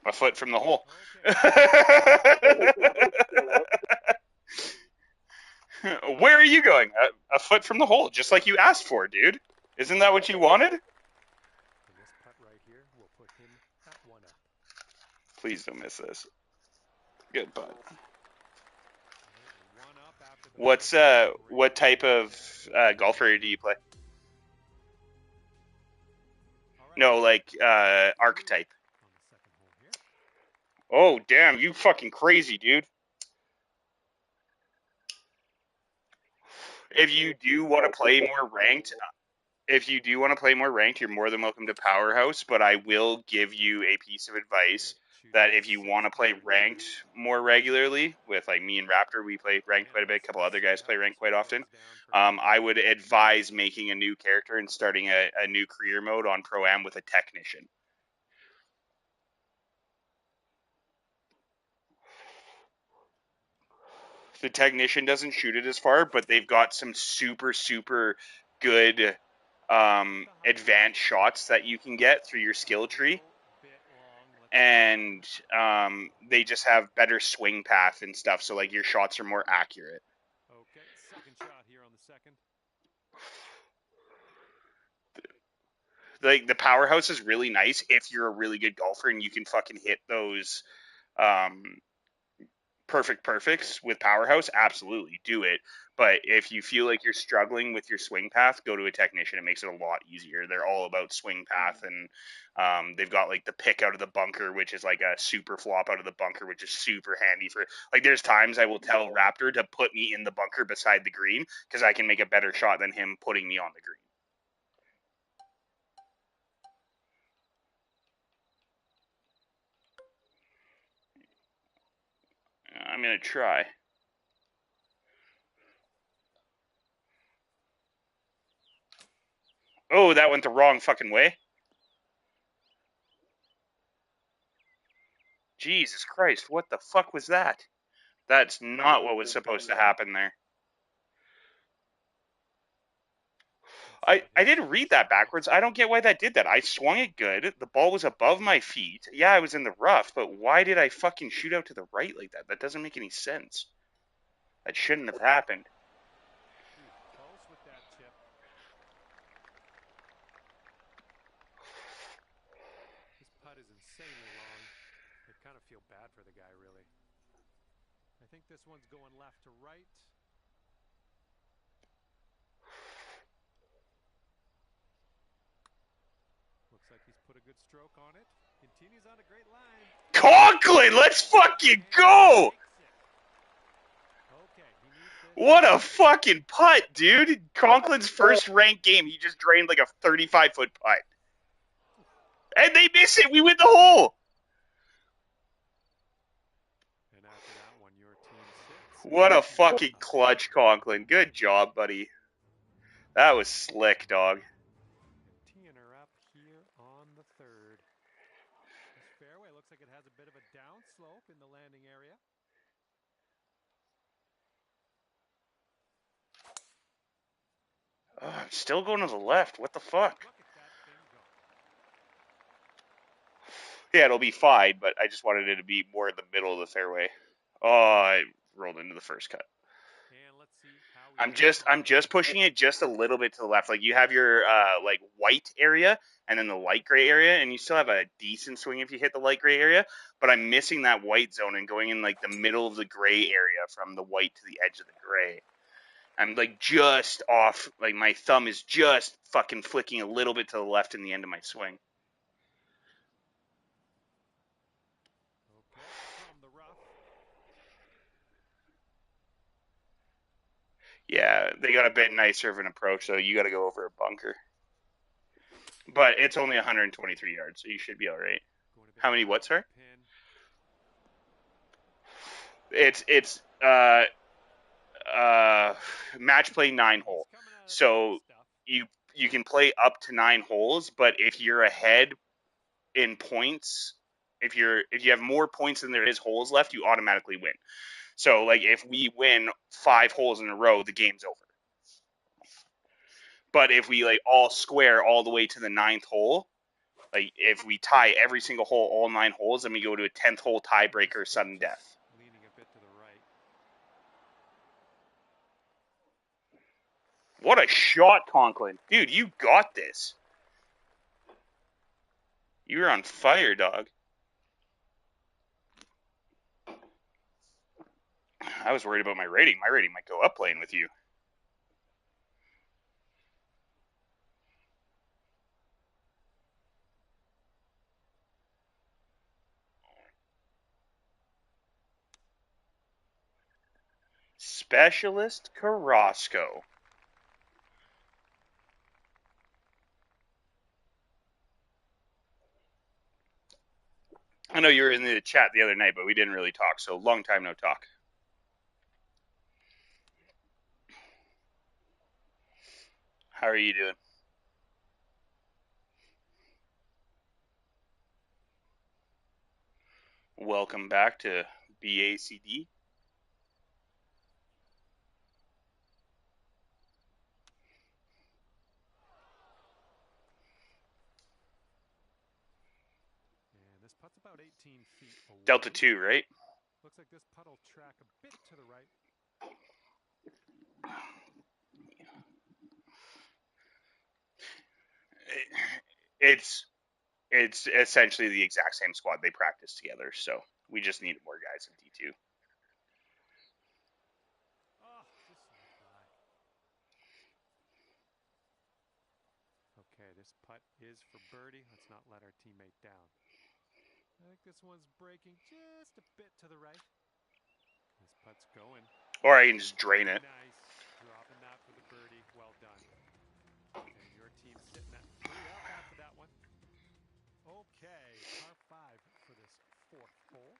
A foot from the hole. Where are you going? A foot from the hole, just like you asked for, dude. Isn't that what you wanted? And this putt right here will put him at 1 up. Please don't miss this. Good putt. 1 up after the What's first hole. what type of golfer do you play? No, like archetype. On the second hole here. Oh damn, you fucking crazy, dude. If you do want to play more ranked, you're more than welcome to Powerhouse, but I will give you a piece of advice that if you want to play ranked more regularly, with like me and Raptor, we play ranked quite a bit, a couple other guys play ranked quite often, I would advise making a new character and starting a new career mode on Pro-Am with a technician. The technician doesn't shoot it as far, but they've got some super good advanced shots that you can get through your skill tree, and they just have better swing path and stuff, so like your shots are more accurate. Okay, second shot here on the second. Like the Powerhouse is really nice if you're a really good golfer and you can fucking hit those um, perfects with Powerhouse, absolutely do it. But if you feel like you're struggling with your swing path, go to a technician. It makes it a lot easier. They're all about swing path, and they've got like the pick out of the bunker, which is like a super flop out of the bunker, which is super handy for like. There's times I will tell Raptor to put me in the bunker beside the green because I can make a better shot than him putting me on the green. I'm gonna try. Oh, that went the wrong fucking way. Jesus Christ, what the fuck was that? That's not what was supposed to happen there. I didn't read that backwards. I don't get why that did that. I swung it good. The ball was above my feet. Yeah, I was in the rough, but why did I fucking shoot out to the right like that? That doesn't make any sense. That shouldn't have happened. Close with that chip. This putt is insanely long. I kind of feel bad for the guy, really. I think this one's going left to right. Looks like he's put a good stroke on it. Continues on a great line. Conklin, let's fucking go! Okay, he needs this. What a fucking putt, dude! Conklin's first ranked game, he just drained like a 35-foot putt. And they miss it. We win the hole. And after that one, your team sits. What a fucking clutch, Conklin. Good job, buddy. That was slick, dog. Teeing her up here on the third. This fairway looks like it has a bit of a downslope in the landing area. I'm still going to the left. What the fuck? Look at that thing go. Yeah, it'll be fine, but I just wanted it to be more in the middle of the fairway. Oh, I rolled into the first cut. And let's see how I'm just pushing it just a little bit to the left. Like you have your like white area and then the light gray area, and you still have a decent swing if you hit the light gray area. But I'm missing that white zone and going in like the middle of the gray area from the white to the edge of the gray. I'm like just off. Like my thumb is just fucking flicking a little bit to the left in the end of my swing. Okay, from the rough. Yeah, they got a bit nicer of an approach, so you got to go over a bunker. But it's only 123 yards, so you should be all right. How many what's her? It's match play 9-hole. So you can play up to 9 holes, but if you're ahead in points, if you have more points than there is holes left, you automatically win. So like if we win 5 holes in a row, the game's over. But if we like all square all the way to the 9th hole, Like, if we tie every single hole, all 9 holes, then we go to a 10th hole tiebreaker, sudden death. Leaning a bit to the right. What a shot, Conklin. Dude, you got this. You were on fire, dog. I was worried about my rating. My rating might go up playing with you. Specialist Carrasco. I know you were in the chat the other night, but we didn't really talk, so long time no talk. How are you doing? Welcome back to BACD. And this putt's about 18 feet away. Delta 2, right? Looks like this putt will track a bit to the right. It's essentially the exact same squad they practice together, so we just need more guys in D2. Oh, just slipped by. Okay, this putt is for birdie. Let's not let our teammate down. I think this one's breaking just a bit to the right. This putt's going. Or I can just drain it. Nice. Dropping that for the birdie. Well done. And your team's sitting at 3 up after that one. Okay, par 5 for this 4th hole.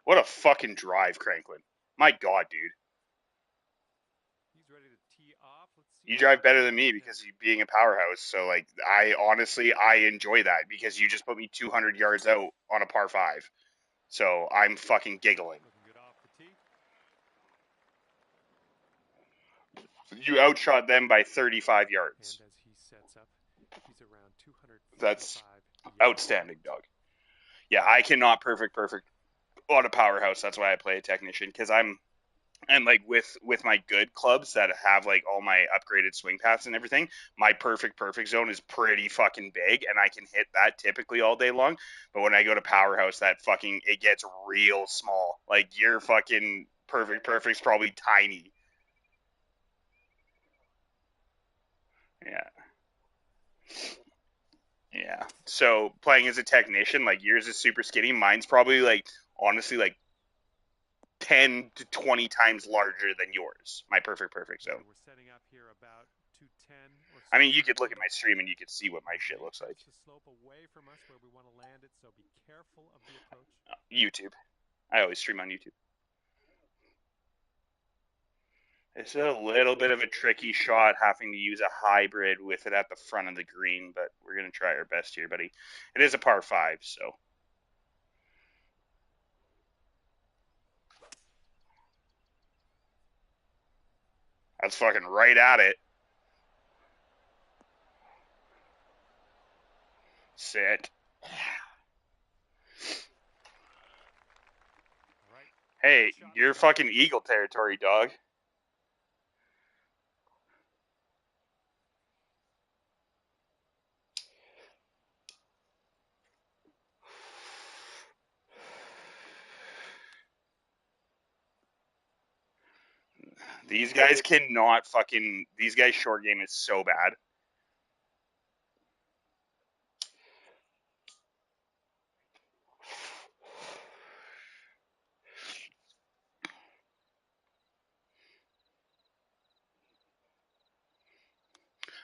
What a fucking drive, Cranklin. My God, dude. He's ready to tee off. Let's see. You drive better than me because you being a powerhouse. So, like, I enjoy that because you just put me 200 yards out on a par 5. So I'm fucking giggling. Looking good off the tee. You outshot them by 35 yards. And as he sets up, he's around 255. That's outstanding, dog. Yeah, I cannot perfect on a powerhouse. That's why I play a technician, because I'm like with my good clubs that have like all my upgraded swing paths and everything, my perfect zone is pretty fucking big, and I can hit that typically all day long. But when I go to powerhouse, that fucking it gets real small. Like your fucking perfect's probably tiny. Yeah. Yeah. So playing as a technician, like yours is super skinny. Mine's probably like honestly like 10 to 20 times larger than yours. My perfect zone. We're setting up here about 210 or so. I mean, you could look at my stream and you could see what my shit looks like. The slope away from us where we want to land it, so be careful of the approach. YouTube. I always stream on YouTube. It's a little bit of a tricky shot having to use a hybrid with it at the front of the green, but we're going to try our best here, buddy. It is a par 5, so. That's fucking right at it. Sit. Right. Hey, you're fucking eagle territory, dog. These guys cannot fucking. These guys' short game is so bad.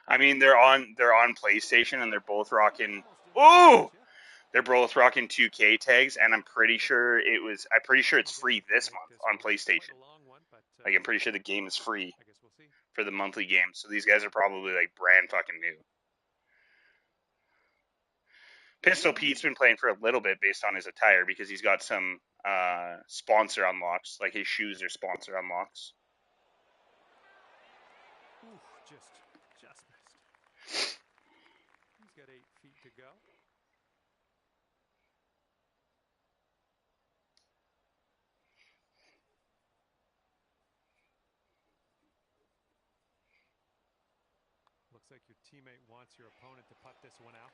I mean, they're on PlayStation and they're both rocking. Ooh, they're both rocking 2K tags, and I'm pretty sure it's free this month on PlayStation. Like, I'm pretty sure the game is free for the monthly game. So these guys are probably like brand fucking new. Pistol Pete's been playing for a little bit based on his attire because he's got some sponsor unlocks, like his shoes are sponsor unlocks. Ooh, just missed. He's got 8 feet to go. Looks like your teammate wants your opponent to putt this one out.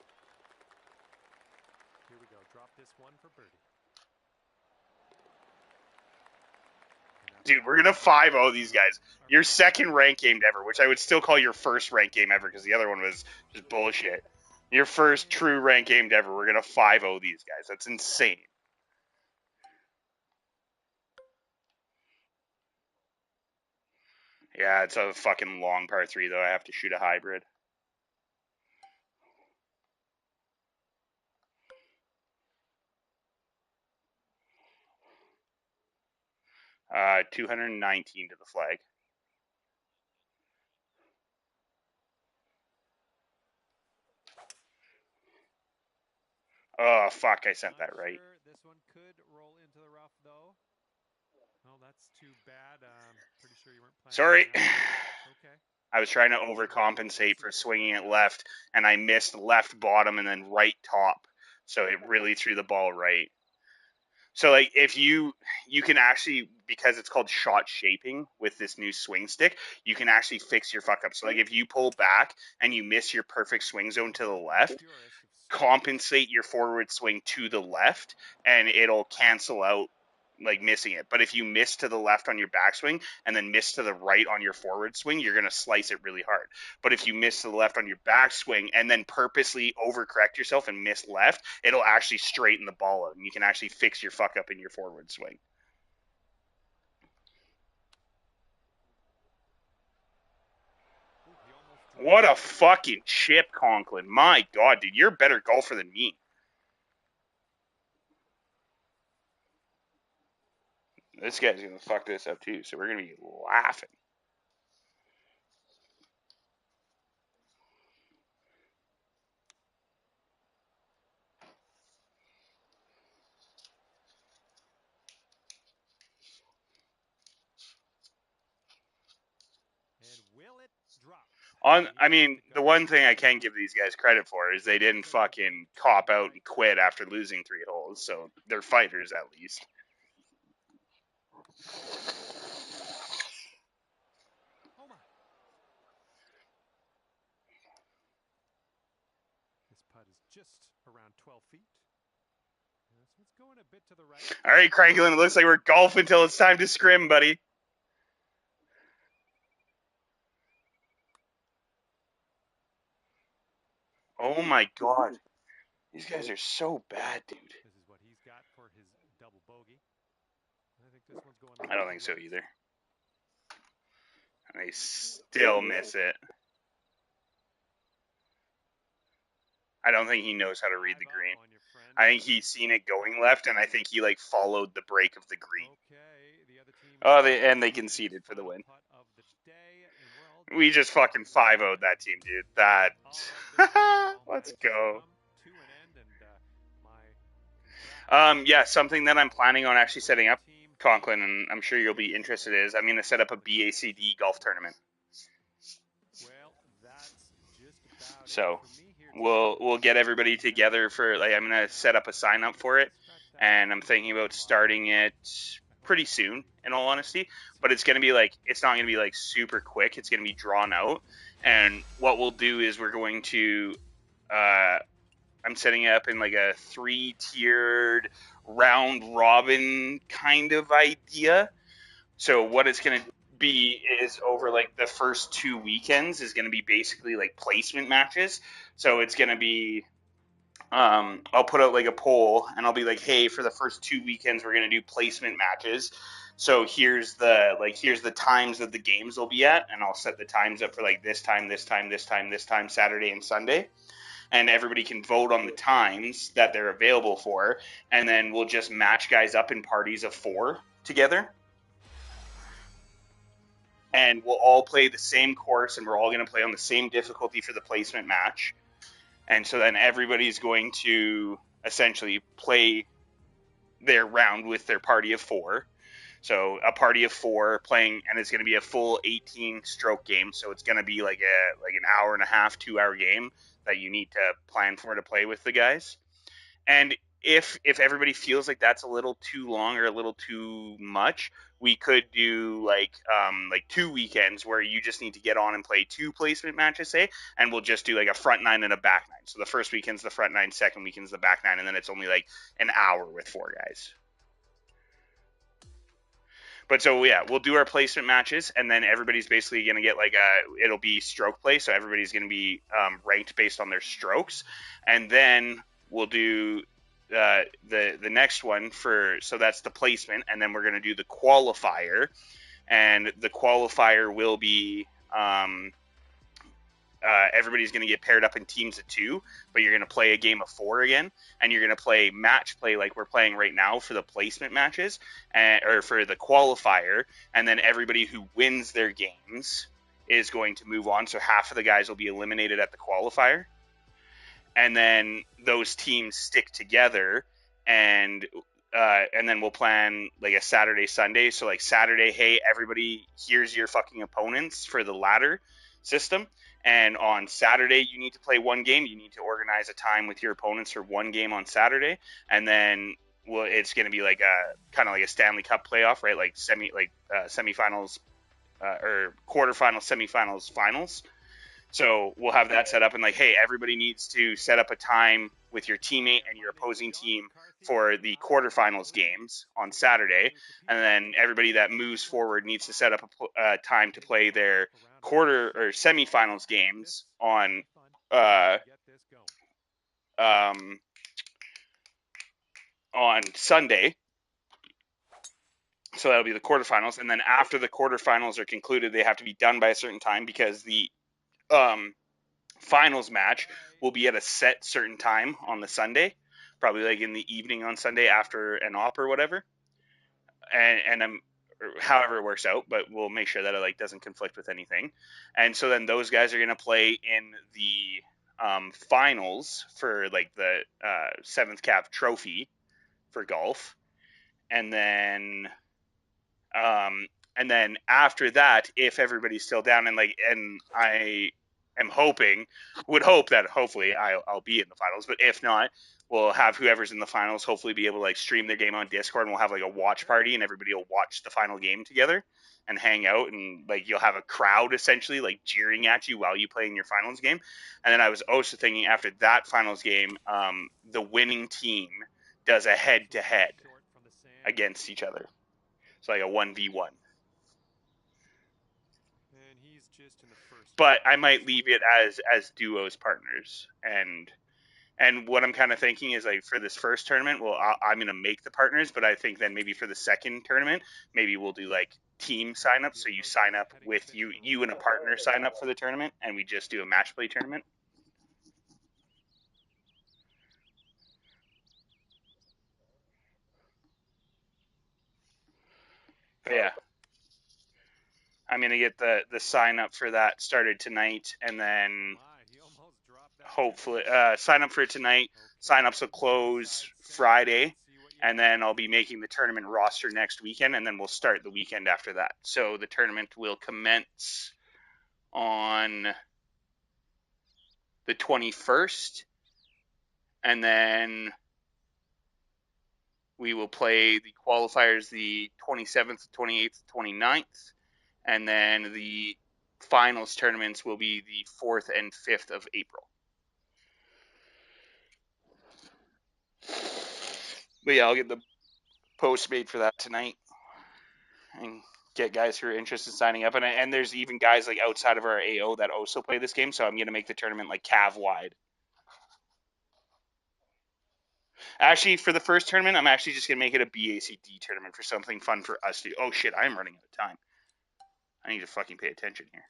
Here we go. Drop this one for birdie. Dude, we're going to 5-0 these guys. Your second ranked game ever, which I would still call your first ranked game ever because the other one was just bullshit. Your first true ranked game ever. We're going to 5-0 these guys. That's insane. Yeah, it's a fucking long par 3, though. I have to shoot a hybrid. Uh, 219 to the flag. Oh, fuck, I sent that right. This one could roll into the rough, though. Well, that's too bad. Pretty sure you weren't planning. Sorry. Okay. I was trying to overcompensate for swinging it left, and I missed left bottom and then right top. So it really threw the ball right. So, like, if you can actually, because it's called shot shaping with this new swing stick, you can actually fix your fuck up. So, like, if you pull back and you miss your perfect swing zone to the left, compensate your forward swing to the left, and it'll cancel out like missing it. But if you miss to the left on your backswing and then miss to the right on your forward swing, you're going to slice it really hard. But if you miss to the left on your backswing and then purposely overcorrect yourself and miss left, it'll actually straighten the ball out, and you can actually fix your fuck up in your forward swing. What a fucking chip, Conklin. My God, dude, you're a better golfer than me. This guy's going to fuck this up, too, so we're going to be laughing. And will it drop? I mean, the one thing I can give these guys credit for is they didn't fucking cop out and quit after losing 3 holes, so they're fighters at least. Oh my. This putt is just around 12 feet. This one's going a bit to the right. All right, Cranklin, it looks like we're golfing until it's time to scrim, buddy. Oh my God. These guys are so bad, dude. This is what he's got for his double bogey. I think this one's going. I don't think so either. And they still miss it. I don't think he knows how to read the green. I think he's seen it going left, and I think he like followed the break of the green. Oh, they conceded for the win. We just fucking 5-0'd that team, dude. That let's go. Yeah, something that I'm planning on actually setting up, Conklin, and I'm sure you'll be interested is I'm going to set up a BACD golf tournament. So we'll get everybody together for like I'm going to set up a sign up for it, and I'm thinking about starting it pretty soon, in all honesty. But it's going to be like it's not going to be like super quick. It's going to be drawn out, and what we'll do is we're going to I'm setting it up in like a 3-tiered round robin kind of idea. So what it's going to be is over like the first 2 weekends is going to be basically like placement matches. So it's going to be I'll put out like a poll and I'll be like, hey, for the first 2 weekends we're going to do placement matches. So here's the times that the games will be at, and I'll set the times up for like this time, Saturday and Sunday. And everybody can vote on the times that they're available for, and then we'll just match guys up in parties of 4 together. And we'll all play the same course, and we're all going to play on the same difficulty for the placement match. And so then everybody's going to essentially play their round with their party of four. So a party of four playing, and it's going to be a full 18 stroke game. So it's going to be like an hour and a half, 2 hour game that you need to plan for to play with the guys. And if everybody feels like that's a little too long or a little too much, we could do like 2 weekends where you just need to get on and play two placement matches, say, and we'll just do like a front nine and a back nine. So the first weekend's the front nine, second weekend's the back nine, and then it's only like an hour with four guys. But so yeah, we'll do our placement matches, and then everybody's basically gonna get it'll be stroke play, so everybody's gonna be ranked based on their strokes, and then we'll do the next one so that's the placement, and then we're gonna do the qualifier, and the qualifier will be everybody's going to get paired up in teams of two, but you're going to play a game of four again, and you're going to play match play like we're playing right now for the placement matches, or for the qualifier, and then everybody who wins their games is going to move on. So half of the guys will be eliminated at the qualifier, and then those teams stick together, and then we'll plan like a Saturday, Sunday. So like Saturday, hey, everybody, here's your fucking opponents for the ladder system. And on Saturday, you need to play one game. You need to organize a time with your opponents for one game on Saturday. And then it's going to be like a kind of like a Stanley Cup playoff, right? Like semifinals or quarterfinals, semifinals, finals. So we'll have that set up, and like, hey, everybody needs to set up a time with your teammate and your opposing team for the quarterfinals games on Saturday, and then everybody that moves forward needs to set up a time to play their quarter or semifinals games uh, um, on Sunday. So that'll be the quarterfinals, and then after the quarterfinals are concluded, they have to be done by a certain time because the finals match will be at a set certain time on the Sunday, probably like in the evening on Sunday after an op or whatever, and however it works out. But we'll make sure that it like doesn't conflict with anything. And so then those guys are gonna play in the finals for like the seventh cap trophy for golf, and then and then after that, if everybody's still down, and I am would hope that hopefully I'll be in the finals, but if not, we'll have whoever's in the finals hopefully be able to like stream their game on Discord, and we'll have like a watch party, and everybody will watch the final game together and hang out, and like you'll have a crowd essentially like jeering at you while you play in your finals game. And then I was also thinking after that finals game, the winning team does a head to head against each other. So like a 1v1. But I might leave it as duos partners, and what I'm kind of thinking is like for this first tournament, well, I'm gonna make the partners, but I think then maybe for the second tournament, maybe we'll do like team sign up. So you sign up with you and a partner sign up for the tournament, and we just do a match play tournament. But yeah, I'm gonna get the sign up for that started tonight, and then hopefully sign up for it tonight. Sign-ups will close Friday, and then I'll be making the tournament roster next weekend, and then we'll start the weekend after that. So the tournament will commence on the 21st, and then we will play the qualifiers the 27th, 28th, 29th, and then the finals tournaments will be the 4th and 5th of April. But yeah, I'll get the post made for that tonight and get guys who are interested in signing up. And there's even guys like outside of our AO that also play this game, so I'm going to make the tournament like cav wide. Actually, for the first tournament, I'm actually just going to make it a BACD tournament for something fun for us to do. Oh shit, I'm running out of time. I need to fucking pay attention here.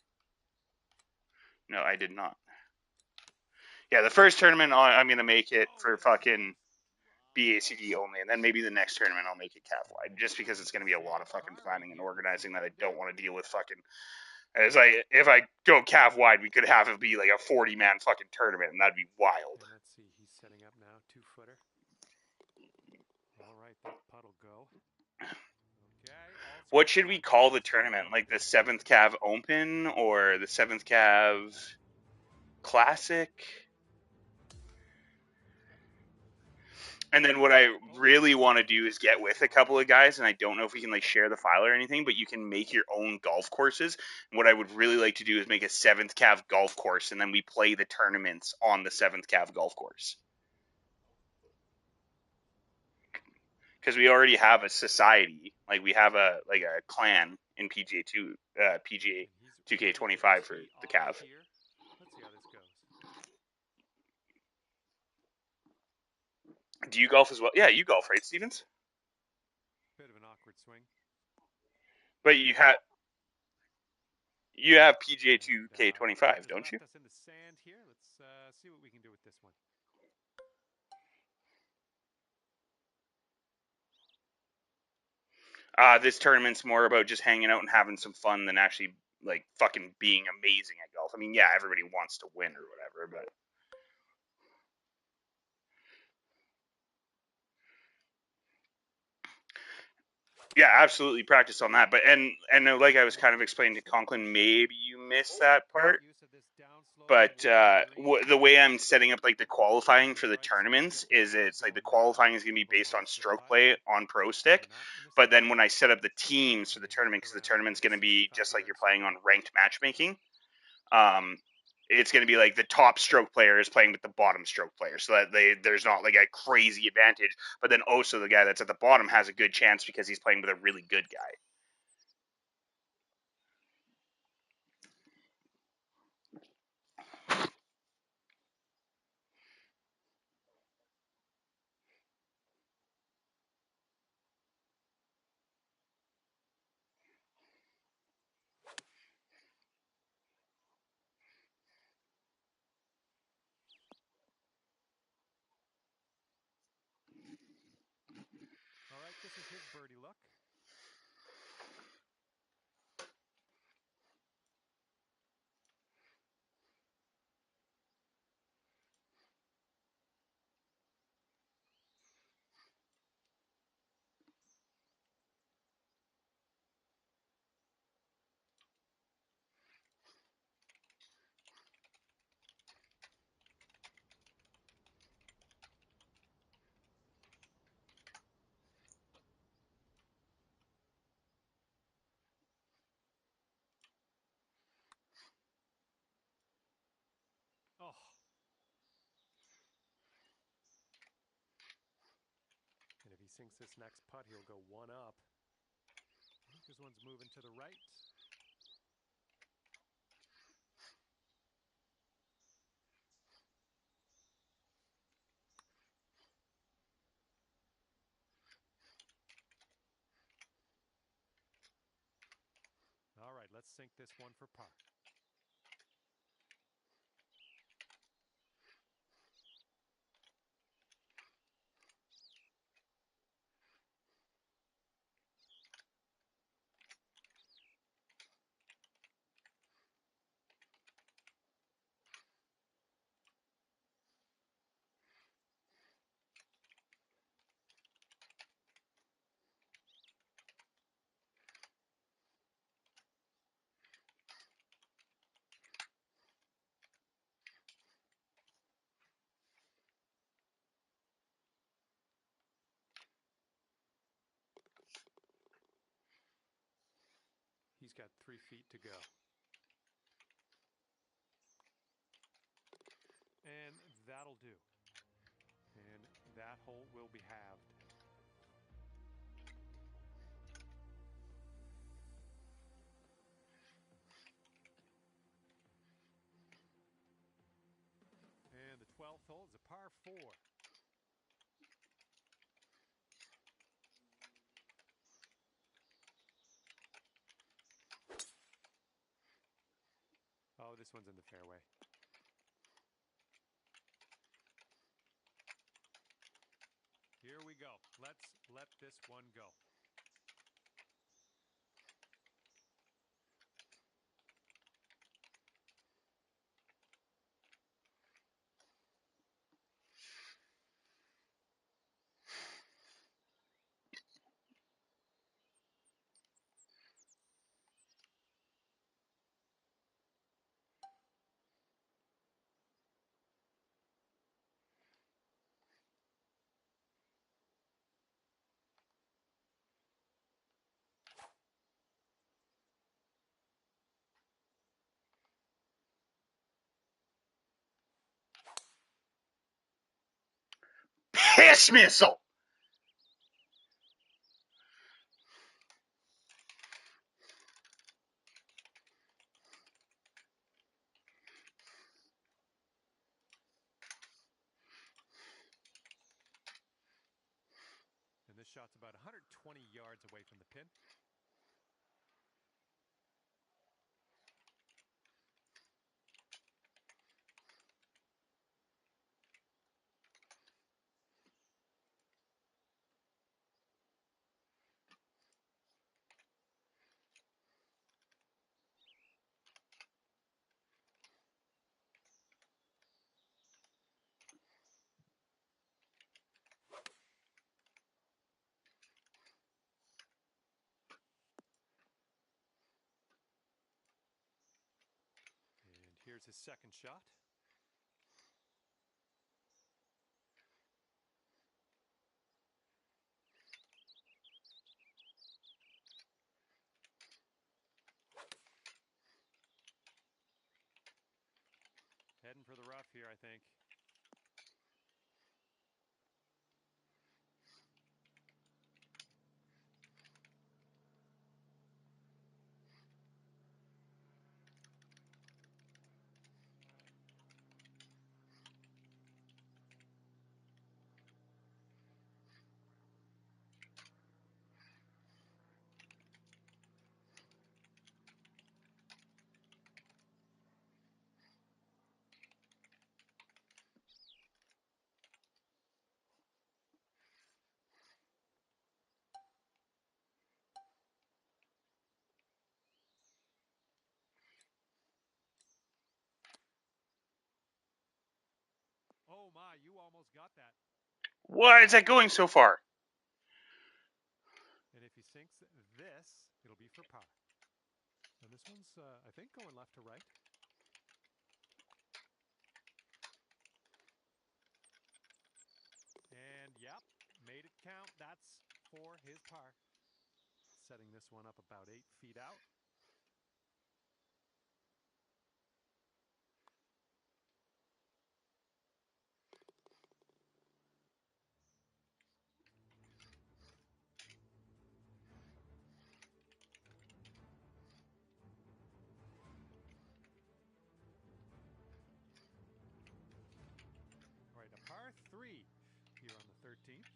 No, I did not. Yeah, the first tournament, I'm going to make it for fucking BACD only, and then maybe the next tournament I'll make it cav wide, just because it's going to be a lot of fucking planning and organizing that I don't want to deal with fucking It's like if I go calf wide, we could have it be like a 40-man fucking tournament, and that'd be wild. And let's see, he's setting up now, 2-footer. All right, that putt'll go. Okay, What should we call the tournament? Like the 7th Cav Open or the 7th Cav Classic? And then what I really want to do is get with a couple of guys, and I don't know if we can like share the file or anything, but you can make your own golf courses. And what I would really like to do is make a 7th Cav golf course, and then we play the tournaments on the 7th Cav golf course. Because we already have a society, like we have a clan in PGA 2K25 for the Cav. Let's see how this goes. Do you golf as well? Yeah, you golf, right, Stevens? Bit of an awkward swing. But you have PGA 2K25, don't you? Left us in the sand here. Let's see what we can do with this one. This tournament's more about just hanging out and having some fun than actually like fucking being amazing at golf. I mean, yeah, everybody wants to win or whatever, but yeah, absolutely practice on that. But and like I was kind of explaining to Conklin, maybe you missed that part. But the way I'm setting up like the qualifying for the tournaments is it's like the qualifying is going to be based on stroke play on Pro Stick. But then when I set up the teams for the tournament, because the tournament's going to be just like you're playing on ranked matchmaking, it's going to be like the top stroke player is playing with the bottom stroke player, so that there's not like a crazy advantage. But then also the guy that's at the bottom has a good chance because he's playing with a really good guy. All right, this is his birdie look. Oh. And if he sinks this next putt, he'll go one up. I think this one's moving to the right. All right, let's sink this one for par. He's got 3 feet to go. And that'll do. And that hole will be halved. And the 12th hole is a par 4. Oh, this one's in the fairway. Here we go. Let's let this one go. piss missile. And this shot's about 120 yards away from the pin. And here's his second shot. Heading for the rough here, I think. Oh my, you almost got that. Why is that going so far? And if he sinks this, it'll be for par. And this one's, I think, going left to right. And yep, made it count. That's for his par. Setting this one up about 8 feet out. All right, a par 3 here on the 13th.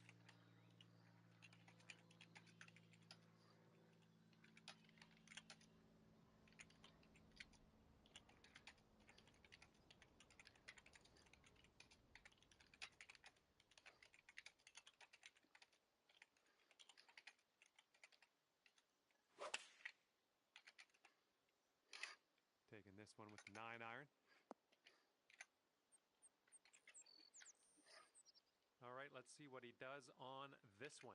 Taking this one with 9-iron. All right, let's see what he does on this one.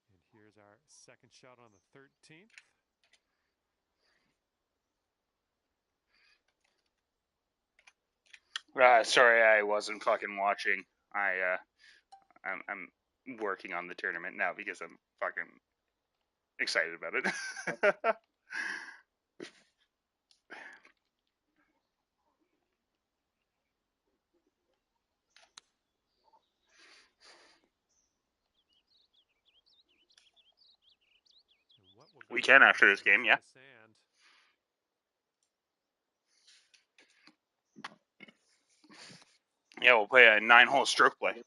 And here's our second shot on the 13th. Sorry, I wasn't fucking watching. I'm working on the tournament now because I'm fucking excited about it. And what will go We down can after here this game, into yeah. the sand. Yeah, we'll play a 9-hole stroke play.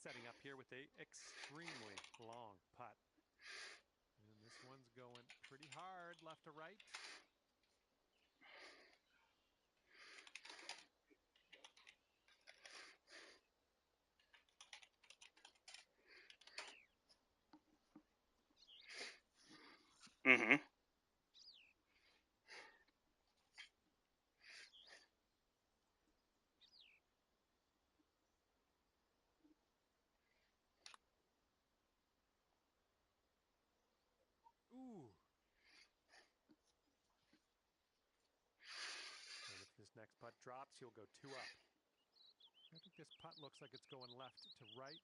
Setting up here with a extremely long putt. And this one's going pretty hard left to right. Mm-hmm. Ooh. And if this next putt drops, he'll go 2 up. I think this putt looks like it's going left to right.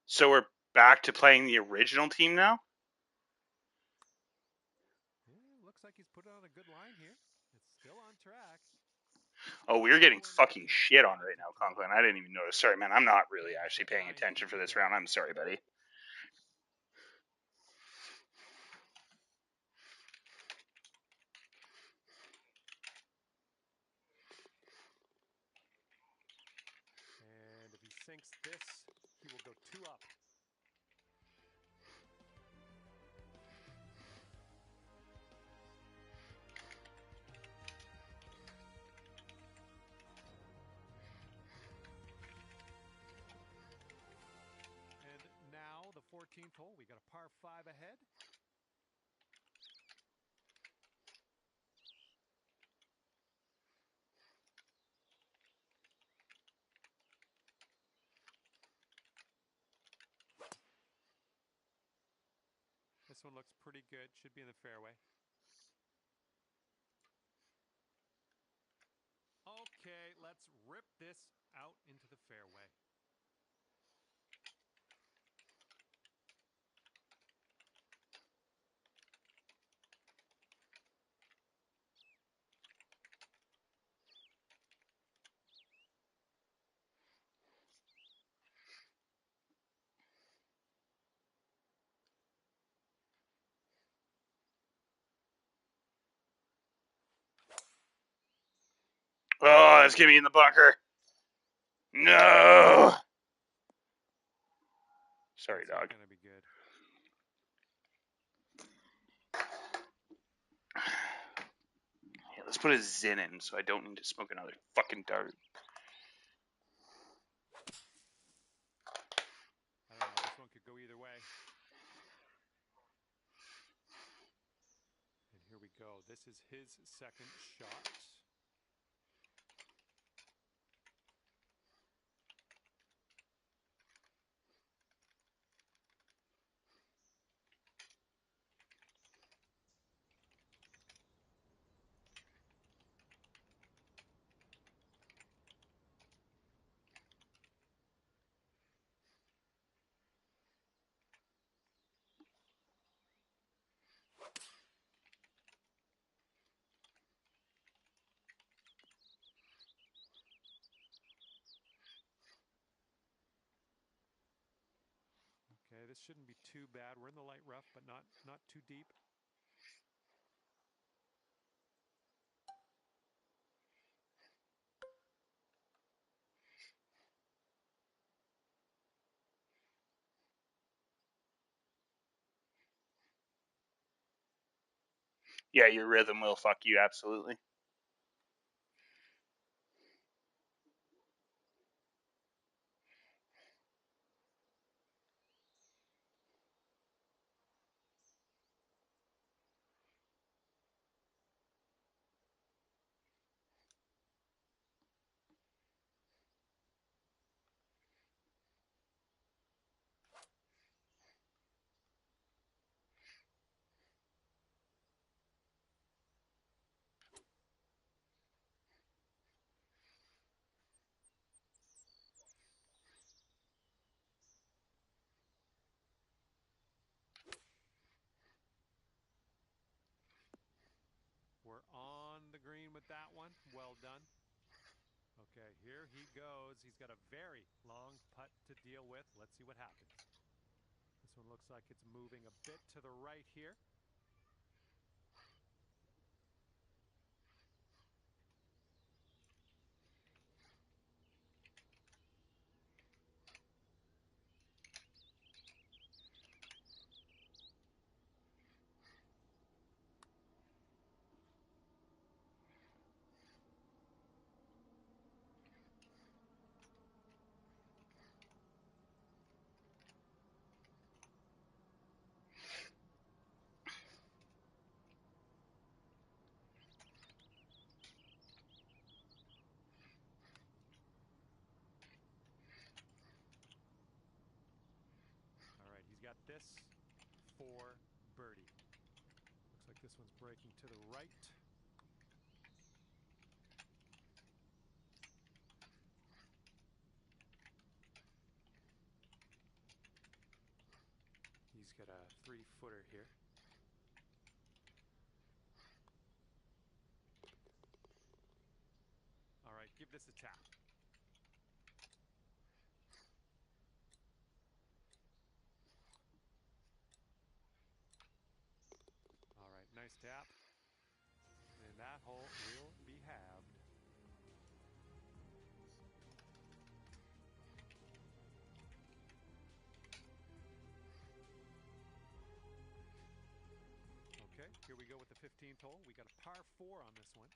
So we're back to playing the original team now? Yeah, looks like he's put it on a good line here. It's still on track. Oh, we're getting Going fucking in shit on odd right to now, draw. Conklin. I didn't even notice. Sorry, man. I'm not really And he's actually got paying 9 attention feet for to this go. round. I'm sorry, buddy. And if he sinks this, he will go 2 up. And now the 14th hole, we got a par 5 ahead. This one looks pretty good. Should be in the fairway. Okay, let's rip this out into the fairway. Oh, that's getting me in the bunker. No. Sorry, That's not dog. going to be good. Yeah, let's put a Zin in so I don't need to smoke another fucking dart. I don't know. This one could go either way. And here we go. This is his second shot. Okay, this shouldn't be too bad. We're in the light rough, but not too deep. Yeah, your rhythm will fuck you, absolutely. We're on the green with that one. Well done. Okay, here he goes. He's got a very long putt to deal with. Let's see what happens. This one looks like it's moving a bit to the right here. All right, he's got this for birdie. Looks like this one's breaking to the right. He's got a 3-footer here. All right, give this a tap. All right, nice tap. And that hole will be halved. Okay, here we go with the 15th hole. We got a par 4 on this one.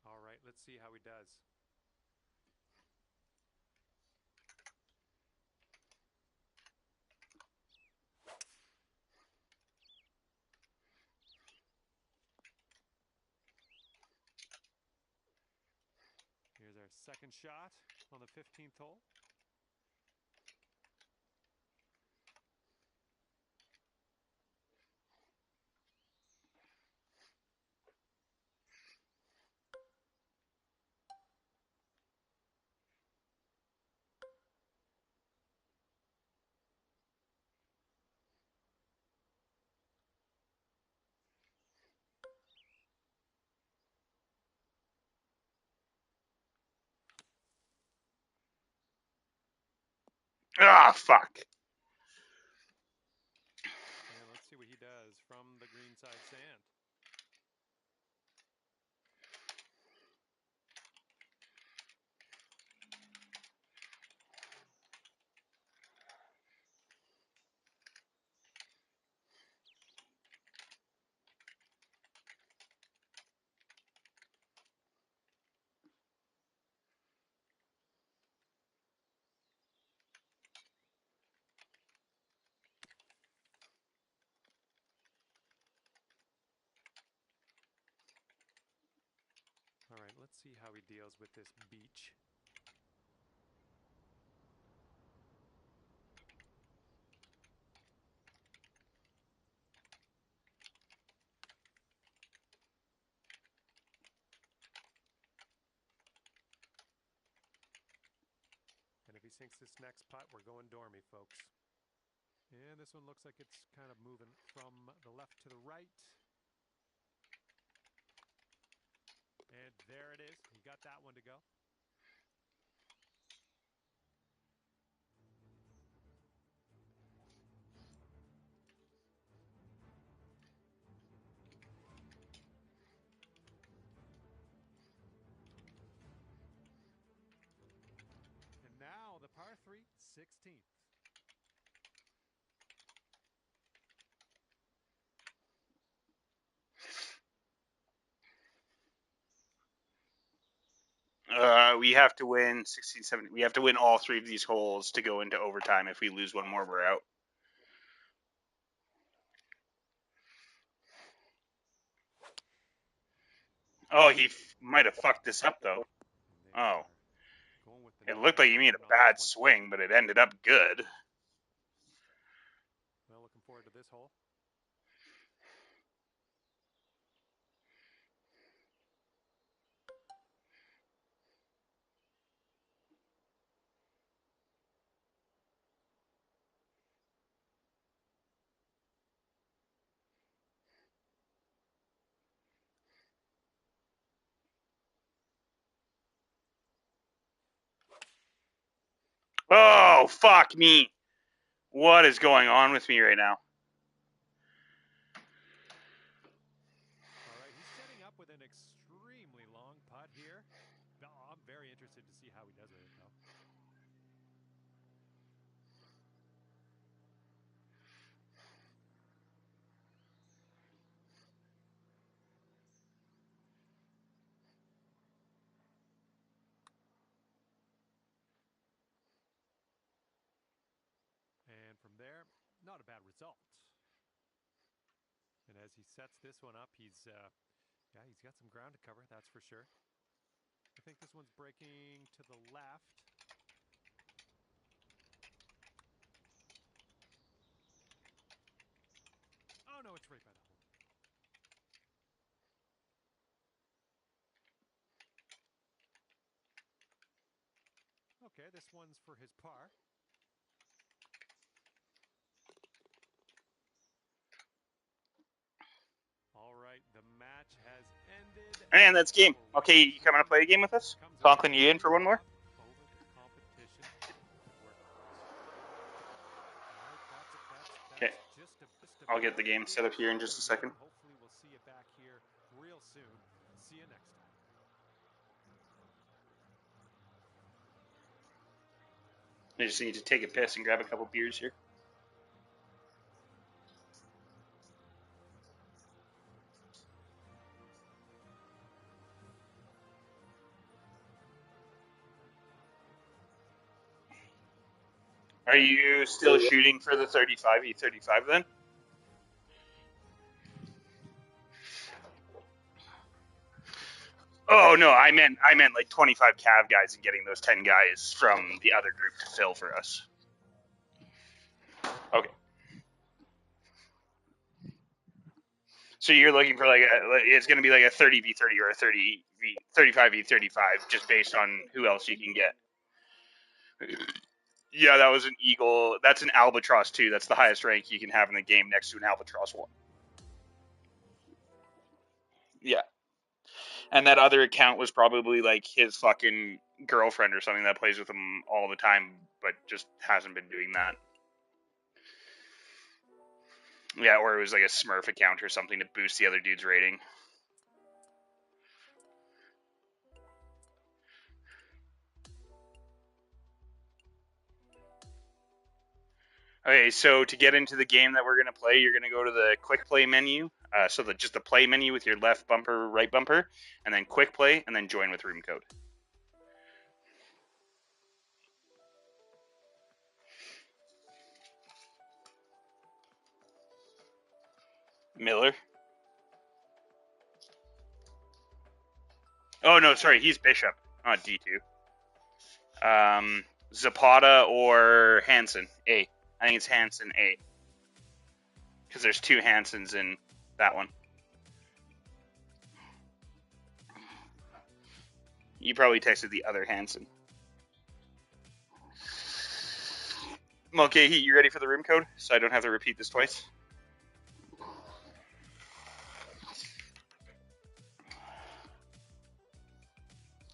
All right, let's see how he does. Here's our second shot on the 15th hole. Ah, fuck. And let's see what he does from the greenside sand. All right, let's see how he deals with this beach. And if he sinks this next putt, we're going dormy, folks. And this one looks like it's kind of moving from the left to the right. And there it is. He got that one to go. And now the par 3, 16th. We have to win 16, 17. We have to win all 3 of these holes to go into overtime. If we lose one more, we're out. Oh, he might have fucked this up, though. And they Oh. are going with the It looked like he made 9-iron a on bad this one. swing, but it ended up good. Well, looking forward to this hole. Oh, fuck me. What is going on with me right now? All right, he's setting up with an extremely long putt here. I'm very interested to see how he does with it, though. And from there, not a bad result. And as he sets this one up, he's Yeah, he's got some ground to cover, that's for sure. I think this one's breaking to the left. Oh, no, it's right by the hole. Okay, this one's for his par. All right, the match has ended. And that's game. Okay, you coming to play a game with us? Cranklin, you in for one more? Over the competition workhorse. All right, Okay. that's just a I'll get the game set up here in just a second. Hopefully we'll see you back here real soon. See you next time. I just need to take a piss and grab a couple beers here. Are you still shooting for the 35E35 then? Oh no, I meant like 25 Cav guys and getting those 10 guys from the other group to fill for us. Okay. So you're looking for it's going to be like a 30v30 or a 35v35 just based on who else you can get. Yeah, that was an Eagle. That's an Albatross too. That's the highest rank you can have in the game next to an Albatross 1. Yeah. And that other account was probably like his fucking girlfriend or something that plays with him all the time, but just hasn't been doing that. Yeah, or it was like a Smurf account or something to boost the other dude's rating. Okay, so to get into the game that we're going to play, you're going to go to the quick play menu. So just the play menu with your left bumper, right bumper, and then quick play, and then join with room code. Miller. Oh, no, sorry, he's Bishop, not D2. Zapata or Hansen, A. I think it's Hansen, A. Because there's 2 Hansens in that one. You probably texted the other Hansen. Okay, you ready for the room code? So I don't have to repeat this twice?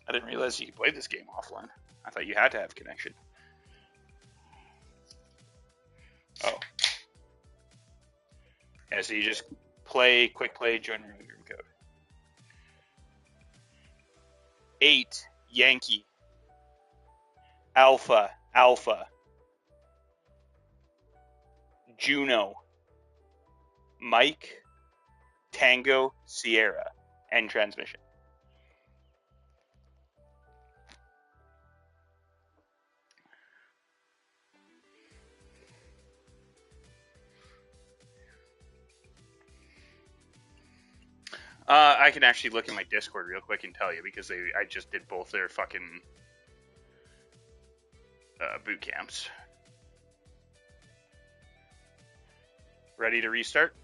I didn't realize you could play this game offline. I thought you had to have connection. Oh. Yeah, so you just play, quick play, join room code. 8, Yankee. Alpha, Alpha. Juno. Mike, Tango, Sierra. End transmission. I can actually look at my Discord real quick and tell you because I just did both their fucking boot camps. Ready to restart?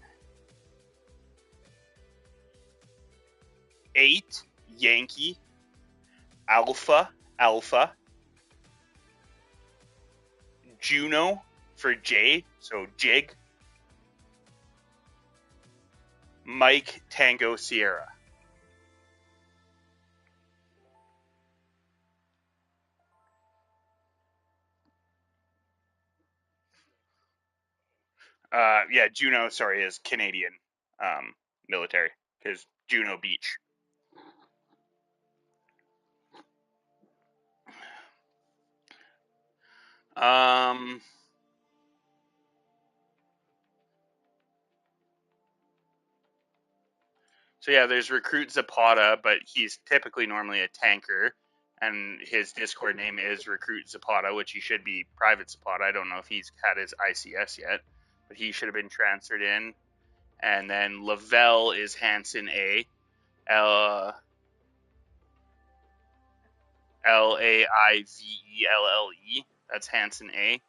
8, Yankee, Alpha, Alpha, Juno for J, so Jig, Mike, Tango, Sierra. Yeah, Juno, sorry, is Canadian military because Juno Beach. So yeah, there's Recruit Zapata, but he's typically normally a tanker, and his Discord name is Recruit Zapata, which he should be Private Zapata. I don't know if he's had his ICS yet, but he should have been transferred in. And then Lavelle is Hanson A. Laivelle. That's Hanson A.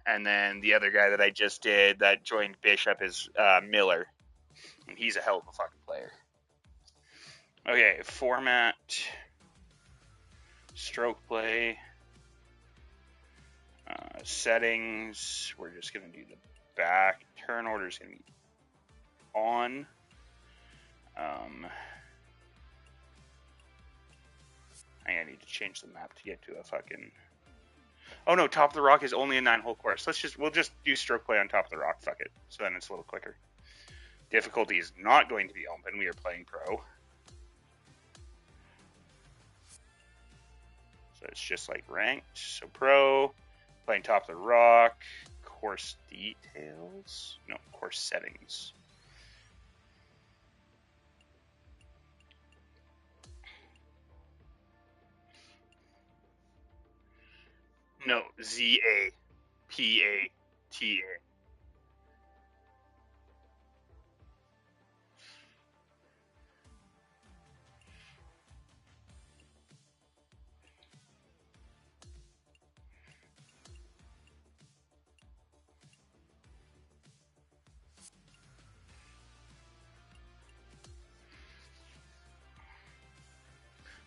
And then the other guy that I just did that joined Bishop is Miller. And he's a hell of a fucking player. Okay, format, stroke play, settings. We're just going to do the back. Turn order is going to be on. I need to change the map to get to a fucking. Oh no, Top of the Rock is only a 9-hole course. We'll just do stroke play on Top of the Rock. Fuck it. So then it's a little quicker. Difficulty is not going to be open. We are playing pro. So it's just like ranked. So pro, playing Top of the Rock, course details. No, course settings. No, ZAPATA.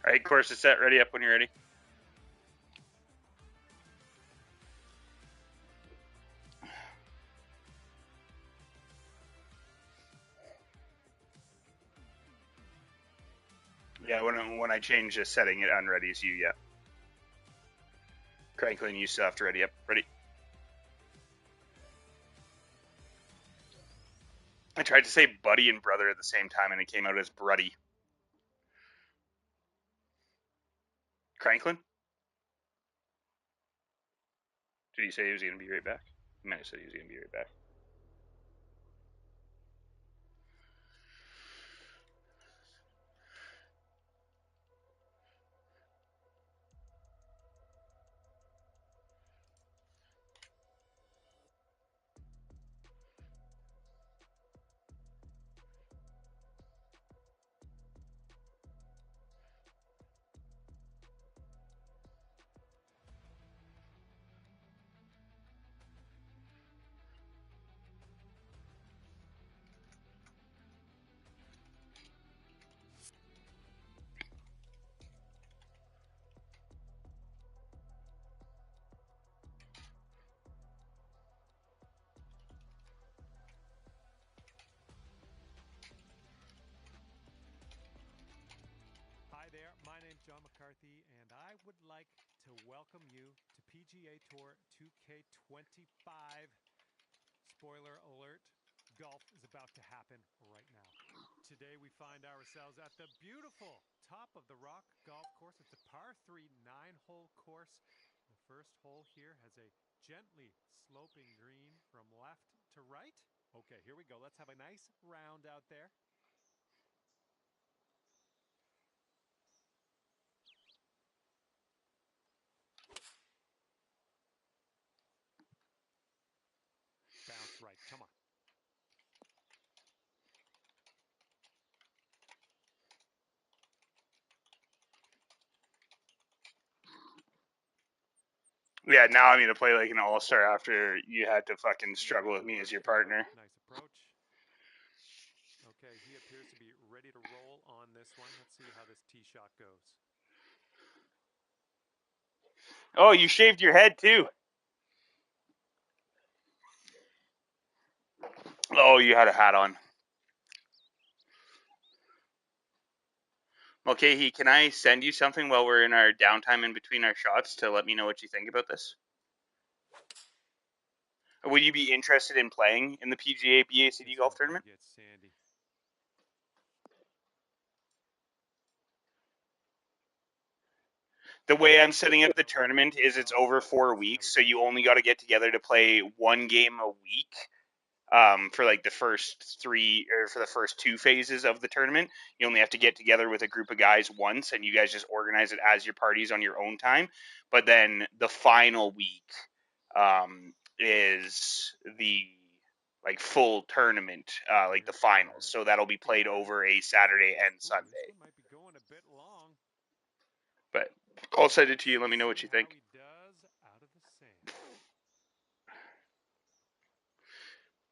All right, course is set. Ready up when you're ready. Yeah, when I change the setting, it unreadies you. Yeah. Cranklin, you still have to ready up. Ready. I tried to say buddy and brother at the same time, and it came out as Bruddy. Cranklin? Did he say he was going to be right back? He might have said he was going to be right back. Hi there, my name's John McCarthy, and I would like to welcome you to PGA Tour 2K25. Spoiler alert, golf is about to happen right now. Today we find ourselves at the beautiful Top of the Rock golf course. It's a par 3 9-hole course. The first hole here has a gently sloping green from left to right. Okay, here we go. Let's have a nice round out there. Bounce right. Come on. Yeah, now I'm going to play like an all-star after you had to fucking struggle with me as your partner. Nice approach. Okay, he appears to be ready to roll on this one. Let's see how this tee shot goes. Oh, you shaved your head too. Oh, you had a hat on. Okay, can I send you something while we're in our downtime in between our shots to let me know what you think about this? Would you be interested in playing in the PGA BACD golf tournament? Get sandy. The way I'm setting up the tournament is it's over 4 weeks, so you only got to get together to play one game a week for like the first three or for the first two phases of the tournament. You only have to get together with a group of guys once, and you guys just organize it as your parties on your own time. But then the final week is the like full tournament, like the finals. So that'll be played over a Saturday and Sunday. This one might be going a bit long. But I'll send it to you. Let me know what you think. How he does out of the sand.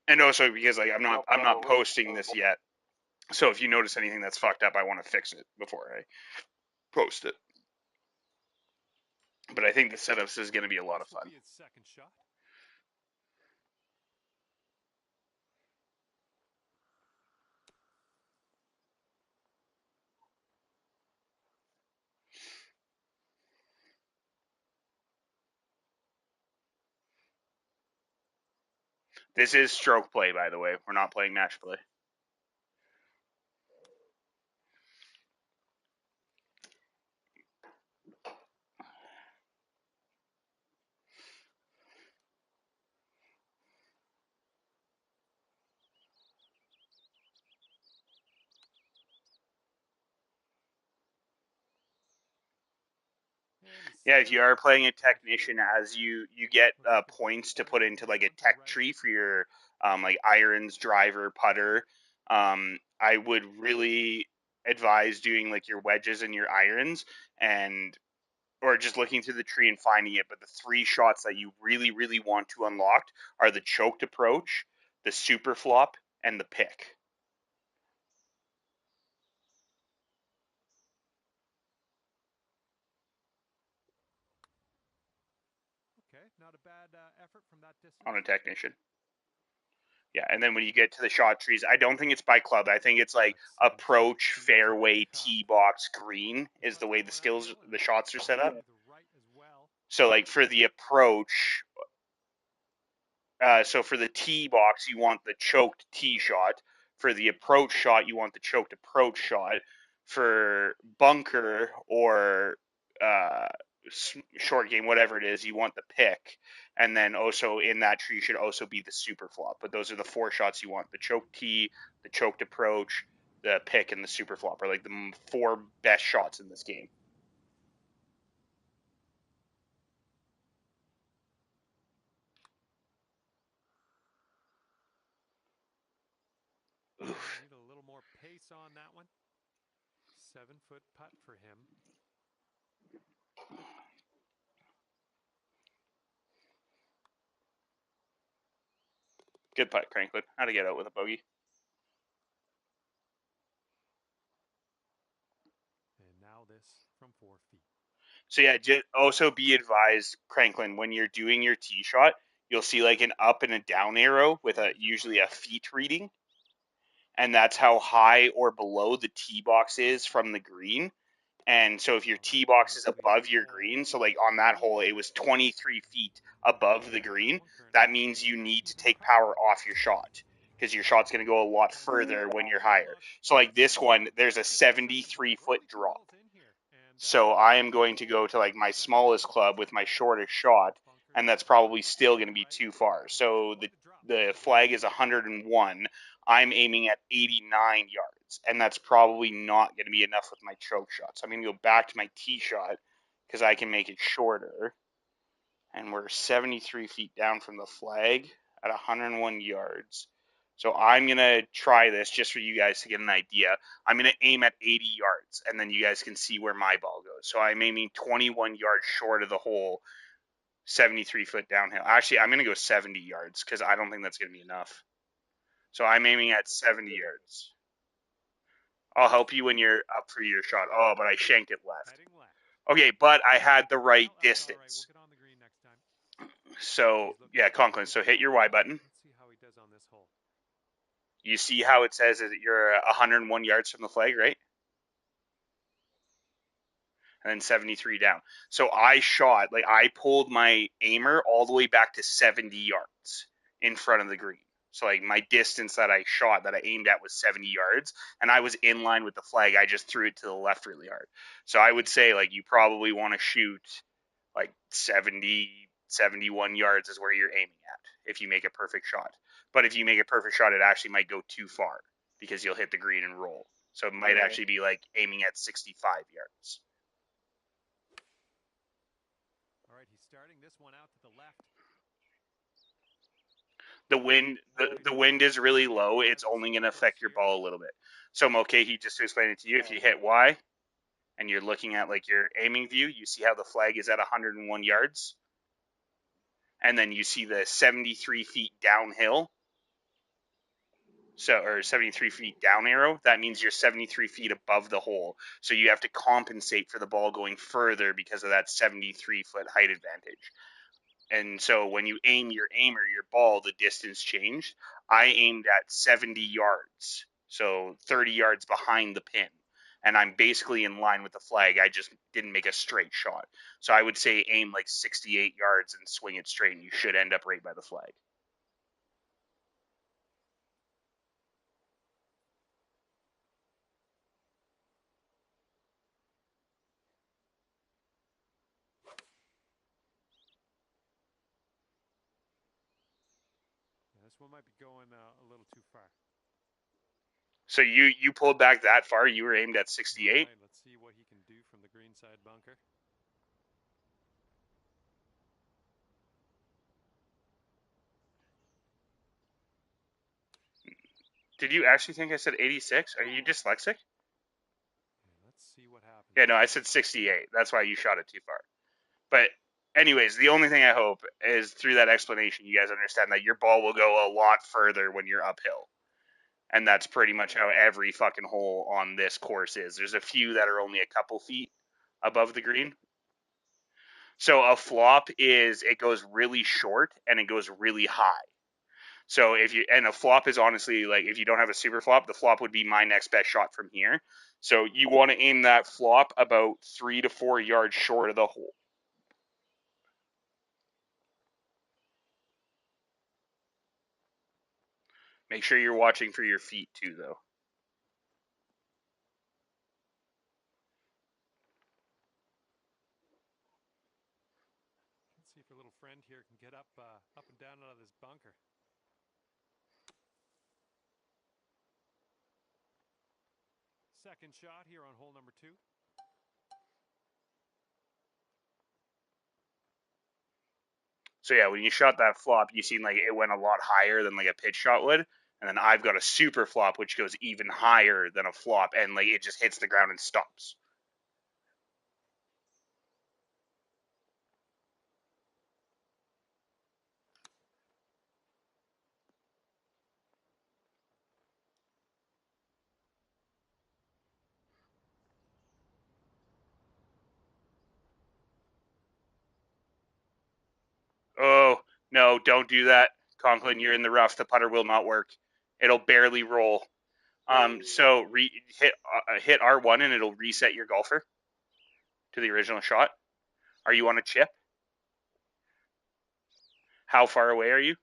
And also because like I'm not posting this yet. So if you notice anything that's fucked up, I want to fix it before I post it. But I think the setups is going to be a lot of fun. Be his second shot. This is stroke play, by the way. We're not playing match play. Yeah, if you are playing a technician, as you get points to put into like a tech tree for your like irons, driver, putter. I would really advise doing like your wedges and your irons, and or just looking through the tree and finding it. But the three shots that you really want to unlock are the choked approach, the super flop, and the pick. Okay, not a bad effort from that distance. On a technician. Yeah, and then when you get to the shot trees, I don't think it's by club. I think it's like approach, fairway, tee box, green is the way the shots are set up. So like for the approach, so for the tee box, you want the choked tee shot. For the approach shot, you want the choked approach shot. For bunker or uh, short game, whatever it is, you want the pick. And then also in that tree should also be the super flop. But those are the four shots you want: the choked tee, the choked approach, the pick, and the super flop are like the four best shots in this game. Oof. Need a little more pace on that one. 7-foot putt for him. Good putt, Cranklin. How to get out with a bogey. And now this from 4 feet. So yeah, just also be advised, Cranklin, when you're doing your tee shot, you'll see like an up and a down arrow with a usually a feet reading, and that's how high or below the tee box is from the green. And so if your tee box is above your green, so like on that hole, it was 23 feet above the green, that means you need to take power off your shot because your shot's going to go a lot further when you're higher. So like this one, there's a 73-foot drop. So I am going to go to like my smallest club with my shortest shot, and that's probably still going to be too far. So the flag is 101. I'm aiming at 89 yards, and that's probably not going to be enough with my choke shot. So I'm going to go back to my tee shot because I can make it shorter. And we're 73 feet down from the flag at 101 yards. So I'm going to try this just for you guys to get an idea. I'm going to aim at 80 yards, and then you guys can see where my ball goes. So I'm aiming 21 yards short of the hole, 73-foot downhill. Actually, I'm going to go 70 yards because I don't think that's going to be enough. So I'm aiming at 70 yards. I'll help you when you're up for your shot. Oh, but I shanked it left. Okay, but I had the right distance. So, yeah, Conklin, so hit your Y button. Let's see how he does on this hole. You see how it says that you're 101 yards from the flag, right? And then 73 down. So I shot, like I pulled my aimer all the way back to 70 yards in front of the green. So like my distance that I shot, that I aimed at, was 70 yards, and I was in line with the flag. I just threw it to the left really hard. So I would say like you probably want to shoot like 70, 71 yards is where you're aiming at if you make a perfect shot. But if you make a perfect shot, it actually might go too far because you'll hit the green and roll. So it might actually be like aiming at 65 yards. All right, he's starting this one out to the left. the wind is really low. It's only going to affect your ball a little bit. So Mulcahy, just to explain it to you, if you hit Y and you're looking at like your aiming view, you see how the flag is at 101 yards, and then you see the 73 feet downhill. So, or 73 feet down arrow, that means you're 73 feet above the hole. So you have to compensate for the ball going further because of that 73-foot height advantage. And so when you aim your ball, the distance changed. I aimed at 70 yards, so 30 yards behind the pin. And I'm basically in line with the flag. I just didn't make a straight shot. So I would say aim like 68 yards and swing it straight, and you should end up right by the flag. This one might be going a little too far. So you pulled back that far. You were aimed at 68. All right, let's see what he can do from the green side bunker. Did you actually think I said 86? Are you dyslexic? Let's see what happens. Yeah, no, I said 68. That's why you shot it too far. But anyways, the only thing I hope is through that explanation, you guys understand that your ball will go a lot further when you're uphill. And that's pretty much how every fucking hole on this course is. There's a few that are only a couple feet above the green. So a flop is it goes really short and it goes really high. So and a flop is honestly like if you don't have a super flop, the flop would be my next best shot from here. So you want to aim that flop about 3 to 4 yards short of the hole. Make sure you're watching for your feet too, though. Let's see if our little friend here can get up and down out of this bunker. Second shot here on hole number 2. So yeah, when you shot that flop, you seen like it went a lot higher than like a pitch shot would. And then I've got a super flop which goes even higher than a flop and like it just hits the ground and stops. Oh, no, don't do that. Conklin, you're in the rough. The putter will not work. It'll barely roll. So hit R1 and it'll reset your golfer to the original shot. Are you on a chip? How far away are you?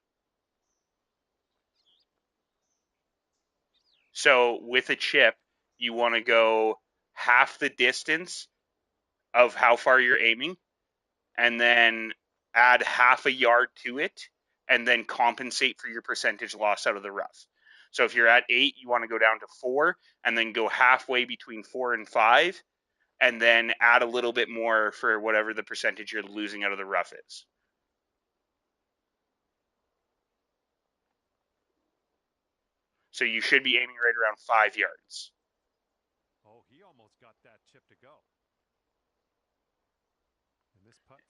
So with a chip, you want to go half the distance of how far you're aiming, and then add half a yard to it, and then compensate for your percentage loss out of the rough. So if you're at 8, you want to go down to 4, and then go halfway between 4 and 5, and then add a little bit more for whatever the percentage you're losing out of the rough is. So you should be aiming right around 5 yards. Oh, he almost got that chip to go.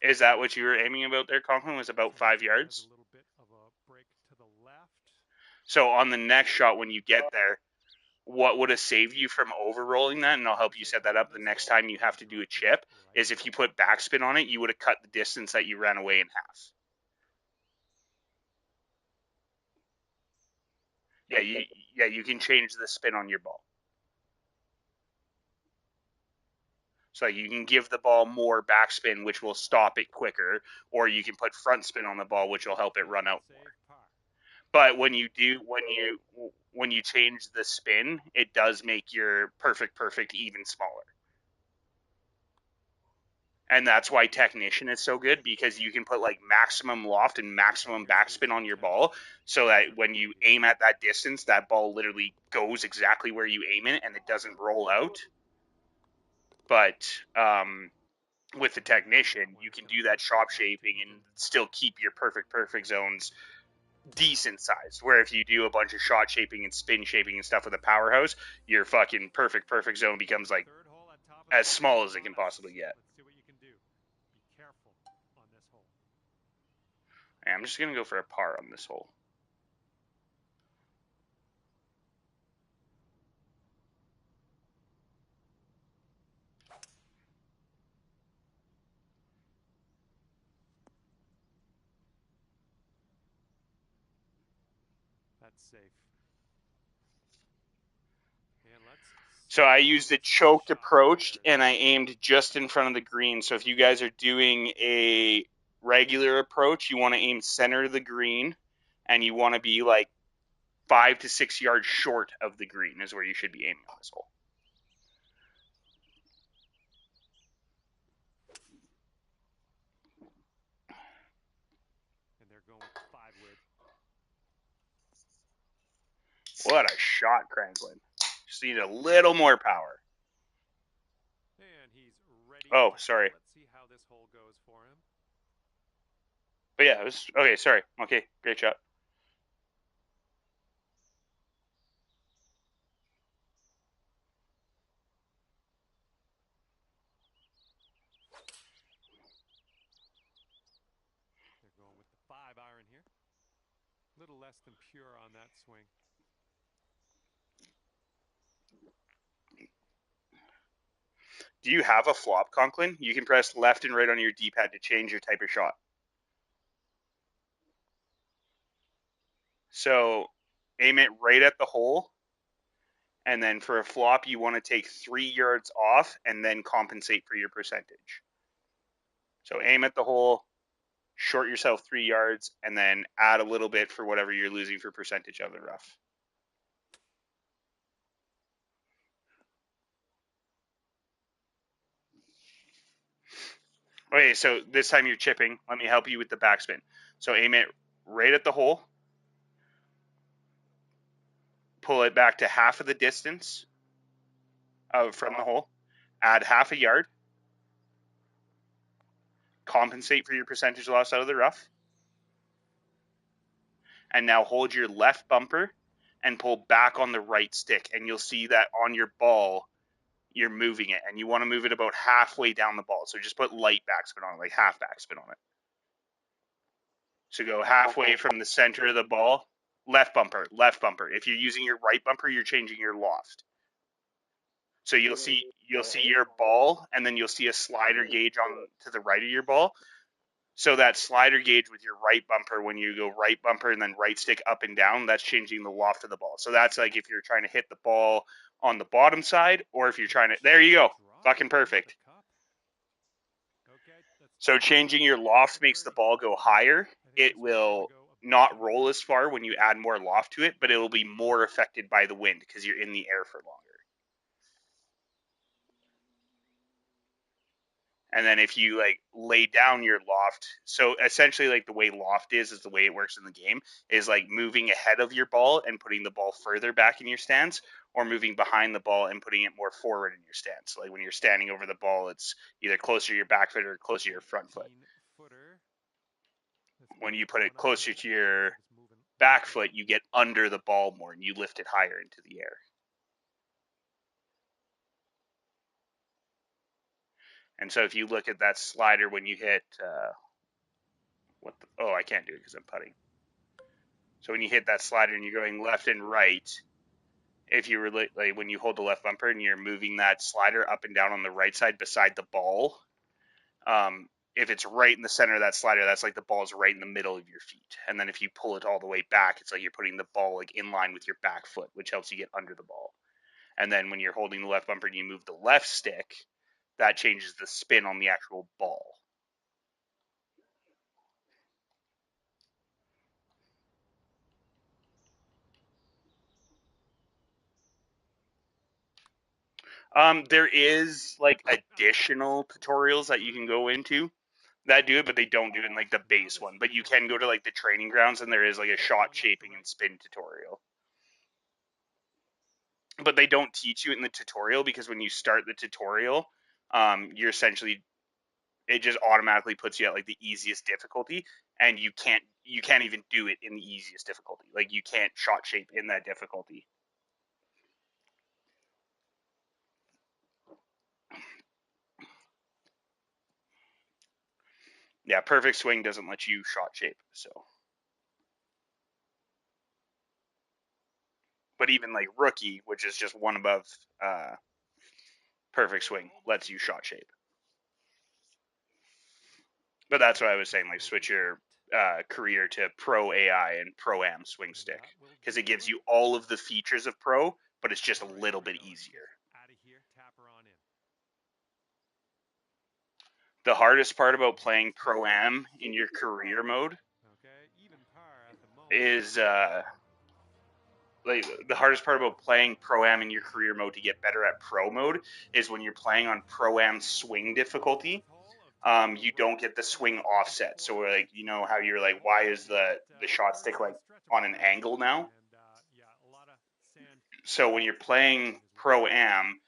Is that what you were aiming about there, Conklin? Was about 5 yards? A little bit of a break to the left. So on the next shot, when you get there, what would have saved you from over-rolling that, and I'll help you set that up the next time you have to do a chip, is if you put backspin on it, you would have cut the distance that you ran away in half. You can change the spin on your ball. So you can give the ball more backspin, which will stop it quicker, or you can put front spin on the ball, which will help it run out more. But when you change the spin, it does make your perfect even smaller. And that's why Technician is so good, because you can put like maximum loft and maximum backspin on your ball, so that when you aim at that distance, that ball literally goes exactly where you aim it and it doesn't roll out. But with the Technician, you can do that shop shaping and still keep your perfect zones decent sized. Where if you do a bunch of shot shaping and spin shaping and stuff with a powerhouse, your fucking perfect zone becomes like Third hole on top of as the green small is as it on can us. possibly get. Let's see what you can do. Be careful on this hole. And I'm just gonna go for a par on this hole. That's safe. And let's So see I how used a this choked shot approach compares. and I aimed just in front of the green. So if you guys are doing a regular approach, you want to aim center of the green and you want to be like 5 to 6 yards short of the green is where you should be aiming on this hole. And they're going with the 5 wood. What a shot, Cranklin. Just need a little more power. And he's ready Oh, to sorry. putt. Let's see how this hole goes for him. But yeah, it was okay. Sorry. Okay, great shot. They're going with the 5 iron here. A little less than pure on that swing. Do you have a flop, Conklin? You can press left and right on your D-pad to change your type of shot. So aim it right at the hole, and then for a flop, you want to take 3 yards off and then compensate for your percentage. So aim at the hole, short yourself 3 yards, and then add a little bit for whatever you're losing for percentage of the rough. Okay, so this time you're chipping. Let me help you with the backspin. So aim it right at the hole, pull it back to half of the distance from the hole, add half a yard, compensate for your percentage loss out of the rough, and now hold your left bumper and pull back on the right stick, and you'll see that on your ball you're moving it, and you want to move it about halfway down the ball. So just put light backspin on it, like half backspin on it. So go halfway from the center of the ball, left bumper, left bumper. If you're using your right bumper, you're changing your loft. So you'll see your ball, and then you'll see a slider gauge on to the right of your ball. So that slider gauge with your right bumper, when you go right bumper and then right stick up and down, that's changing the loft of the ball. So that's like if you're trying to hit the ball on the bottom side, or if you're trying to. There you go, fucking perfect. So changing your loft makes the ball go higher. It will not roll as far when you add more loft to it, but it will be more affected by the wind because you're in the air for longer. And then if you like lay down your loft, so essentially like the way loft is the way it works in the game is like moving ahead of your ball and putting the ball further back in your stance, or moving behind the ball and putting it more forward in your stance. Like when you're standing over the ball, it's either closer to your back foot or closer to your front foot. When you put it closer to your back foot, you get under the ball more and you lift it higher into the air. And so if you look at that slider when you hit I can't do it because I'm putting. So when you hit that slider and you're going left and right, if you were like when you hold the left bumper and you're moving that slider up and down on the right side beside the ball, if it's right in the center of that slider, that's like the ball's right in the middle of your feet. And then if you pull it all the way back, it's like you're putting the ball like in line with your back foot, which helps you get under the ball. And then when you're holding the left bumper and you move the left stick, that changes the spin on the actual ball. There is like additional tutorials that you can go into that do it, but they don't do it in like the base one. But you can go to like the training grounds and there is like a shot shaping and spin tutorial. But they don't teach you it in the tutorial because when you start the tutorial, you're essentially it just automatically puts you at like the easiest difficulty, and you can't even do it in the easiest difficulty. Like you can't shot shape in that difficulty. Yeah, perfect swing doesn't let you shot shape. So, but even like rookie, which is just one above perfect swing, lets you shot shape. But that's what I was saying. Like switch your career to Pro AI and Pro Am swing stick because it gives you all of the features of Pro, but it's just a little bit easier. Out of here, tap her on in. The hardest part about playing Pro Am in your career mode Okay, even par at the moment. is like the hardest part about playing Pro Am in your career mode to get better at Pro mode is when you're playing on Pro Am swing difficulty. You don't get the swing offset. So like how you're like, why is the shot stick like on an angle now? So when you're playing Pro Am,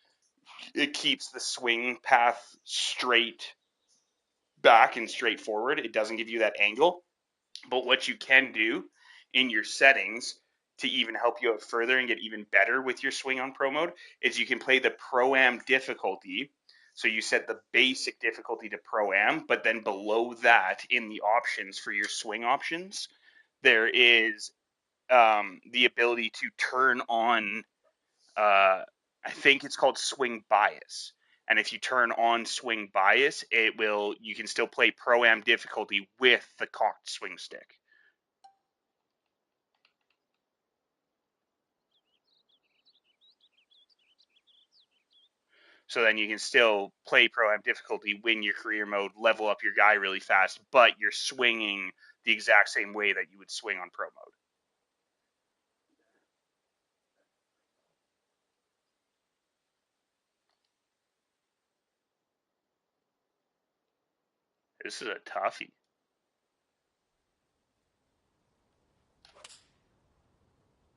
it keeps the swing path straight back and straight forward. It doesn't give you that angle. But what you can do in your settings to even help you out further and get even better with your swing on Pro mode is you can play the Pro Am difficulty. So you set the basic difficulty to Pro Am, but then below that in the options for your swing options, there is the ability to turn on, I think it's called swing bias. And if you turn on swing bias, you can still play Pro Am difficulty with the cocked swing stick. So then you can still play Pro Am difficulty, win your career mode, level up your guy really fast, but you're swinging the exact same way that you would swing on Pro mode. This is a toughie.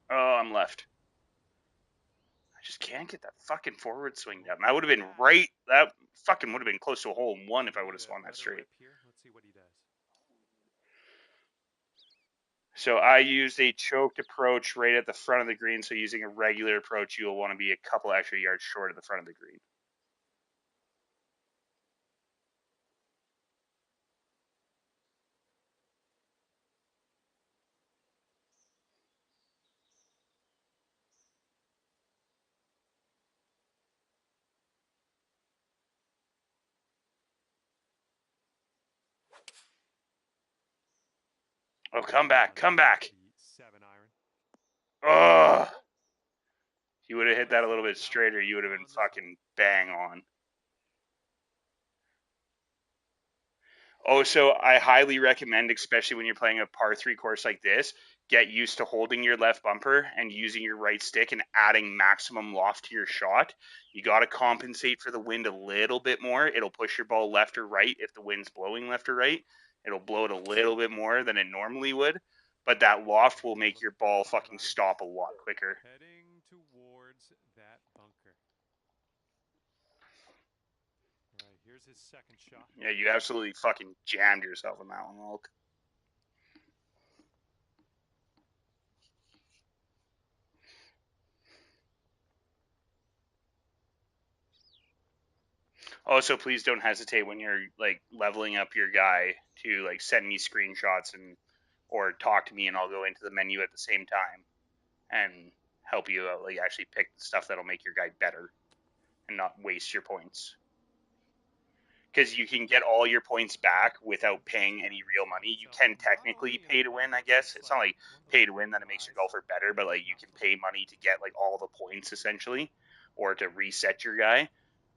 Oh, I'm left. I just can't get that fucking forward swing down. That would have been right. That fucking would have been close to a hole in one if I would have swung that straight. Here. Let's see what he does. So I used a choked approach right at the front of the green. So using a regular approach, you'll want to be a couple extra yards short of the front of the green. Oh, come back, come back. 7 iron. Oh, if you would have hit that a little bit straighter, you would have been fucking bang on. Oh, so I highly recommend, especially when you're playing a par three course like this, get used to holding your left bumper and using your right stick and adding maximum loft to your shot. You got to compensate for the wind a little bit more. It'll push your ball left or right if the wind's blowing left or right. It'll blow it a little bit more than it normally would, but that loft will make your ball fucking stop a lot quicker. Heading towards that bunker. All right, here's his second shot. Yeah, you absolutely fucking jammed yourself on that one, Hulk. Also, please don't hesitate when you're like leveling up your guy to like send me screenshots and or talk to me, and I'll go into the menu at the same time and help you out, like actually pick the stuff that'll make your guy better and not waste your points. Because you can get all your points back without paying any real money. You can technically pay to win, I guess. It's not like pay to win that it makes your golfer better, but like you can pay money to get like all the points essentially, or to reset your guy.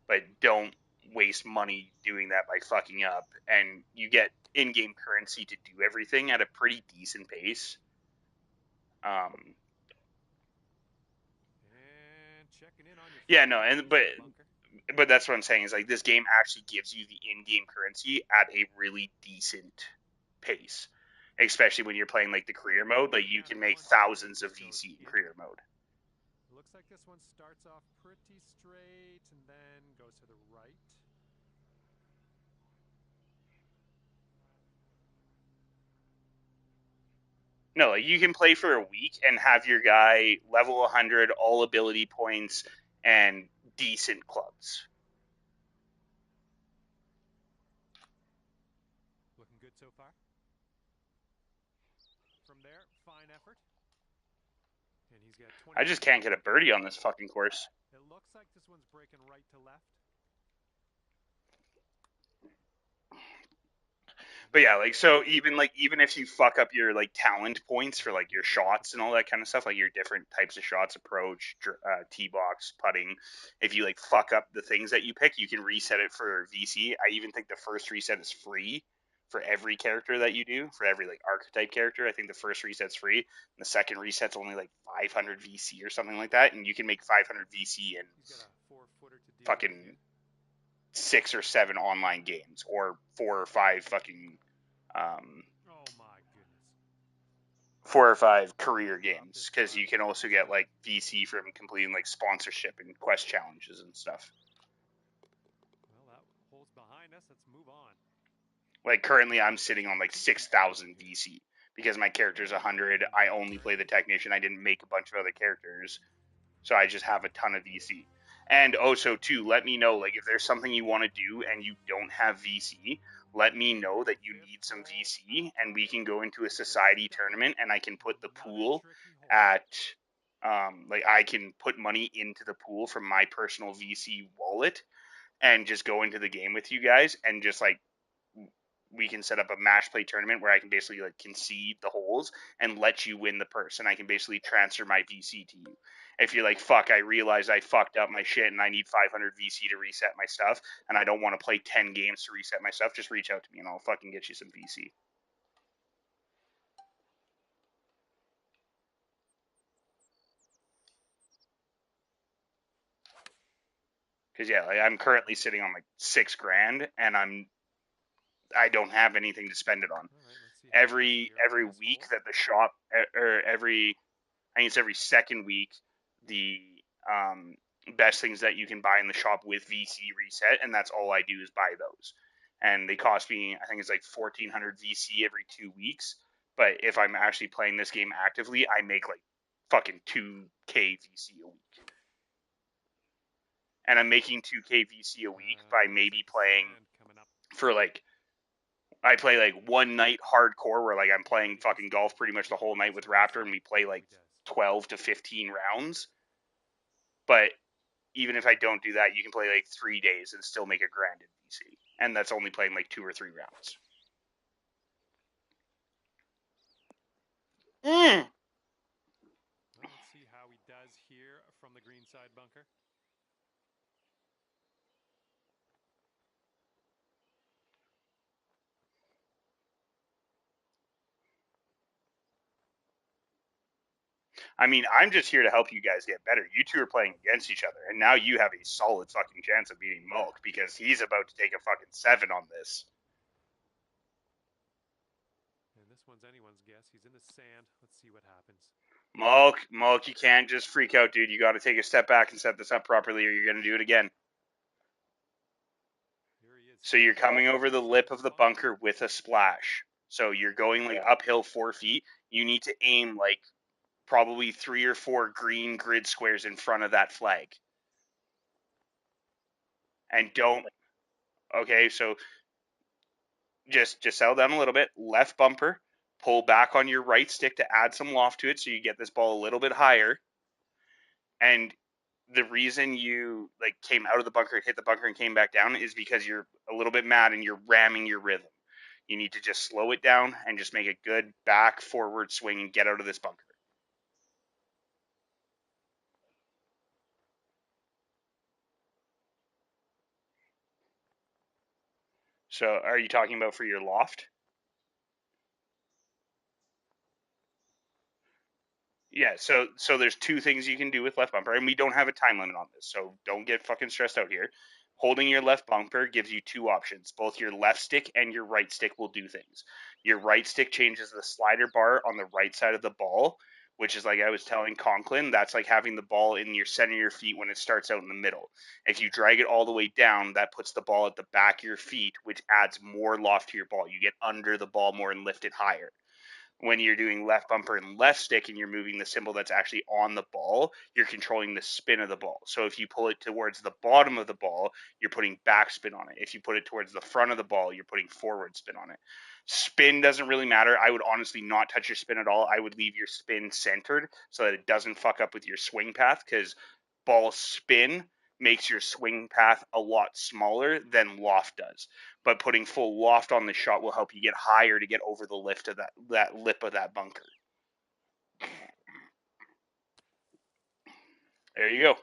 But don't waste money doing that by fucking up. And you get in-game currency to do everything at a pretty decent pace. And checking in on your Yeah, no, and but that's what I'm saying is like this game actually gives you the in-game currency at a really decent pace, especially when you're playing like the career mode. Like you can make thousands of VC in career mode. Looks like this one starts off pretty straight and then goes to the right. No, like you can play for a week and have your guy level 100, all ability points, and decent clubs. Looking good so far. From there, fine effort. And he's got 20. I just can't get a birdie on this fucking course. It looks like this one's breaking right to left. But yeah, like so even if you fuck up your like talent points for like your shots and all that kind of stuff, like your different types of shots, approach, tee box, putting, if you like fuck up the things that you pick, you can reset it for VC. I even think the first reset is free for every character that you do, for every like archetype character. I think the first reset's free, and the second reset's only like 500 VC or something like that, and you can make 500 VC in He's got a 4-footer to deal with here. fucking 6 or 7 online games, or 4 or 5 fucking Oh my goodness. 4 or 5 career games, because you can also get like VC from completing like sponsorship and quest challenges and stuff. Well, that hole's behind us. Let's move on. Like currently, I'm sitting on like 6,000 VC because my character's 100. I only play the technician. I didn't make a bunch of other characters, so I just have a ton of VC. And also too, let me know like if there's something you want to do and you don't have VC, let me know that you need some VC, and we can go into a society tournament, and I can put the pool at like I can put money into the pool from my personal VC wallet and just go into the game with you guys, and just like we can set up a match play tournament where I can basically like concede the holes and let you win the purse, and I can basically transfer my VC to you. If you're like, fuck, I realize I fucked up my shit and I need 500 VC to reset my stuff, and I don't want to play 10 games to reset my stuff, just reach out to me and I'll fucking get you some VC. Because yeah, like, I'm currently sitting on like 6 grand, and I don't have anything to spend it on. All right, let's see. Every week that the shop, or every, I think it's every second week, the best things that you can buy in the shop with VC reset, and that's all I do is buy those. And they cost me, I think it's like 1,400 VC every 2 weeks. But if I'm actually playing this game actively, I make like fucking 2K VC a week. And I'm making 2K VC a week by maybe playing for like, I play like one night hardcore where like I'm playing fucking golf pretty much the whole night with Raptor, and we play like 12 to 15 rounds. But even if I don't do that, you can play like 3 days and still make a grand in VC, and that's only playing like 2 or 3 rounds. Well, let's see how he does here from the green side bunker. I mean, I'm just here to help you guys get better. You two are playing against each other, and now you have a solid fucking chance of beating Mulk because he's about to take a fucking 7 on this. And this one's anyone's guess. He's in the sand. Let's see what happens. Mulk, you can't just freak out, dude. You got to take a step back and set this up properly, or you're going to do it again. Here he is. So you're coming over the lip of the bunker with a splash. So you're going like uphill 4 feet. You need to aim like probably 3 or 4 green grid squares in front of that flag. And don't, okay, so just settle down a little bit. Left bumper, pull back on your right stick to add some loft to it so you get this ball a little bit higher. And the reason you like came out of the bunker, hit the bunker, and came back down is because you're a little bit mad and you're ramming your rhythm. You need to just slow it down and just make a good back forward swing and get out of this bunker. So are you talking about for your loft? Yeah, so there's 2 things you can do with left bumper, and we don't have a time limit on this, so don't get fucking stressed out here. Holding your left bumper gives you 2 options. Both your left stick and your right stick will do things. Your right stick changes the slider bar on the right side of the ball, which is like I was telling Conklin, that's like having the ball in your center of your feet when it starts out in the middle. If you drag it all the way down, that puts the ball at the back of your feet, which adds more loft to your ball. You get under the ball more and lift it higher. When you're doing left bumper and left stick and you're moving the symbol that's actually on the ball, you're controlling the spin of the ball. So if you pull it towards the bottom of the ball, you're putting backspin on it. If you put it towards the front of the ball, you're putting forward spin on it. Spin doesn't really matter. I would honestly not touch your spin at all. I would leave your spin centered so that it doesn't fuck up with your swing path, because ball spin makes your swing path a lot smaller than loft does. But putting full loft on the shot will help you get higher to get over the lift of that lip of that bunker. There you go.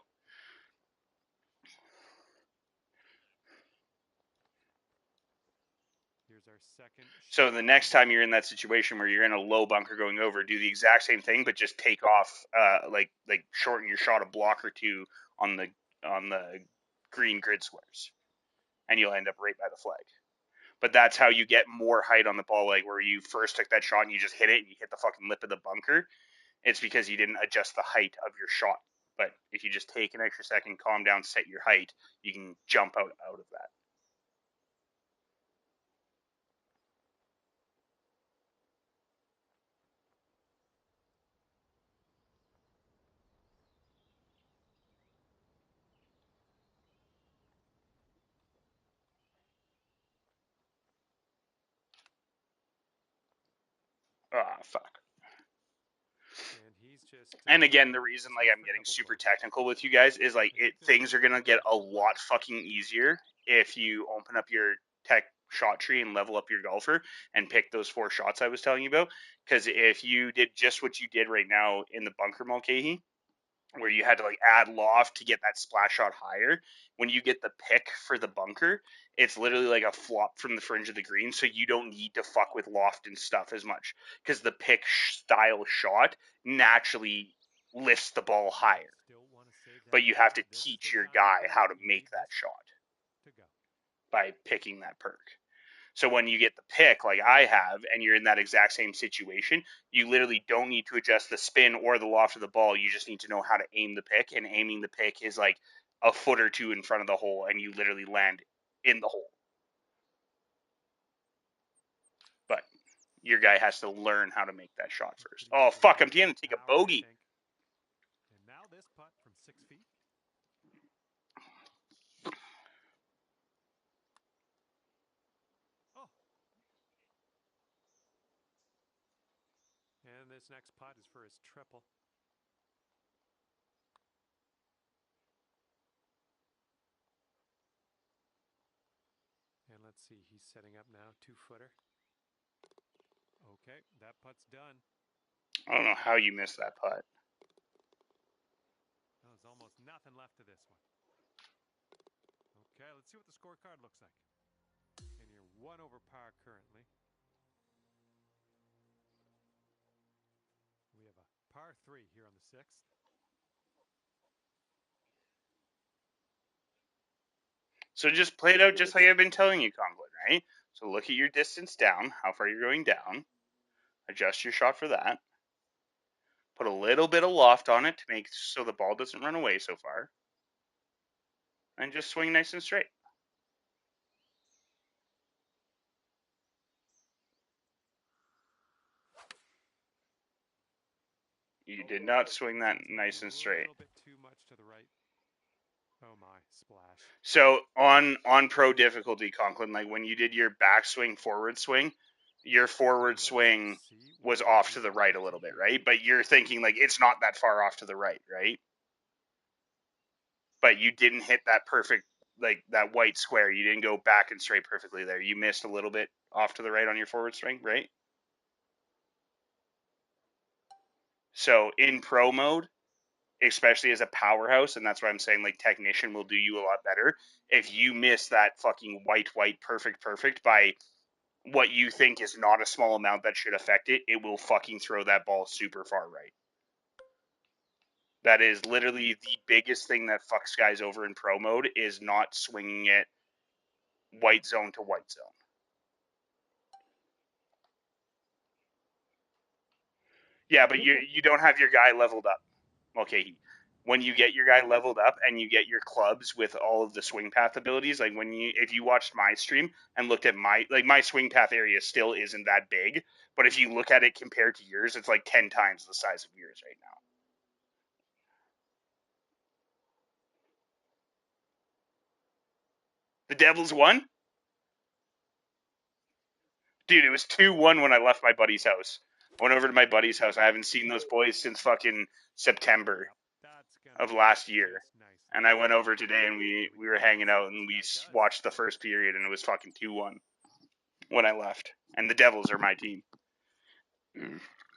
Here's our second So shot. the next time you're in that situation where you're in a low bunker going over, do the exact same thing, but just take off, like shorten your shot a block or two on the green grid squares, and you'll end up right by the flag. But that's how you get more height on the ball, like where you first took that shot and you just hit it and you hit the fucking lip of the bunker. It's because you didn't adjust the height of your shot. But if you just take an extra second, calm down, set your height, you can jump out of that. Ah, fuck. And he's just And again, the reason just like went I'm for a getting double super bogey. technical with you guys is like I think this things is are gonna get a double lot bogey. fucking easier if you open up your tech shot tree and level up your golfer and pick those 4 shots I was telling you about. Because if you did just what you did right now in the bunker, Mulcahy, where you had to like add loft to get that splash shot higher. When you get the pick for the bunker, it's literally like a flop from the fringe of the green, so you don't need to fuck with loft and stuff as much because the pick style shot naturally lifts the ball higher. Still want to save But that you have to pad. This is the teach your time to guy go. how to You make need that this shot to go. by picking that perk. So when you get the pick, like I have, and you're in that exact same situation, you literally don't need to adjust the spin or the loft of the ball. You just need to know how to aim the pick, and aiming the pick is like a foot or two in front of the hole, and you literally land in the hole. But your guy has to learn how to make that shot He's first. pretty Oh, much in fuck, I'm there going for to take a power, I bogey. think. And now this putt from 6 feet. Oh. And this next putt is for his triple. And let's see, he's setting up now, 2-footer. Okay, that putt's done. I don't know how you missed that putt. There's almost nothing left of this one. Okay, let's see what the scorecard looks like. And you're 1 over par currently. We have a par 3 here on the 6th. So just play it out just like I've been telling you, Conklin, right? So look at your distance down, how far you're going down. Adjust your shot for that. Put a little bit of loft on it to make so the ball doesn't run away so far. And just swing nice and straight. You did not swing that This one's maybe nice a and straight. little bit too much to the right. Oh my, splash. So on pro difficulty, Conklin, like when you did your backswing forward swing, your forward Let's swing see what was we off do to the on right the a little tee bit, here. right? But you're thinking like it's not that far off to the right, right? But you didn't hit that perfect, like that white square. You didn't go back and straight perfectly there. You missed a little bit off to the right on your forward swing, right? So in pro mode, especially as a powerhouse, and that's why I'm saying like technician will do you a lot better. If you miss that fucking white perfect by what you think is not a small amount that should affect it, it will fucking throw that ball super far right. That is literally the biggest thing that fucks guys over in pro mode is not swinging it white zone to white zone. Yeah, but you don't have your guy leveled up. Okay, when you get your guy leveled up and you get your clubs with all of the swing path abilities, like if you watched my stream and looked at my swing path area still isn't that big, but if you look at it compared to yours, it's like 10 times the size of yours right now. The Devils won? Dude, it was 2-1 when I left my buddy's house. I went over to my buddy's house. I haven't seen those boys since fucking September Yep, that's gonna of last year. taste nice. And I went over today and we were hanging out and we watched the first period and it was fucking 2-1 when I left. And the Devils are my team.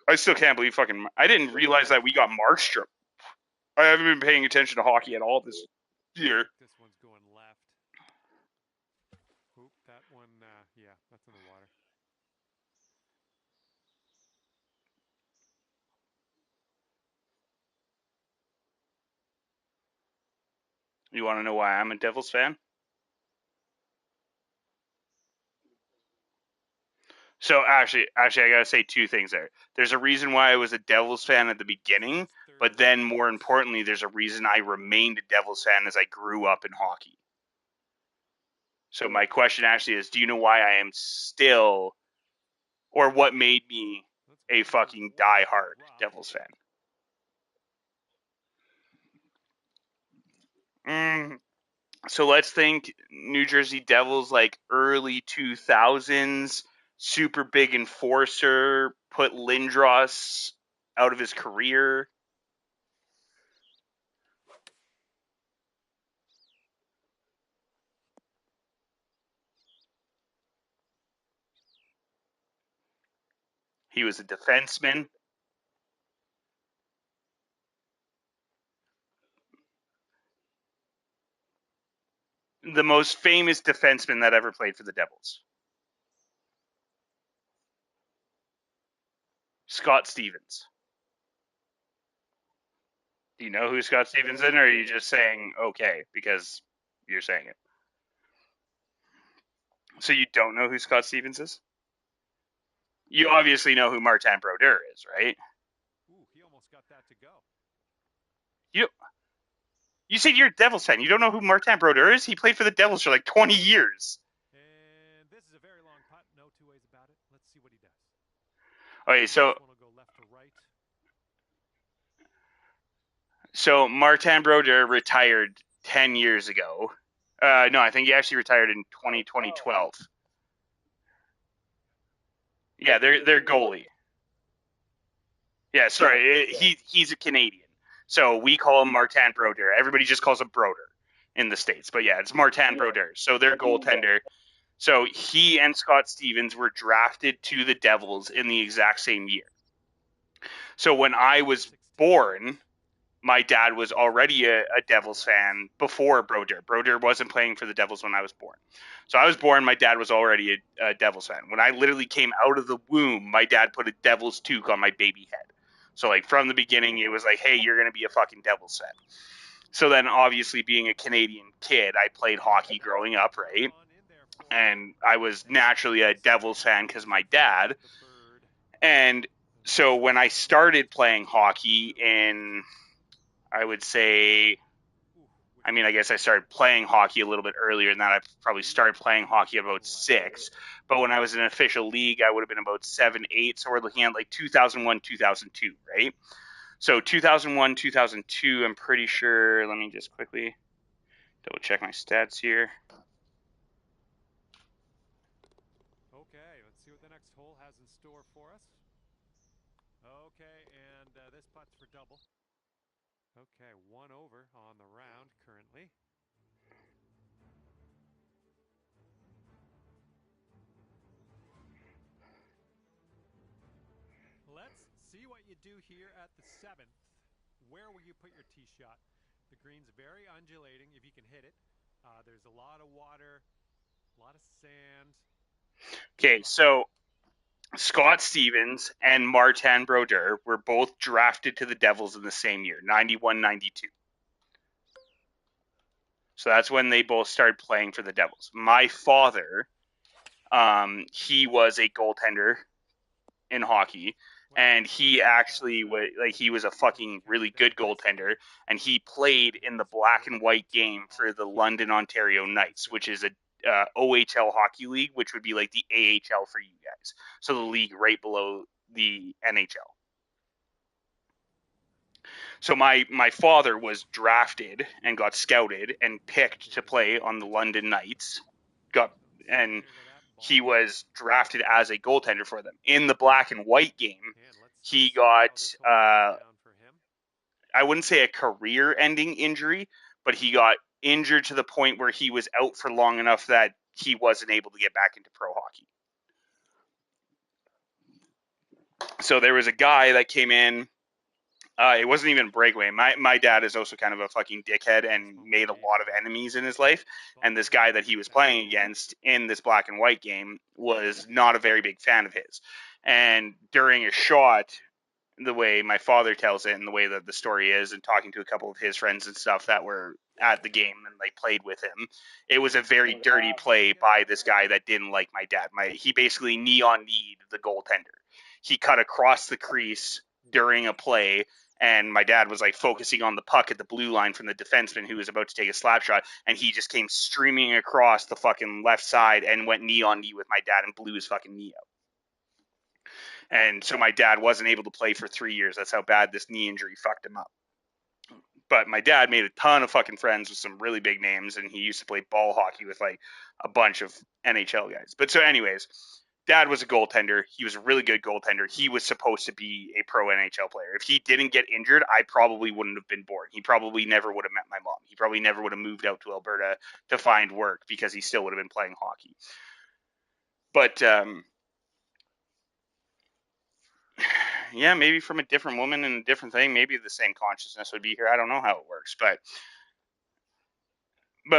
I still can't believe fucking. I didn't realize that we got Markstrom. I haven't been paying attention to hockey at all this year. This one's going left. Oop, that one, yeah, that's in the water. You want to know why I'm a Devils fan? So I gotta say two things there. There's a reason why I was a Devils fan at the beginning, but then more importantly, there's a reason I remained a Devils fan as I grew up in hockey. So my question actually is, do you know why I am still, or what made me a fucking die-hard Devils fan? So let's think New Jersey Devils like early 2000s, super big enforcer, put Lindros out of his career. He was a defenseman. The most famous defenseman that ever played for the Devils. Scott Stevens. Do you know who Scott Stevens is, or are you just saying okay because you're saying it? So you don't know who Scott Stevens is? You obviously know who Martin Brodeur is, right? Ooh, he almost got that to go. You you said you're a Devils fan. You don't know who Martin Brodeur is? He played for the Devils for like 20 years. And this is a very long putt. No two ways about it. Let's see what he does. Okay, This one will go left to right. So Martin Brodeur retired 10 years ago. No, I think he actually retired in 2012. Yeah, they're goalie. Yeah, sorry, he's a Canadian. So we call him Martin Brodeur. Everybody just calls him Brodeur in the States. But yeah, it's Martin Brodeur. So they're goaltender. So he and Scott Stevens were drafted to the Devils in the exact same year. So when I was born, my dad was already a Devils fan before Brodeur. Brodeur wasn't playing for the Devils when I was born. So I was born, my dad was already a Devils fan. When I literally came out of the womb, my dad put a Devils toque on my baby head. So like from the beginning, it was like, hey, you're going to be a fucking Devils fan. So then obviously being a Canadian kid, I played hockey growing up, right? And I was naturally a Devils fan because my dad. And so when I started playing hockey in, I would say, I guess I started playing hockey a little bit earlier than that. I probably started playing hockey at about 6. But when I was in an official league, I would have been about 7, 8. So we're looking at like 2001, 2002, right? So 2001, 2002, I'm pretty sure. Let me just quickly double check my stats here. Okay, let's see what the next hole has in store for us. Okay, and this putt's for double. Okay, 1 over on the round currently. Let's see what you do here at the 7th. Where will you put your tee shot? The green's very undulating if you can hit it. There's a lot of water, a lot of sand. Okay, so Scott Stevens and Martin Brodeur were both drafted to the Devils in the same year, 91, 92. So that's when they both started playing for the Devils. My father, he was a goaltender in hockey, Well, And looks he like actually that's was like he was a moving fucking kind really of good briskly. goaltender, and he played in He the has black and moved white to game for our the heat, London Ontario as they would Knights, say. which is a OHL hockey league, which would be like the AHL for you guys. So the league right below the NHL. So my father was drafted and got scouted and picked to Here is play the on the pitch London action. Knights. Got and Slider to that he ball. was drafted as a goaltender for them. In the black and white game, And let's he see got how this one goes down for him. I wouldn't say a career-ending injury, but he got injured to the point where he was out for long enough that he wasn't able to get back into pro hockey. So there was a guy that came in. It wasn't even a breakaway. My dad is also kind of a fucking dickhead This and one will made a be lot of enemies in his life. And this bumper guy that he was playing backboard. against in this black and white game was not a very big fan of his. And during a shot, the way my father tells it and the way that the story is, and talking to a couple of his friends and stuff that were at the game and like played with him, it was a very dirty play by this guy that didn't like my dad. He basically knee on kneed the goaltender. He cut across the crease during a play, and my dad was like focusing on the puck at the blue line from the defenseman who was about to take a slap shot, and he just came streaming across the fucking left side and went knee on knee with my dad and blew his fucking knee out. And so my dad wasn't able to play for 3 years. That's how bad this knee injury fucked him up. But my dad made a ton of fucking friends with some really big names, and he used to play ball hockey with like a bunch of NHL guys. But so, anyways, dad was a goaltender. He was a really good goaltender. He was supposed to be a pro NHL player. If he didn't get injured, I probably wouldn't have been born. He probably never would have met my mom. He probably never would have moved out to Alberta to find work because he still would have been playing hockey. But yeah, maybe from a different woman and a different thing, maybe the same consciousness would be here. I don't know how it works, but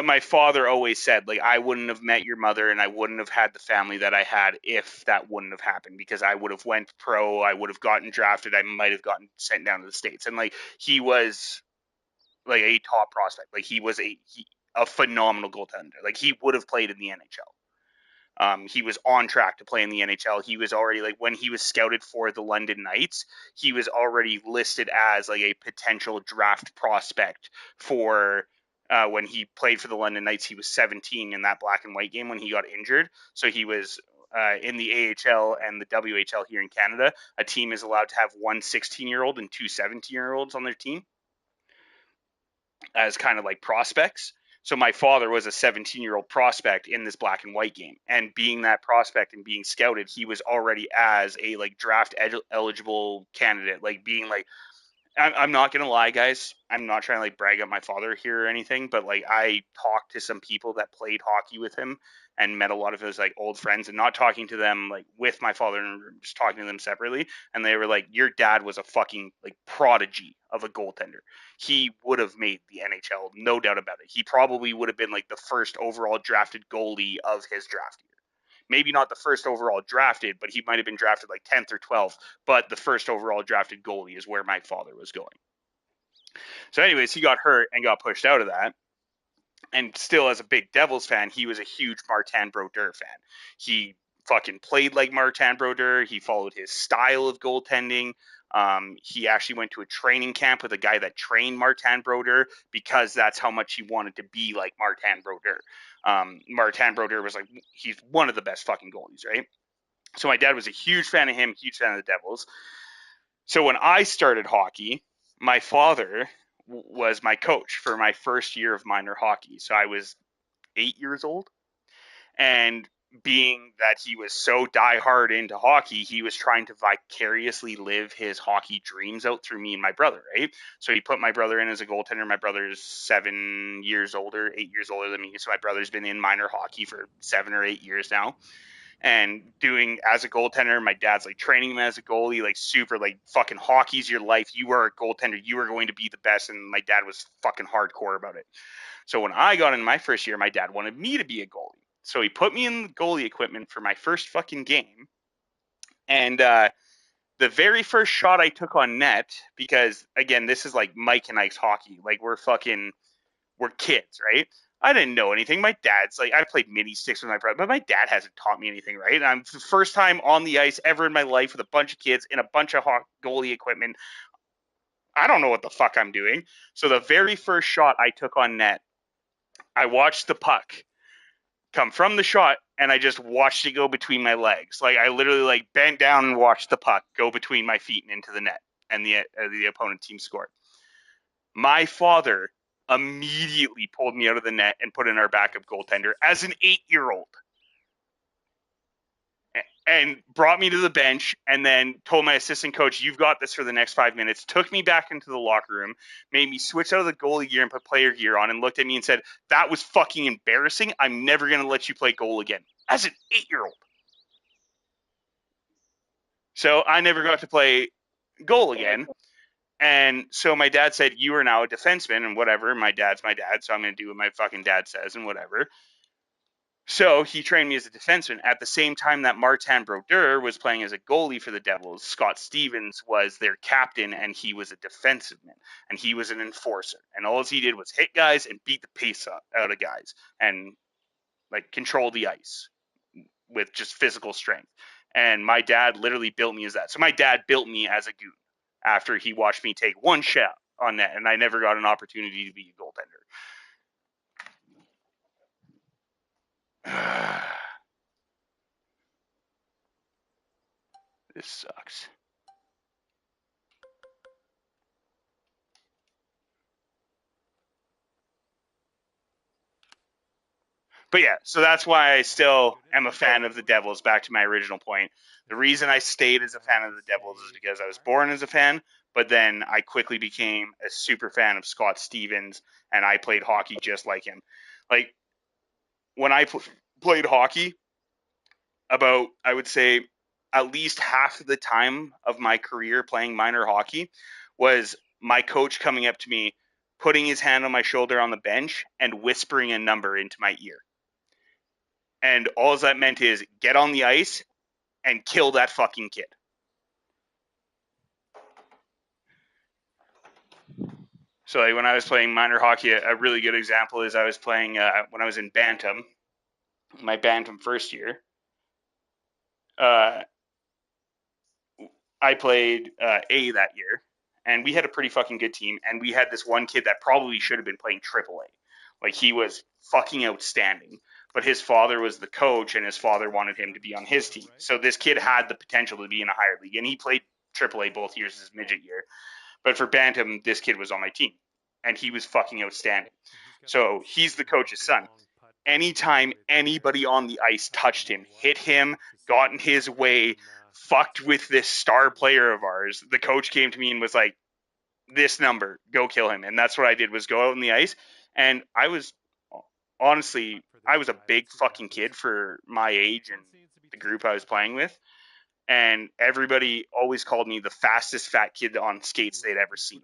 my father always said like I wouldn't have met your mother and I wouldn't have had the family that I had if that wouldn't have happened because I would have went pro, I would have gotten drafted, I might have gotten sent down to the states. And like he was like a top prospect. Like he was a phenomenal goaltender. Like he would have played in the NHL. He was on track to play in the NHL. He was already like when he was scouted for the London Knights, he was already listed as like a potential draft prospect for when he played for the London Knights. He was 17 in that black and white game when he got injured. So he was in the AHL and the WHL here in Canada. A team is allowed to have one 16-year-old and two 17-year-olds on their team as kind of like prospects. So my father was a 17-year-old prospect in this black and white game, and being that prospect and being scouted, he was already as a like draft eligible candidate, like being like I'm not gonna lie, guys. I'm not trying to like brag up my father here or anything, but like I talked to some people that played hockey with him and met a lot of his like old friends, and not talking to them like with my father and just talking to them separately, and they were like, "Your dad was a fucking like prodigy of a goaltender. He would have made the NHL, no doubt about it. He probably would have been like the first overall drafted goalie of his draft year." Maybe not the first overall drafted, but he might have been drafted like 10th or 12th. But the first overall drafted goalie is where my father was going. So, anyways, he got hurt and got pushed out of that. And still, as a big Devils fan, he was a huge Martin Brodeur fan. He fucking played like Martin Brodeur. He followed his style of goaltending. He actually went to a training camp with a guy that trained Martin Brodeur because that's how much he wanted to be like Martin Brodeur. Martin Brodeur was like, he's one of the best fucking goalies, right? So my dad was a huge fan of him, huge fan of the Devils. So when I started hockey, my father was my coach for my first year of minor hockey. So I was 8 years old. And being that he was so diehard into hockey, he was trying to vicariously live his hockey dreams out through me and my brother, right? So he put my brother in as a goaltender. My brother's 7 years older, 8 years older than me. So my brother's been in minor hockey for 7 or 8 years now and doing as a goaltender. My dad's like training him as a goalie, like super like fucking hockey's your life. You are a goaltender. You are going to be the best. And my dad was fucking hardcore about it. So when I got in my first year, my dad wanted me to be a goalie. So he put me in the goalie equipment for my first fucking game. And the very first shot I took on net, because again, this is like Mike and Ike's hockey. Like we're fucking were kids, right? I didn't know anything. My dad's like, I played mini sticks with my brother, but my dad hasn't taught me anything, right? And I'm the first time on the ice ever in my life with a bunch of kids in a bunch of goalie equipment. I don't know what the fuck I'm doing. So the very first shot I took on net, I watched the puck come from the shot and I just watched it go between my legs. Like I literally like bent down and watched the puck go between my feet and into the net, and the opponent team scored. My father immediately pulled me out of the net and put in our backup goaltender as an 8-year-old and brought me to the bench and then told my assistant coach, "You've got this for the next 5 minutes," took me back into the locker room, made me switch out of the goalie gear and put player gear on, and looked at me and said, "That was fucking embarrassing. I'm never going to let you play goal again." As an 8-year-old. So I never got to play goal again. And so my dad said, "You are now a defenseman," and whatever. My dad's my dad, so I'm going to do what my fucking dad says and whatever. So he trained me as a defenseman. At the same time that Martin Brodeur was playing as a goalie for the Devils, Scott Stevens was their captain, and he was a defenseman, and he was an enforcer. And all he did was hit guys and beat the pace out of guys and like control the ice with just physical strength. And my dad literally built me as that. So my dad built me as a goon after he watched me take one shot on net, and I never got an opportunity to be a goaltender. This sucks. But yeah, so that's why I still am a fan of the Devils. Back to my original point. The reason I stayed as a fan of the Devils is because I was born as a fan, but then I quickly became a super fan of Scott Stevens, and I played hockey just like him. Like, when I played hockey, about, I would say, at least half of the time of my career playing minor hockey was my coach coming up to me, putting his hand on my shoulder on the bench, and whispering a number into my ear. And all that meant is get on the ice and kill that fucking kid. So like when I was playing minor hockey, a really good example is I was playing when I was in Bantam, my Bantam first year. Uh, I played A that year, and we had a pretty fucking good team. And we had this one kid that probably should have been playing AAA. Like he was fucking outstanding, but his father was the coach, and his father wanted him to be on his team. So this kid had the potential to be in a higher league, and he played AAA both years his midget year. But for Bantam, this kid was on my team, and he was fucking outstanding. So he's the coach's son. Anytime anybody on the ice touched him, hit him, got in his way, fucked with this star player of ours, the coach came to me and was like, "This number, go kill him." And that's what I did, was go out on the ice. And I was, honestly, I was a big fucking kid for my age and the group I was playing with. And everybody always called me the fastest fat kid on skates they'd ever seen.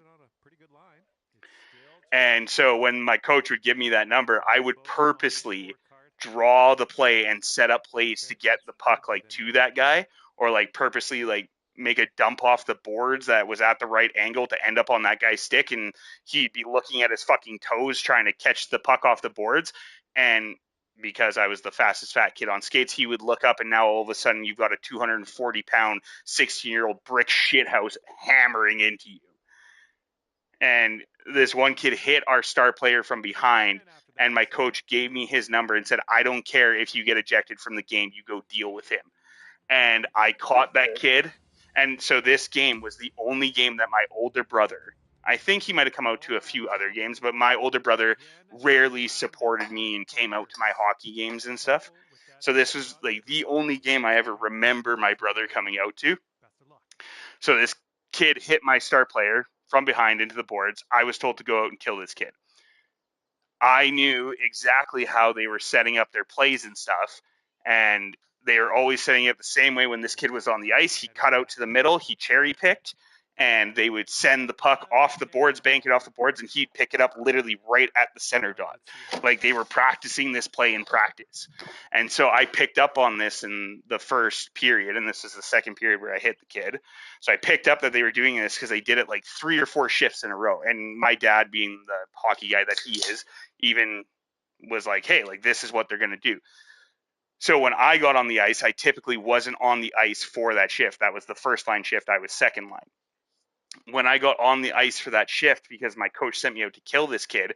And so when my coach would give me that number, I would purposely draw the play and set up plays to get the puck like to that guy, or like purposely like make a dump off the boards that was at the right angle to end up on that guy's stick, and he'd be looking at his fucking toes trying to catch the puck off the boards. And because I was the fastest fat kid on skates, he would look up, and now all of a sudden you've got a 240-pound 16-year-old brick shithouse hammering into you. And this one kid hit our star player from behind, and my coach gave me his number and said, "I don't care if you get ejected from the game, you go deal with him." And I caught that kid. And so this game was the only game that my older brother, I think he might have come out to a few other games, but my older brother rarely supported me and came out to my hockey games and stuff. So this was like the only game I ever remember my brother coming out to. So this kid hit my star player from behind into the boards. I was told to go out and kill this kid. I knew exactly how they were setting up their plays and stuff, and they were always setting it the same way. When this kid was on the ice, he cut out to the middle, he cherry picked, and they would send the puck off the boards, bank it off the boards, and he'd pick it up literally right at the center dot. Like they were practicing this play in practice. And so I picked up on this in the first period, and this is the second period where I hit the kid. So I picked up that they were doing this because they did it like 3 or 4 shifts in a row. And my dad, being the hockey guy that he is, even was like, hey, like this is what they're going to do. So when I got on the ice, I typically wasn't on the ice for that shift. That was the first line shift. I was second line. When I got on the ice for that shift, because my coach sent me out to kill this kid,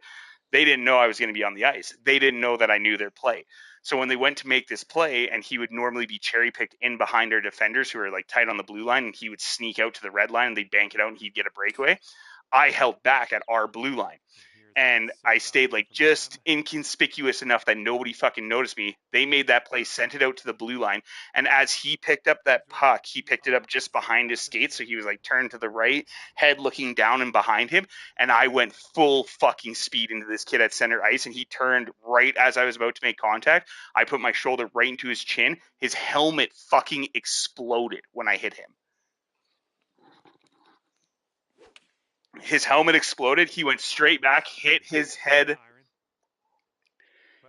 they didn't know I was going to be on the ice. They didn't know that I knew their play. So when they went to make this play, and he would normally be cherry picked in behind our defenders who are like tight on the blue line, and he would sneak out to the red line and they'd bank it out and he'd get a breakaway. I held back at our blue line. And I stayed like just inconspicuous enough that nobody fucking noticed me. They made that play, sent it out to the blue line, and as he picked up that puck, he picked it up just behind his skates, so he was like turned to the right, head looking down and behind him, and I went full fucking speed into this kid at center ice, and he turned right as I was about to make contact. I put my shoulder right into his chin. His helmet fucking exploded when I hit him. His helmet exploded. He went straight back, hit his head.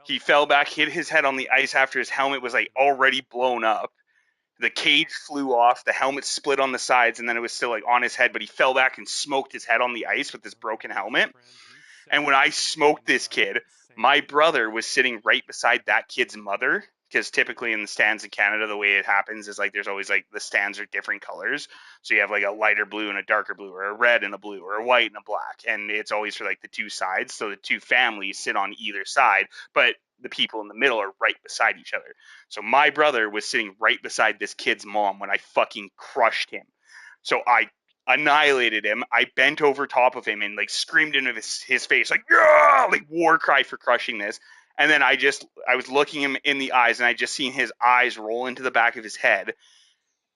He fell back, hit his head on the ice after his helmet was like already blown up. The cage flew off, the helmet split on the sides, and then it was still like on his head, but he fell back and smoked his head on the ice with this broken helmet. And when I smoked this kid, my brother was sitting right beside that kid's mother, because typically in the stands in Canada, the way it happens is like there's always like the stands are different colors. So you have like a lighter blue and a darker blue, or a red and a blue, or a white and a black. And it's always for like the two sides. So the two families sit on either side, but the people in the middle are right beside each other. So my brother was sitting right beside this kid's mom when I fucking crushed him. So I annihilated him. I bent over top of him and like screamed into his face, like, yeah, like war cry for crushing this. And then I was looking him in the eyes, and I just seen his eyes roll into the back of his head.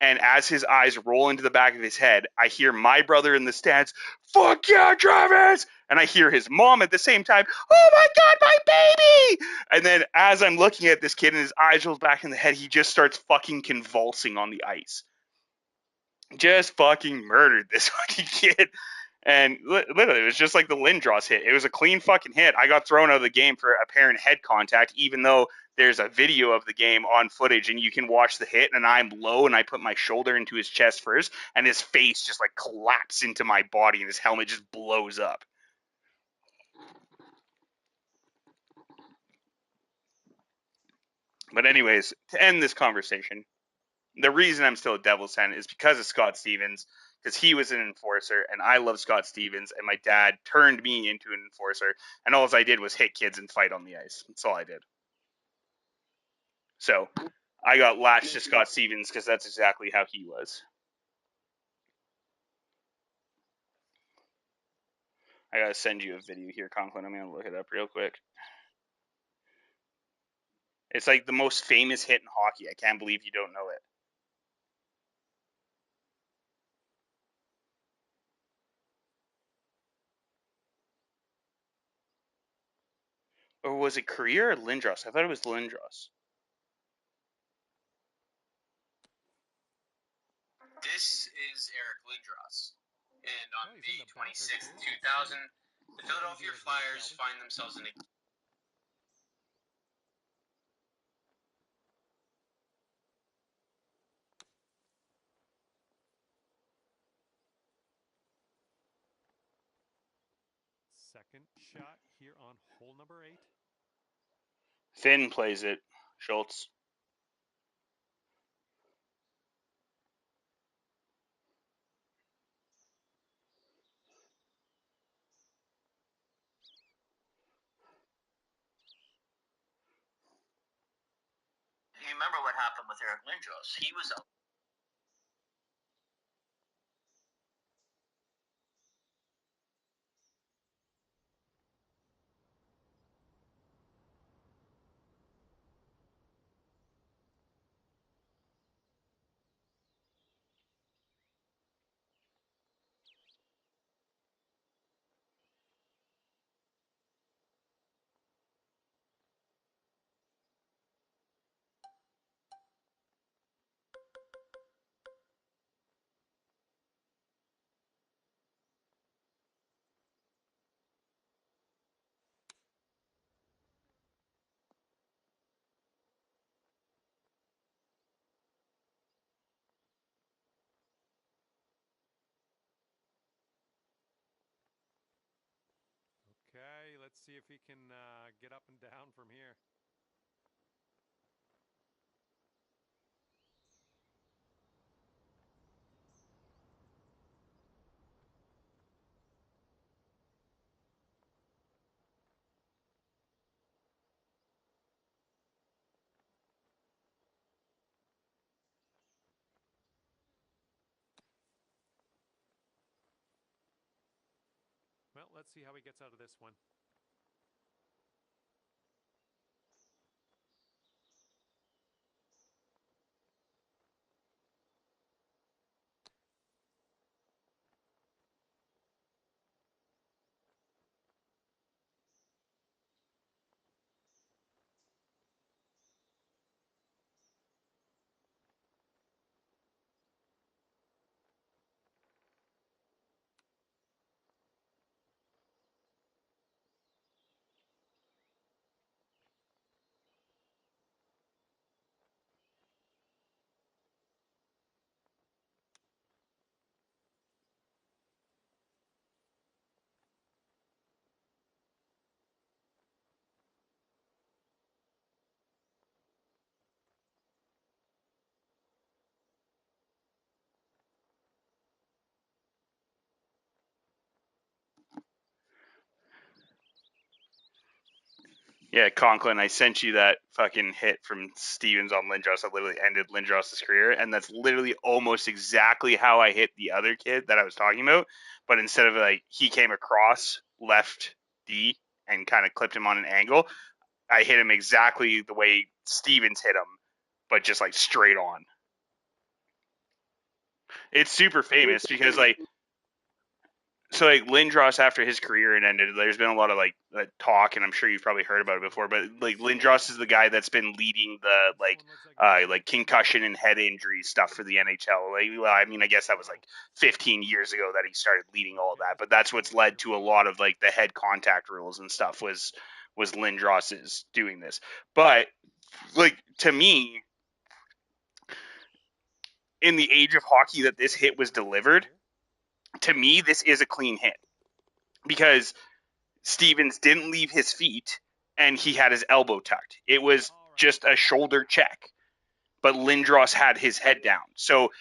And as his eyes roll into the back of his head, I hear my brother in the stands, fuck yeah, Travis! And I hear his mom at the same time, oh my God, my baby! And then as I'm looking at this kid and his eyes roll back in the head, he just starts fucking convulsing on the ice. Just fucking murdered this fucking kid. And literally, it was just like the Lindros hit. It was a clean fucking hit. I got thrown out of the game for apparent head contact, even though there's a video of the game on footage, and you can watch the hit, and I'm low, and I put my shoulder into his chest first, and his face just like collapses into my body, and his helmet just blows up. But anyways, to end this conversation, the reason I'm still a Devils fan is because of Scott Stevens, because he was an enforcer, and I love Scott Stevens, and my dad turned me into an enforcer, and all I did was hit kids and fight on the ice. That's all I did. So I got latched to Scott Stevens because that's exactly how he was. I gotta send you a video here, Conklin. I'm gonna look it up real quick. It's like the most famous hit in hockey. I can't believe you don't know it. Or was it Career or Lindros? I thought it was Lindros. This is Eric Lindros. And on May 26th, 2000, the Philadelphia Flyers find themselves in a Second shot here on hole number 8. Finn plays it. Schultz. You remember what happened with Eric Lindros? He was up. let's see if he can get up and down from here. Well, let's see how he gets out of this one. Yeah, Conklin, I sent you that fucking hit from Stevens on Lindros that literally ended Lindros' career, and that's literally almost exactly how I hit the other kid that I was talking about. But instead of like he came across left D and kind of clipped him on an angle, I hit him exactly the way Stevens hit him, but just like straight on. It's super famous because like Lindros after his career had ended, there's been a lot of like talk, and I'm sure you've probably heard about it before. But like Lindros is the guy that's been leading the like concussion and head injury stuff for the NHL. Like, well, I mean, I guess that was like 15 years ago that he started leading all of that. But that's what's led to a lot of like the head contact rules and stuff was Lindros's doing this. But like to me, in the age of hockey that this hit was delivered, to me this is a clean hit because Stevens didn't leave his feet and he had his elbow tucked. It was just a shoulder check, but Lindros had his head down. So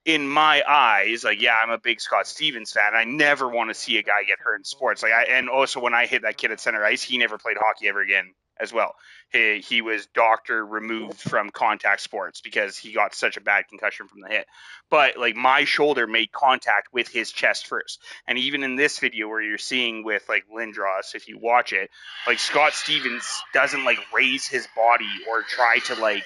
in my eyes, like, yeah, I'm a big Scott Stevens fan. I never want to see a guy get hurt in sports. And also when I hit that kid at center ice, he never played hockey ever again as well. He was doctor removed from contact sports because he got such a bad concussion from the hit. But like my shoulder made contact with his chest first. And even in this video where you're seeing with like Lindros, if you watch it, like Scott Stevens doesn't like raise his body or try to like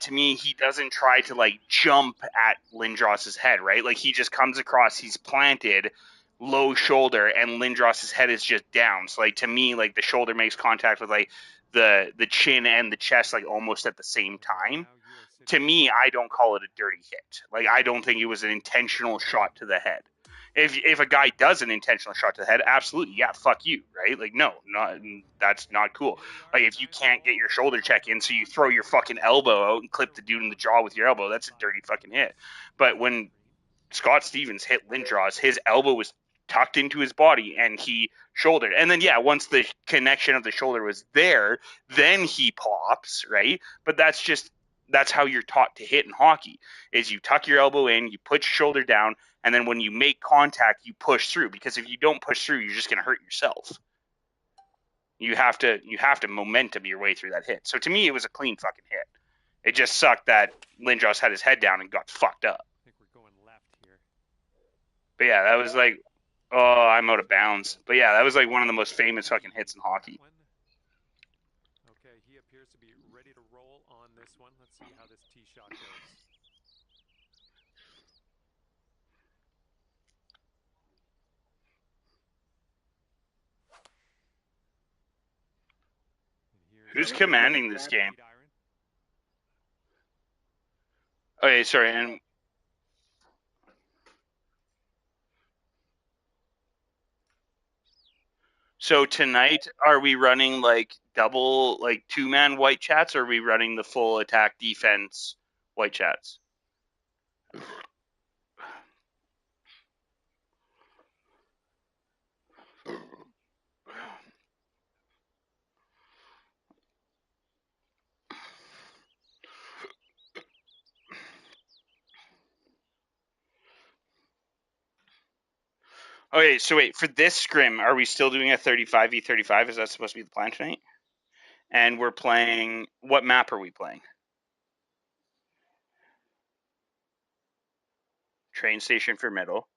to me, he doesn't try to like jump at Lindros's head, right? Like he just comes across, he's planted, low shoulder, and Lindros's head is just down. So like to me, like the shoulder makes contact with like the chin and the chest like almost at the same time. To me, I don't call it a dirty hit. Like I don't think it was an intentional shot to the head. If a guy does an intentional shot to the head, absolutely, yeah, fuck you, right? Like no, not that's not cool. Like if you can't get your shoulder check in, so you throw your fucking elbow out and clip the dude in the jaw with your elbow, that's a dirty fucking hit. But when Scott Stevens hit Lindros, his elbow was tucked into his body and he shouldered. And then yeah, once the connection of the shoulder was there, then he pops, right? But that's how you're taught to hit in hockey is you tuck your elbow in, you put your shoulder down, and then when you make contact, you push through because if you don't push through, you're just going to hurt yourself. You have to momentum your way through that hit. So to me, it was a clean fucking hit. It just sucked that Lindros had his head down and got fucked up. I think we're going left here. But yeah, that was like, oh, I'm out of bounds. But yeah, that was like one of the most famous fucking hits in hockey. Okay, he appears to be ready to roll on this one. Let's see how this tee shot goes. Who's commanding this game? Okay, sorry, and so tonight are we running like double, like two-man white chats, or are we running the full attack defense White chats. Okay, so wait, for this scrim, are we still doing a 35v35? Is that supposed to be the plan tonight? And we're playing, what map are we playing? Train station for middle.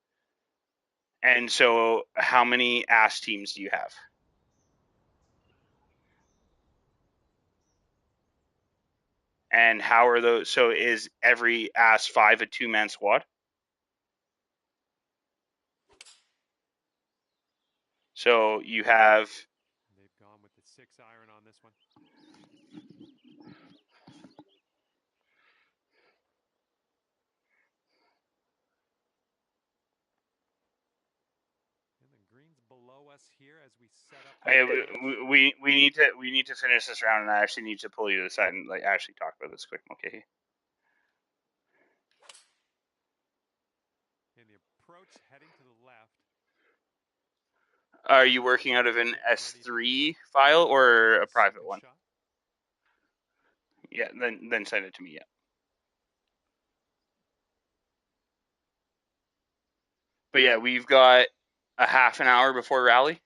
And so how many ass teams do you have? And how are those? So is every ass 5 a 2-man squad? So you have. They've gone with the 6-iron on this one. And the green's below us here as we set up. We need to finish this round, and I actually need to pull you to the side and like actually talk about this quick, okay? And the approach heading to the left. Are you working out of an S3 file or a private one? Shot. Yeah, then send it to me. Yeah. But yeah, we've got a half an hour before rally.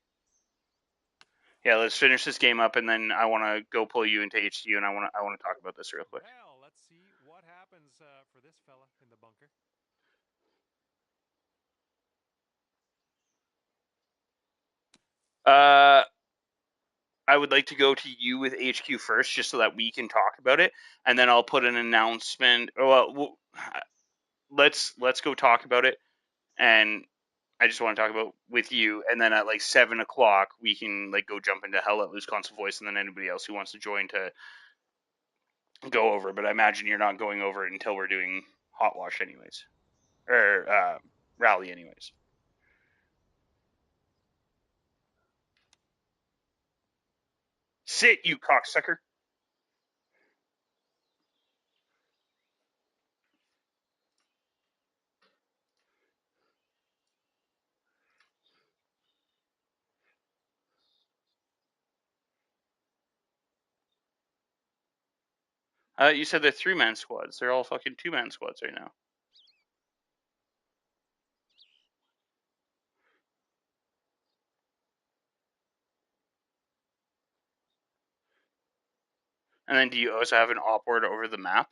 Yeah, let's finish this game up, and then I want to go pull you into HQ, and I want to talk about this real quick. Well, let's see what happens for this fella in the bunker. I would like to go to you with HQ first, just so that we can talk about it, and then I'll put an announcement. Well, let's go talk about it, and I just want to talk about with you, and then at like 7 o'clock we can like go jump into Hell at Wisconsin Voice, and then anybody else who wants to join to go over. But I imagine you're not going over it until we're doing Hot Wash, anyways, or Rally, anyways. Sit, you cocksucker. You said they're 3-man squads. They're all fucking 2-man squads right now. And then do you also have an op board over the map?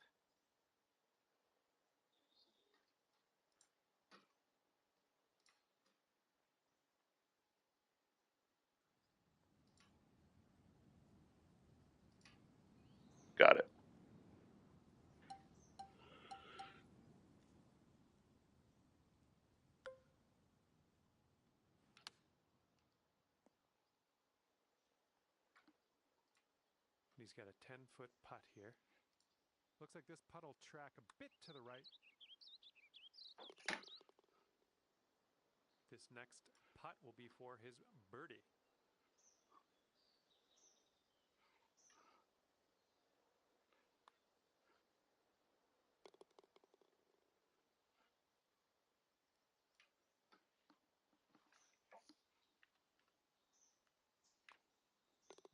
Got it. He's got a 10-foot putt here. Looks like this putt will track a bit to the right. This next putt will be for his birdie.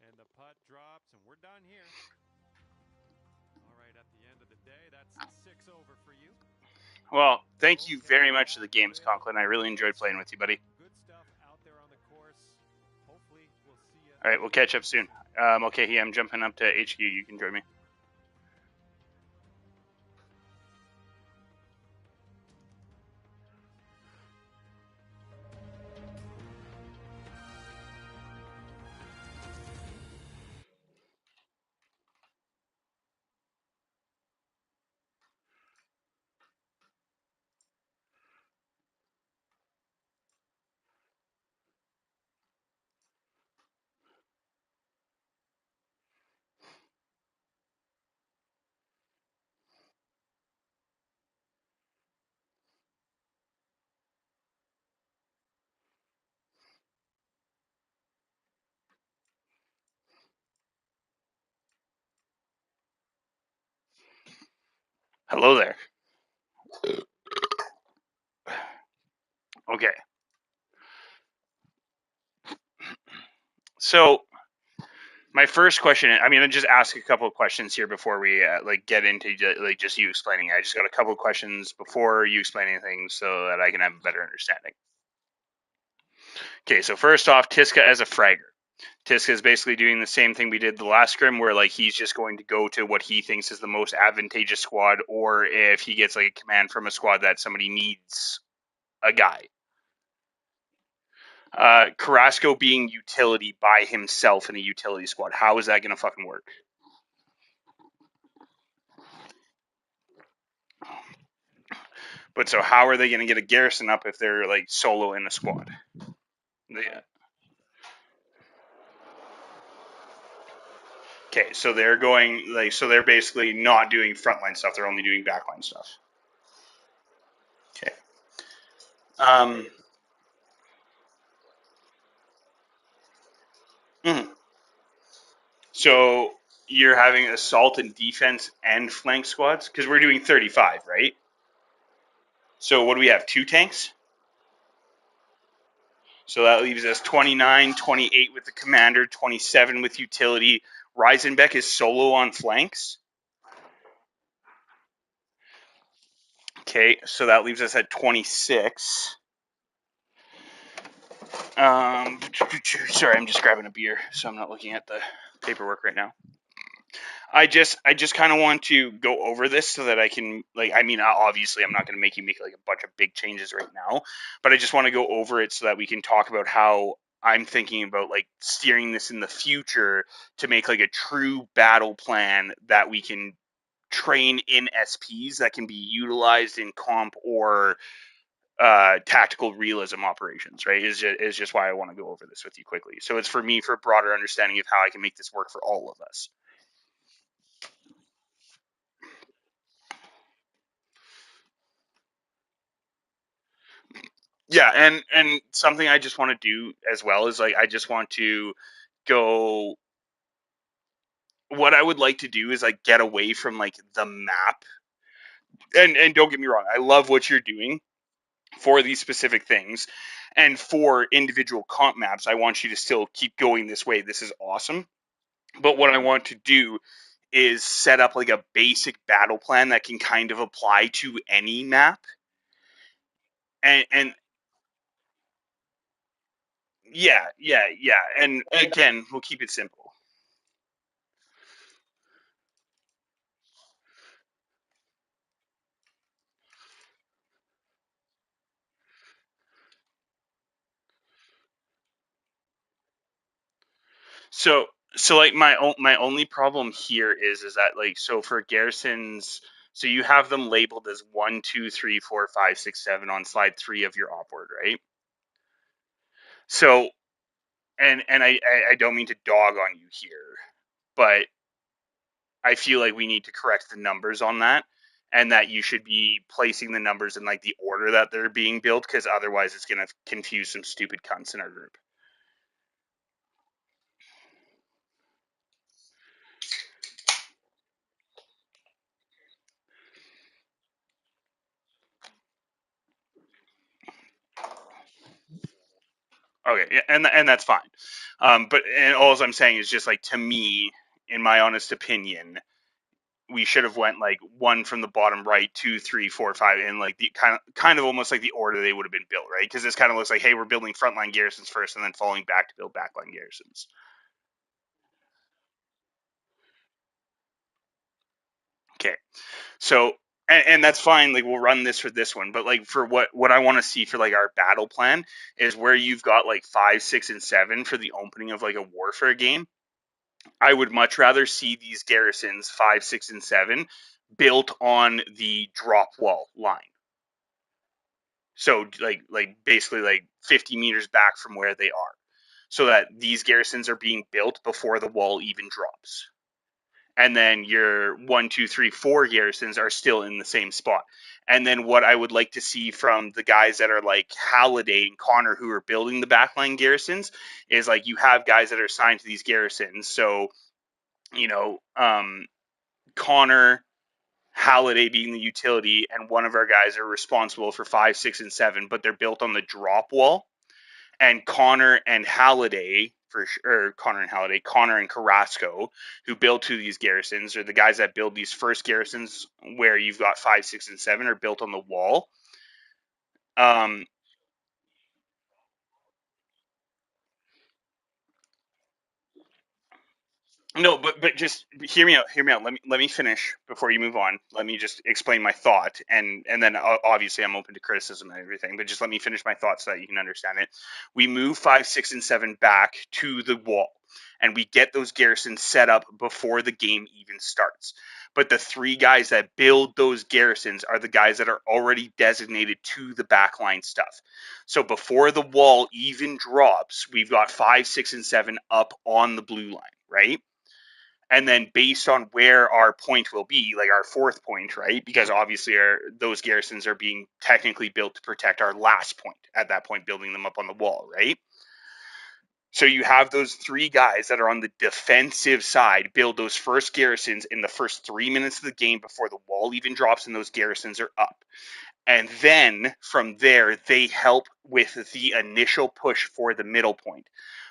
And the putt drops, and we're done here. All right, at the end of the day, that's 6 over for you. Well, thank you very much to the games, Conklin. I really enjoyed playing with you, buddy. Good stuff out there on the course. Hopefully, we'll see you. All right, we'll catch up soon. Okay, yeah, I'm jumping up to HQ. You can join me. Hello there. Okay. So my first question, I'm going to just ask a couple of questions here before we get into just you explaining. I just got a couple of questions before you explain anything so that I can have a better understanding. Okay, so first off, Tiska as a fragger. Tiska is basically doing the same thing we did the last scrim, where like he's just going to go to what he thinks is the most advantageous squad, or if he gets like a command from a squad that somebody needs a guy. Carrasco being utility by himself in a utility squad. How is that going to fucking work? But so how are they going to get a Garrison up if they're like solo in a squad? Okay, so they're going so they're basically not doing frontline stuff. They're only doing backline stuff. Okay. Um. mhm. So you're having assault and defense and flank squads because we're doing 35, right? So what do we have? 2 tanks. So that leaves us 29, 28 with the commander, 27 with utility. Reisenbeck is solo on flanks. Okay, so that leaves us at 26. Sorry, I'm just grabbing a beer, so I'm not looking at the paperwork right now. I just kind of want to go over this so that I can obviously I'm not going to make you make like a bunch of big changes right now, but I just want to go over it so that we can talk about how I'm thinking about like steering this in the future to make like a true battle plan that we can train in SPs that can be utilized in comp or tactical realism operations, right? Is just why I want to go over this with you quickly. So it's for me for a broader understanding of how I can make this work for all of us. Yeah, and something I just want to do as well is like I just want to go. What I would like to do is like get away from like the map. And don't get me wrong, I love what you're doing for these specific things, and for individual comp maps, I want you to still keep going this way. This is awesome. But what I want to do is set up like a basic battle plan that can kind of apply to any map. And yeah. And again, we'll keep it simple. So like my only problem here is that like so for garrisons, so you have them labeled as 1, 2, 3, 4, 5, 6, 7 on slide 3 of your op board, right? So and I don't mean to dog on you here, but I feel like we need to correct the numbers on that, and that you should be placing the numbers in like the order that they're being built, because otherwise it's gonna confuse some stupid cunts in our group. Okay, yeah, and that's fine. But and all I'm saying is just like to me, in my honest opinion, we should have went like one from the bottom right, 2, 3, 4, 5, and like the kind of almost like the order they would have been built, right? Because this kind of looks like, hey, we're building frontline garrisons first, and then falling back to build backline garrisons. Okay, so and that's fine. Like we'll run this for this one, but like for what I want to see for like our battle plan is where you've got like 5, 6, and 7 for the opening of like a warfare game. I would much rather see these garrisons 5, 6, and 7 built on the drop wall line. So like basically like 50 meters back from where they are, so that these garrisons are being built before the wall even drops. And then your 1, 2, 3, 4 garrisons are still in the same spot. And then what I would like to see from the guys that are like Halliday and Connor who are building the backline garrisons is like you have guys that are assigned to these garrisons. So, you know, Connor Halliday being the utility, and one of our guys are responsible for 5, 6, and 7, but they're built on the drop wall. And Connor and Halliday, Connor and Carrasco, who build to these garrisons, or the guys that build these first garrisons where you've got 5, 6, and 7 are built on the wall. Um, No, but just hear me out. Hear me out. Let me finish before you move on. Let me just explain my thought, and then obviously I'm open to criticism and everything. But just let me finish my thought so that you can understand it. We move 5, 6, and 7 back to the wall, and we get those garrisons set up before the game even starts. But the three guys that build those garrisons are the guys that are already designated to the backline stuff. So before the wall even drops, we've got 5, 6, and 7 up on the blue line, right? And then based on where our point will be, like our fourth point, right? Because obviously those garrisons are being technically built to protect our last point at that point, building them up on the wall, right? So you have those three guys that are on the defensive side build those first garrisons in the first 3 minutes of the game before the wall even drops and those garrisons are up. And then from there, they help with the initial push for the middle point.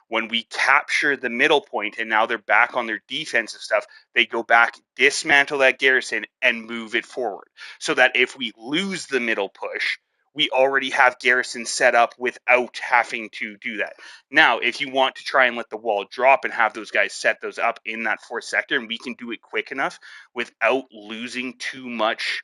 When we capture the middle point and now they're back on their defensive stuff, they go back, dismantle that garrison, and move it forward. So that if we lose the middle push, we already have garrison set up without having to do that. Now, if you want to try and let the wall drop and have those guys set those up in that fourth sector, and we can do it quick enough without losing too much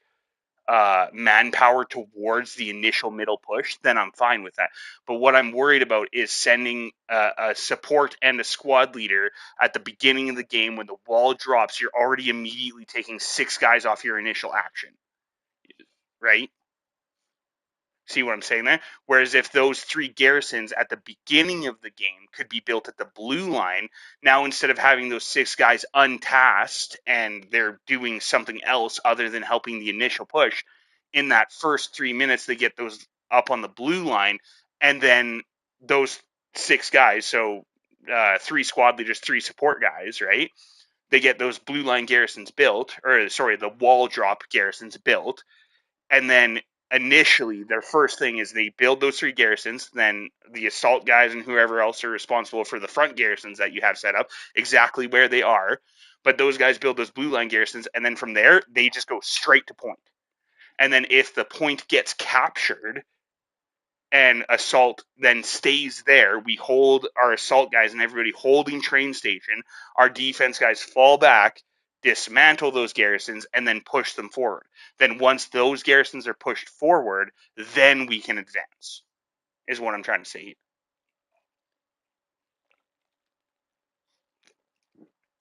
manpower towards the initial middle push, then I'm fine with that. But what I'm worried about is sending a support and a squad leader at the beginning of the game when the wall drops. You're already immediately taking 6 guys off your initial action, right? See what I'm saying there? Whereas if those 3 garrisons at the beginning of the game could be built at the blue line, now instead of having those 6 guys untasked and they're doing something else other than helping the initial push, in that first 3 minutes they get those up on the blue line, and then those 6 guys, so 3 squad leaders, 3 support guys, right? They get those blue line garrisons built, or sorry, the wall drop garrisons built, and then initially their first thing is they build those 3 garrisons, then the assault guys and whoever else are responsible for the front garrisons that you have set up exactly where they are, but those guys build those blue line garrisons, and then from there they just go straight to point. And then if the point gets captured and assault then stays there, we hold our assault guys and everybody holding train station, our defense guys fall back, dismantle those garrisons, and then push them forward. Then once those garrisons are pushed forward, then we can advance, is what I'm trying to say.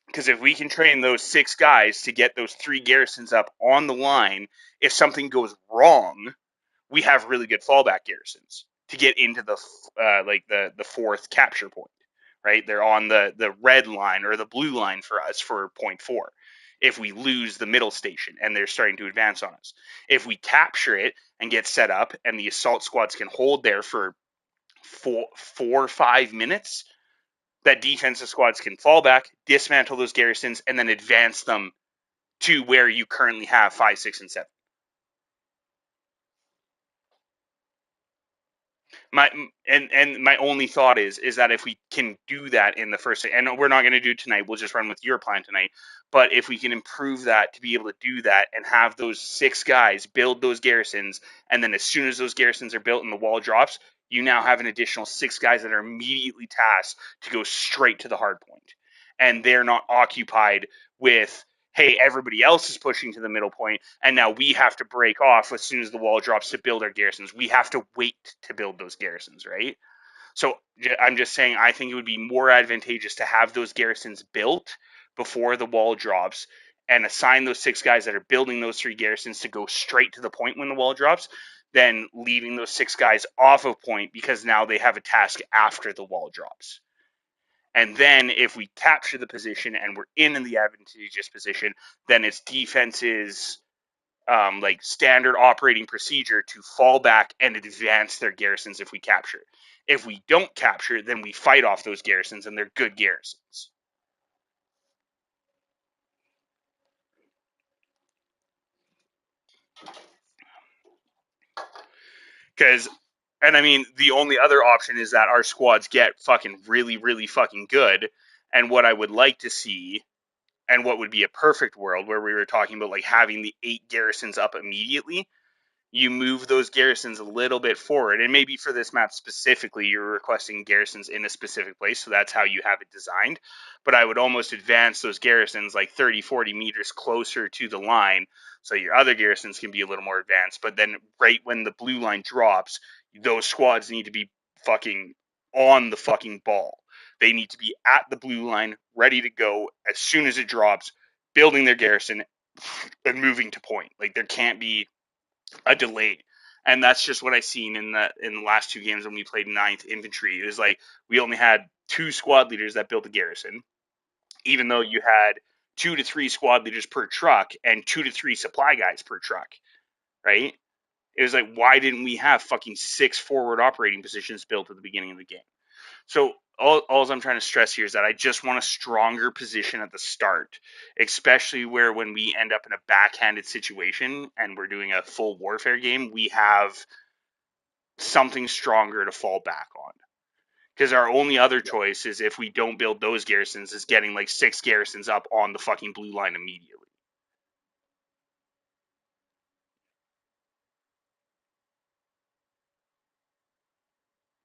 Because if we can train those 6 guys to get those 3 garrisons up on the line, if something goes wrong, we have really good fallback garrisons to get into the the fourth capture point, right? They're on the red line or the blue line for us for point 4. If we lose the middle station and they're starting to advance on us, if we capture it and get set up and the assault squads can hold there for 4 or 5 minutes, that defensive squads can fall back, dismantle those garrisons, and then advance them to where you currently have 5, 6, and 7. My my only thought is that if we can do that in the first, and we're not going to do it tonight, we'll just run with your plan tonight, but if we can improve that to be able to do that and have those 6 guys build those garrisons, and then as soon as those garrisons are built and the wall drops, you now have an additional 6 guys that are immediately tasked to go straight to the hard point, and they're not occupied with, hey, everybody else is pushing to the middle point, and now we have to break off as soon as the wall drops to build our garrisons. We have to wait to build those garrisons, right? So I'm just saying, I think it would be more advantageous to have those garrisons built before the wall drops and assign those 6 guys that are building those 3 garrisons to go straight to the point when the wall drops than leaving those 6 guys off of point because now they have a task after the wall drops. And then if we capture the position and we're in the advantageous position, then it's defense's like standard operating procedure to fall back and advance their garrisons if we capture. If we don't capture, then we fight off those garrisons and they're good garrisons. Because, and I mean, the only other option is that our squads get fucking really, really fucking good. And what I would like to see, and what would be a perfect world where we were talking about like having the 8 garrisons up immediately, you move those garrisons a little bit forward. And maybe for this map specifically, you're requesting garrisons in a specific place, so that's how you have it designed. But I would almost advance those garrisons like 30, 40 meters closer to the line, so your other garrisons can be a little more advanced. But then right when the blue line drops, those squads need to be fucking on the fucking ball. They need to be at the blue line, ready to go as soon as it drops, building their garrison and moving to point. Like there can't be a delay. And that's just what I seen in the last 2 games when we played ninth infantry. It was like we only had 2 squad leaders that built a garrison, even though you had 2 to 3 squad leaders per truck and 2 to 3 supply guys per truck, right? It was like, why didn't we have fucking 6 forward operating positions built at the beginning of the game? So all I'm trying to stress here is that I just want a stronger position at the start, especially where when we end up in a backhanded situation and we're doing a full warfare game, we have something stronger to fall back on. Because our only other choice is if we don't build those garrisons, is getting like 6 garrisons up on the fucking blue line immediately.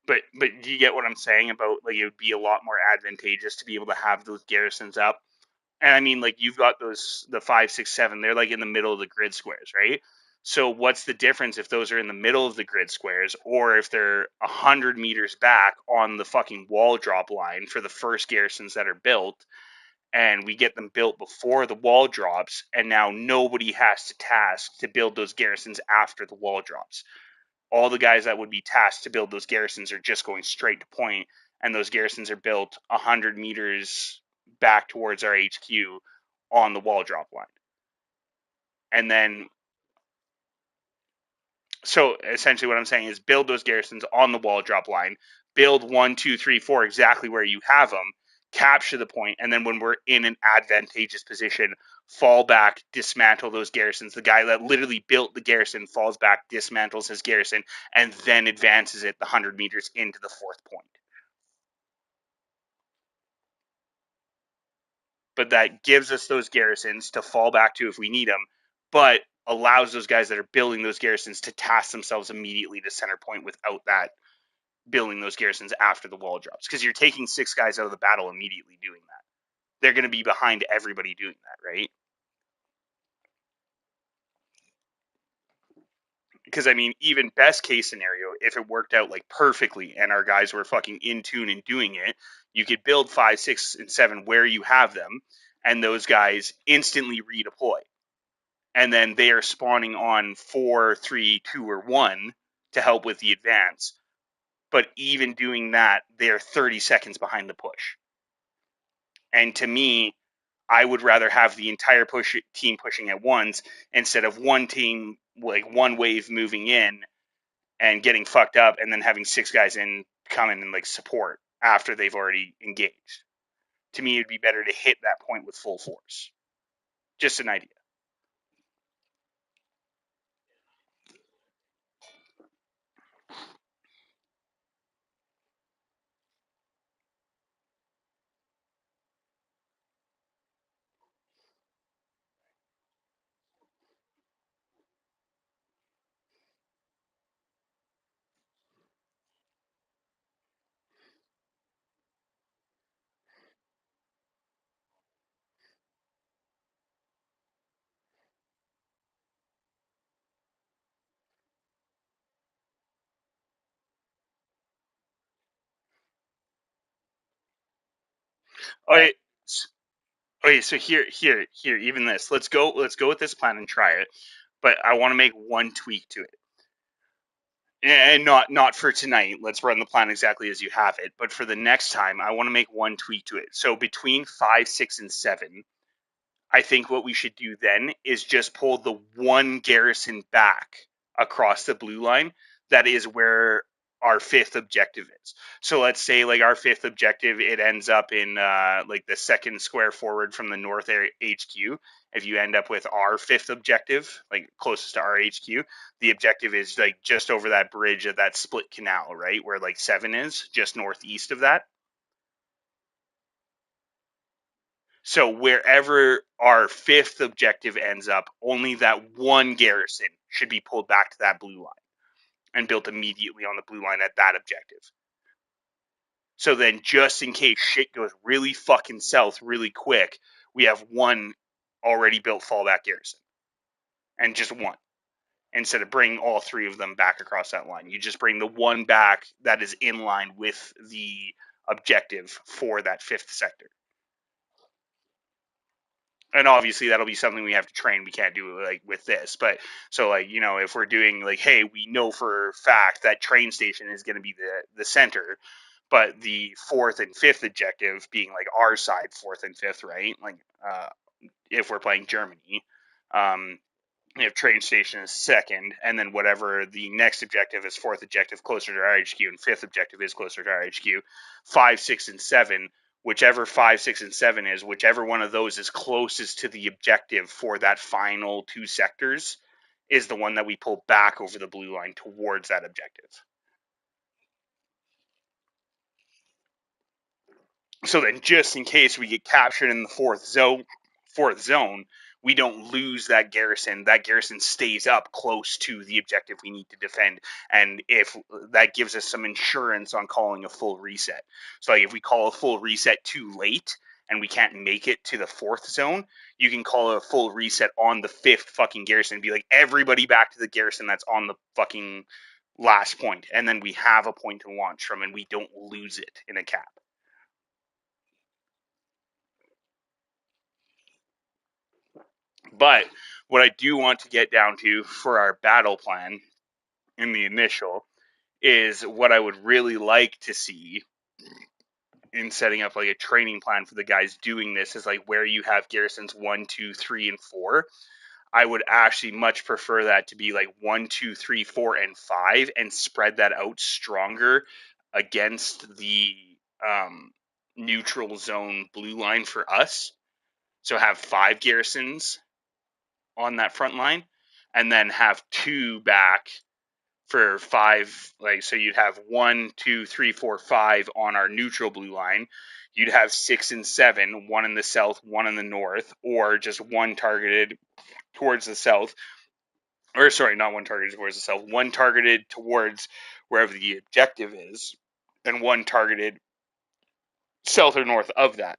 But do you get what I'm saying about like it would be a lot more advantageous to be able to have those garrisons up? And I mean, like you've got those the 5, 6, 7. They're like in the middle of the grid squares, right? So what's the difference if those are in the middle of the grid squares or if they're 100 meters back on the fucking wall drop line for the first garrisons that are built, and we get them built before the wall drops, and now nobody has to task to build those garrisons after the wall drops. All the guys that would be tasked to build those garrisons are just going straight to point, and those garrisons are built 100 meters back towards our HQ on the wall drop line. And then, so essentially, what I'm saying is build those garrisons on the wall drop line, build 1, 2, 3, 4 exactly where you have them, capture the point, and then when we're in an advantageous position, fall back, dismantle those garrisons. The guy that literally built the garrison falls back, dismantles his garrison, and then advances it the 100 meters into the fourth point. But that gives us those garrisons to fall back to if we need them, but allows those guys that are building those garrisons to task themselves immediately to center point without that building those garrisons after the wall drops. Because you're taking 6 guys out of the battle immediately doing that. They're going to be behind everybody doing that, right? Because I mean, even best case scenario, if it worked out like perfectly and our guys were fucking in tune and doing it, you could build 5, 6, and 7 where you have them, and those guys instantly redeploy, and then they are spawning on 4, 3, 2, or 1 to help with the advance. But even doing that, they're 30 seconds behind the push. And to me, I would rather have the entire team pushing at once instead of one team, like one wave moving in and getting fucked up and then having 6 guys in come in and like support after they've already engaged. To me, it'd be better to hit that point with full force. Just an idea. Okay, okay. So here. Even this. Let's go. Let's go with this plan and try it. But I want to make one tweak to it, and not for tonight. Let's run the plan exactly as you have it. But for the next time, I want to make one tweak to it. So between 5, 6, and 7, I think what we should do then is just pull the one garrison back across the blue line. That is where our fifth objective is. So let's say like our fifth objective, it ends up in like the second square forward from the north HQ, if you end up with our fifth objective, like closest to our HQ, the objective is like just over that bridge of that split canal, right? Where like 7 is, just northeast of that. So wherever our fifth objective ends up, only that one garrison should be pulled back to that blue line and built immediately on the blue line at that objective. So then, just in case shit goes really fucking south really quick, we have one already built fallback garrison. And just one. Instead of bringing all three of them back across that line, you just bring the one back that is in line with the objective for that fifth sector. And obviously that'll be something we have to train. We can't do it like with this, but so like, you know, if we're doing like, hey, we know for a fact that train station is going to be the center, but the fourth and fifth objective being like our side, fourth and fifth, right? Like, if we're playing Germany, if train station is second, and then whatever the next objective is, fourth objective closer to our HQ, and fifth objective is closer to our HQ, 5, 6, and 7, whichever 5, 6, and 7 is, whichever one of those is closest to the objective for that final 2 sectors is the one that we pull back over the blue line towards that objective. So then, just in case we get captured in the fourth zone, we don't lose that garrison. That garrison stays up close to the objective we need to defend, and if that gives us some insurance on calling a full reset. So, like, if we call a full reset too late and we can't make it to the fourth zone, you can call a full reset on the fifth fucking garrison and be like, everybody back to the garrison that's on the fucking last point, and then we have a point to launch from, and we don't lose it in a cap. But what I do want to get down to for our battle plan in the initial is what I would really like to see in setting up like a training plan for the guys doing this is like where you have garrisons 1, 2, 3, and 4. I would actually much prefer that to be like 1, 2, 3, 4, and 5 and spread that out stronger against the neutral zone blue line for us. So have 5 garrisons on that front line, and then have 2 back for 5. Like, so you'd have 1, 2, 3, 4, 5 on our neutral blue line. You'd have 6 and 7, one in the south, one in the north, or just one targeted towards the south. Or sorry, not one targeted towards the south, one targeted towards wherever the objective is, and one targeted south or north of that.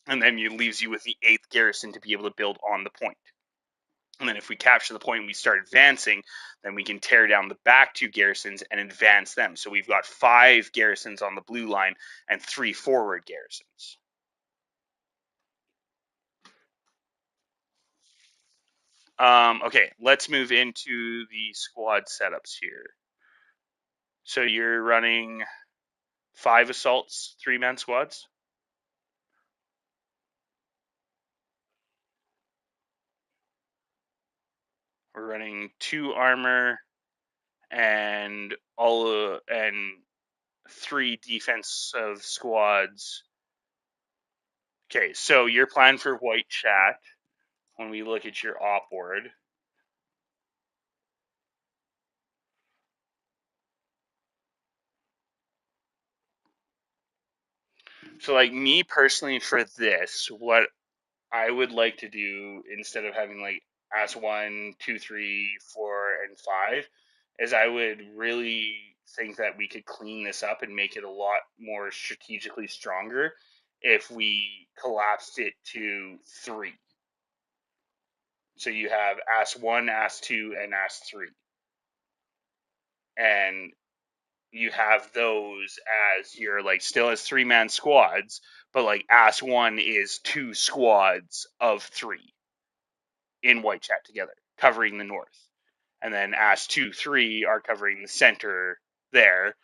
And then it leaves you with the 8th garrison to be able to build on the point. And then if we capture the point and we start advancing, then we can tear down the back 2 garrisons and advance them. So we've got 5 garrisons on the blue line and 3 forward garrisons. Okay, let's move into the squad setups here. So you're running 5 assaults, 3-man squads? We're running 2 armor and 3 defensive squads. Okay, so your plan for white chat, when we look at your op board, so like me personally for this, what I would like to do instead of having like as 1, 2, 3, 4, and 5 is I would really think that we could clean this up and make it a lot more strategically stronger if we collapsed it to 3. So you have Ass 1, Ass 2, and Ass 3. And you have those as your like still as 3-man squads, but like Ass 1 is 2 squads of 3 in white chat together, covering the north. And then Ass 2, 3 are covering the center there.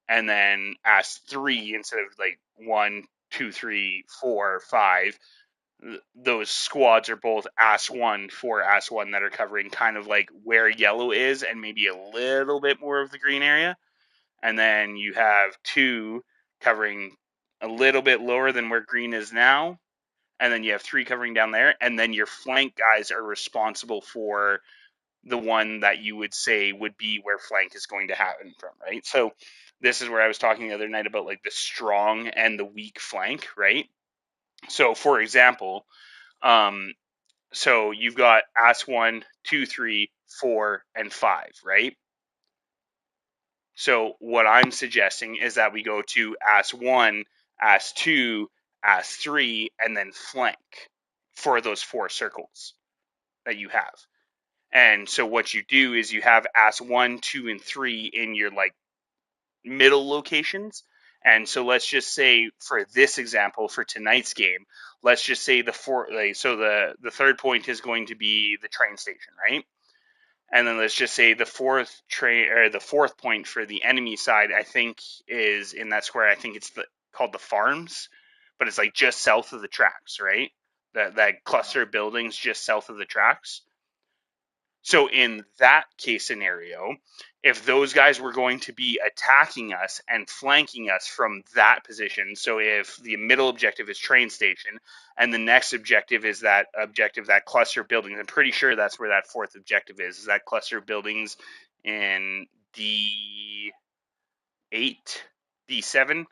And then Ass 3, instead of like 1, 2, 3, 4, 5, those squads are both Ass 1 for Ass 1 that are covering kind of like where yellow is and maybe a little bit more of the green area. And then you have 2 covering a little bit lower than where green is now, and then you have 3 covering down there, and then your flank guys are responsible for the one that you would say would be where flank is going to happen from, right? So this is where I was talking the other night about like the strong and the weak flank, right? So for example, um, so you've got ass 1, 2, 3, 4, and 5, right? So what I'm suggesting is that we go to ass 1, ass 2, ass 3, and then flank for those 4 circles that you have. And so what you do is you have ass 1, 2, and 3 in your like middle locations. And so let's just say for this example for tonight's game, let's just say the third point is going to be the train station, right? And then let's just say the fourth point for the enemy side, I think is in that square. I think it's called the farms, but it's like just south of the tracks, right? That cluster of buildings just south of the tracks. So in that case scenario, if those guys were going to be attacking us and flanking us from that position, so if the middle objective is train station and the next objective is that cluster of buildings, I'm pretty sure that's where that fourth objective is that cluster of buildings in D8, D7,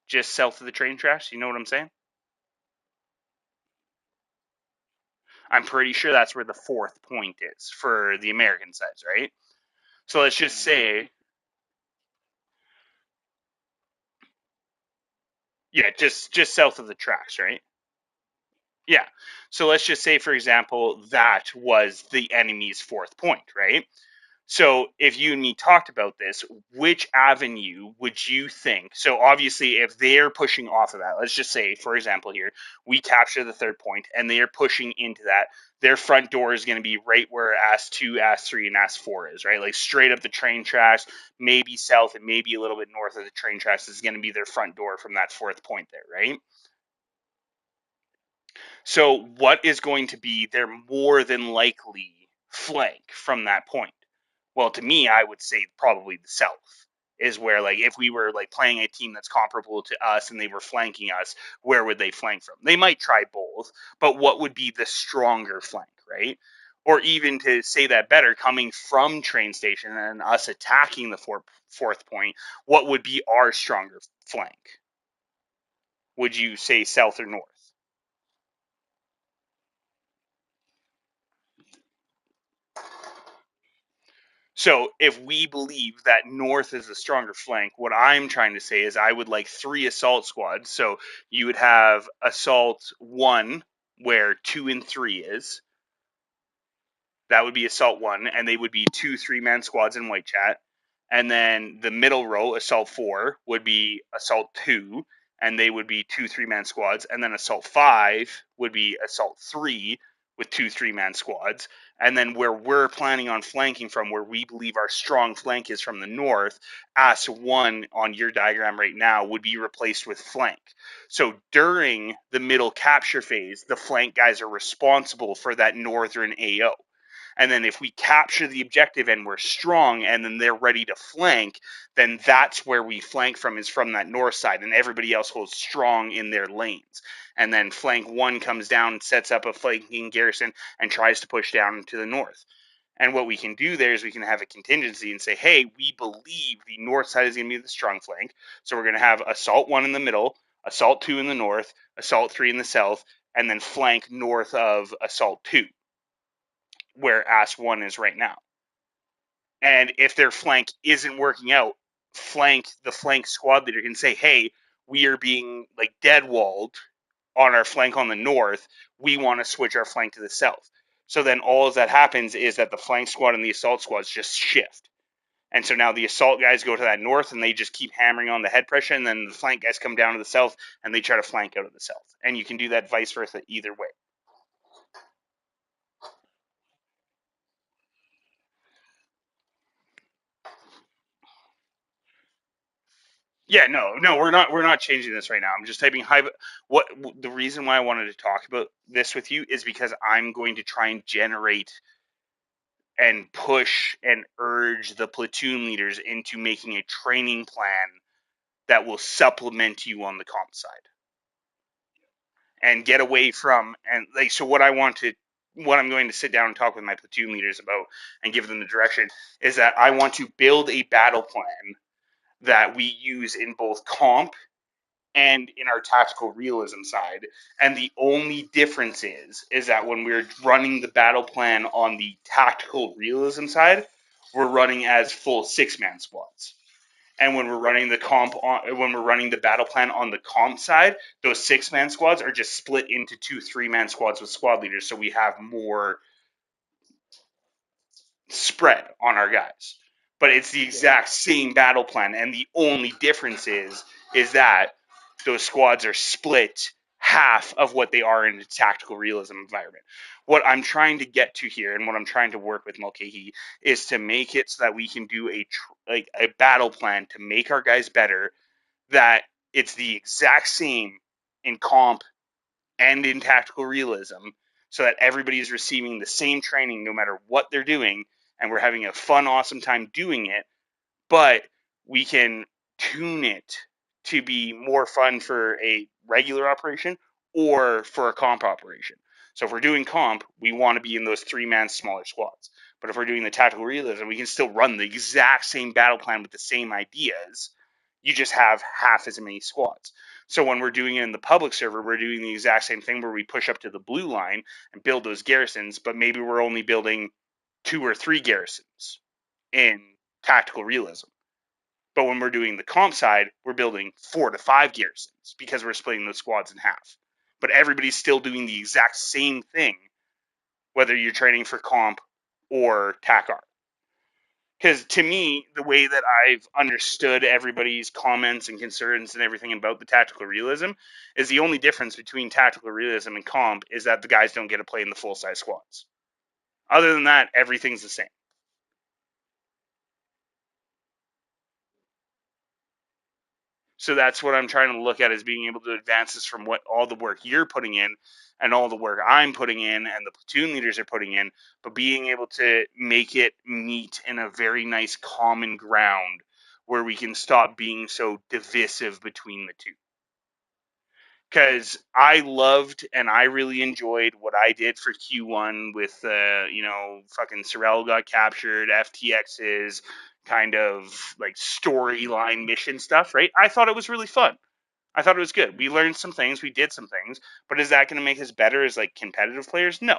just south of the train tracks. You know what I'm saying? I'm pretty sure that's where the fourth point is for the American sides, right? So let's just say, yeah, just south of the tracks, right? Yeah. So let's just say, for example, that was the enemy's fourth point, right? So if you and me talked about this, which avenue would you think? So obviously, if they're pushing off of that, let's just say, for example, here we capture the third point, and they are pushing into that. Their front door is going to be right where Ass 2, Ass 3, and Ass 4 is, right? Like straight up the train tracks, maybe south and maybe a little bit north of the train tracks is going to be their front door from that fourth point there, right? So, what is going to be their more than likely flank from that point? Well, to me, I would say probably the South is where, like, if we were like playing a team that's comparable to us and they were flanking us, where would they flank from? They might try both, but what would be the stronger flank, right? Or even to say that better, coming from train station and us attacking the fourth point, what would be our stronger flank? Would you say south or north? So if we believe that north is the stronger flank, what I'm trying to say is I would like 3 assault squads. So you would have assault 1 where 2 and 3 is. That would be assault 1, and they would be 2 3-man squads in white chat. And then the middle row, assault 4, would be assault 2, and they would be 2 3-man squads. And then assault 5 would be assault 3 with 2 3-man squads. And then where we're planning on flanking from, where we believe our strong flank is from the north, AS 1 on your diagram right now would be replaced with flank. So during the middle capture phase, the flank guys are responsible for that northern AO. And then if we capture the objective and we're strong and then they're ready to flank, then that's where we flank from, is from that north side, and everybody else holds strong in their lanes. And then flank 1 comes down, sets up a flanking garrison, and tries to push down to the north. And what we can do there is we can have a contingency and say, hey, we believe the north side is going to be the strong flank. So we're going to have assault 1 in the middle, assault 2 in the north, assault 3 in the south, and then flank north of assault 2 where Ass 1 is right now. And if their flank isn't working out, the flank squad leader can say, hey, we are being like dead walled on our flank on the north. We want to switch our flank to the south. So then all that happens is that the flank squad and the assault squads just shift. And so now the assault guys go to that north and they just keep hammering on the head pressure, and then the flank guys come down to the south and they try to flank out of the south. And you can do that vice versa either way. Yeah, no, we're not changing this right now. I'm just typing high. What the reason why I wanted to talk about this with you is because I'm going to try and generate and push and urge the platoon leaders into making a training plan that will supplement you on the comp side. and get away from, and like, so what I'm going to sit down and talk with my platoon leaders about and give them the direction is that I want to build a battle plan that we use in both comp and in our tactical realism side. And the only difference is that when we're running the battle plan on the tactical realism side, we're running as full 6-man squads. And when we're running when we're running the battle plan on the comp side, those 6-man squads are just split into 2 3-man squads with squad leaders, so we have more spread on our guys. But it's the exact same battle plan, and the only difference is that those squads are split half of what they are in a tactical realism environment. What I'm trying to get to here, and what I'm trying to work with Mulcahy, is to make it so that we can do a battle plan to make our guys better. That it's the exact same in comp and in tactical realism, so that everybody is receiving the same training no matter what they're doing, and we're having a fun, awesome time doing it. But we can tune it to be more fun for a regular operation or for a comp operation. So if we're doing comp, we want to be in those 3-man smaller squads. But if we're doing the tactical realism, we can still run the exact same battle plan with the same ideas. You just have half as many squads. So when we're doing it in the public server, we're doing the exact same thing where we push up to the blue line and build those garrisons, but maybe we're only building 2 or 3 garrisons in tactical realism. But when we're doing the comp side, we're building 4 to 5 garrisons because we're splitting those squads in half. But everybody's still doing the exact same thing, whether you're training for comp or TAC-R. Because to me, the way that I've understood everybody's comments and concerns and everything about the tactical realism is the only difference between tactical realism and comp is that the guys don't get to play in the full size squads. Other than that, everything's the same. So that's what I'm trying to look at, is being able to advance this from what all the work you're putting in and all the work I'm putting in and the platoon leaders are putting in, but being able to make it meet in a very nice common ground where we can stop being so divisive between the two. Because I loved and I really enjoyed what I did for Q1 with, fucking Sorrel got captured, FTX's kind of like storyline mission stuff, right? I thought it was really fun. I thought it was good. We learned some things, we did some things, but is that going to make us better as like competitive players? No.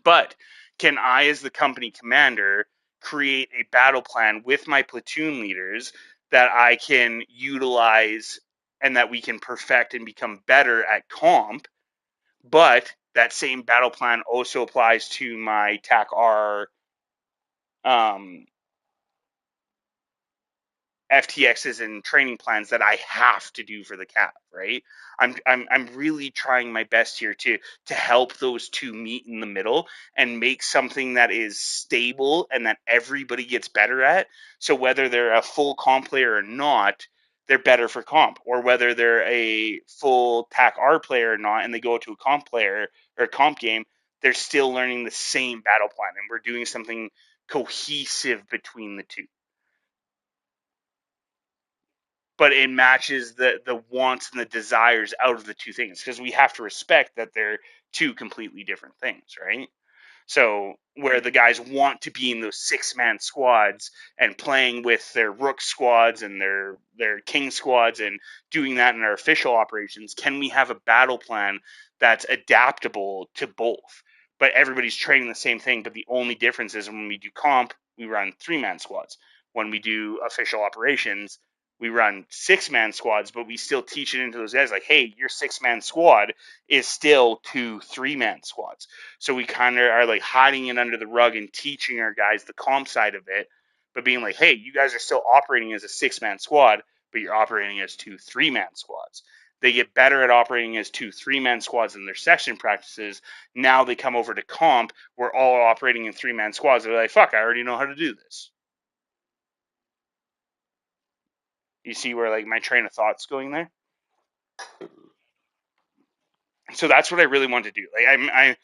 But can I, as the company commander, create a battle plan with my platoon leaders that I can utilize and that we can perfect and become better at comp? But that same battle plan also applies to my TAC-R um, FTXs and training plans that I have to do for the cap, right? I'm really trying my best here to help those two meet in the middle and make something that is stable and that everybody gets better at. So whether they're a full comp player or not, they're better for comp, or whether they're a full TAC-R player or not and they go to a comp player or a comp game, they're still learning the same battle plan and we're doing something cohesive between the two, but it matches the wants and the desires out of the two things, because we have to respect that they're two completely different things, right? So where the guys want to be in those 6-man squads and playing with their rook squads and their king squads and doing that in our official operations, can we have a battle plan that's adaptable to both? But everybody's training the same thing, but the only difference is when we do comp, we run 3-man squads. When we do official operations, we run 6-man squads, but we still teach it into those guys like, hey, your 6-man squad is still 2 3-man squads. So we kind of are like hiding it under the rug and teaching our guys the comp side of it, but being like, hey, you guys are still operating as a 6-man squad, but you're operating as 2 3-man squads. They get better at operating as 2 3-man squads in their session practices. Now they come over to comp, we're all operating in 3-man squads. They're like, fuck, I already know how to do this. You see where like my train of thought's going there? So that's what I really want to do. Like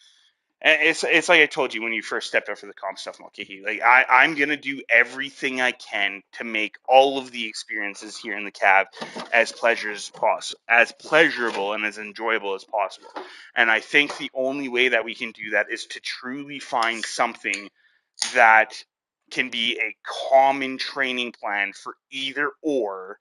And it's like I told you when you first stepped up for the comp stuff, Mulcahy. Like I'm gonna do everything I can to make all of the experiences here in the cab as pleasurable and as enjoyable as possible. And I think the only way that we can do that is to truly find something that can be a common training plan for either or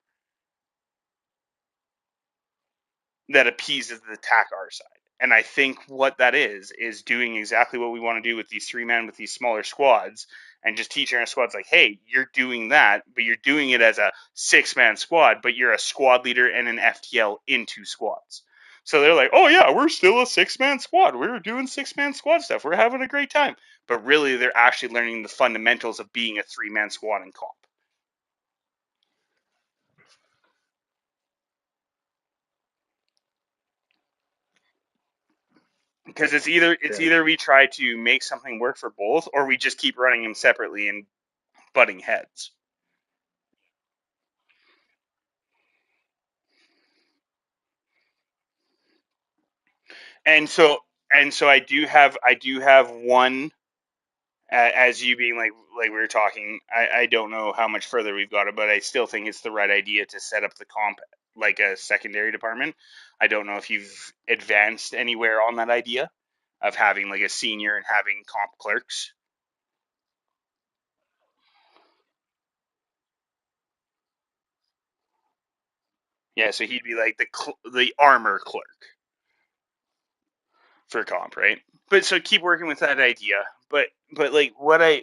that appeases the attack our side. And I think what that is doing exactly what we want to do with these three men with these smaller squads and just teaching our squads like, hey, you're doing that, but you're doing it as a 6-man squad, but you're a squad leader and an FTL in two squads. So they're like, oh yeah, we're still a 6-man squad. We're doing 6-man squad stuff. We're having a great time. But really, they're actually learning the fundamentals of being a 3-man squad in comp. Because it's either we try to make something work for both, or we just keep running them separately and butting heads. And so I do have one, as you being like we were talking. I don't know how much further we've got it, but I still think it's the right idea to set up the comp like a secondary department. I don't know if you've advanced anywhere on that idea of having like a senior and having comp clerks. Yeah, so he'd be like the armor clerk for comp, right? But so keep working with that idea. But like what I'm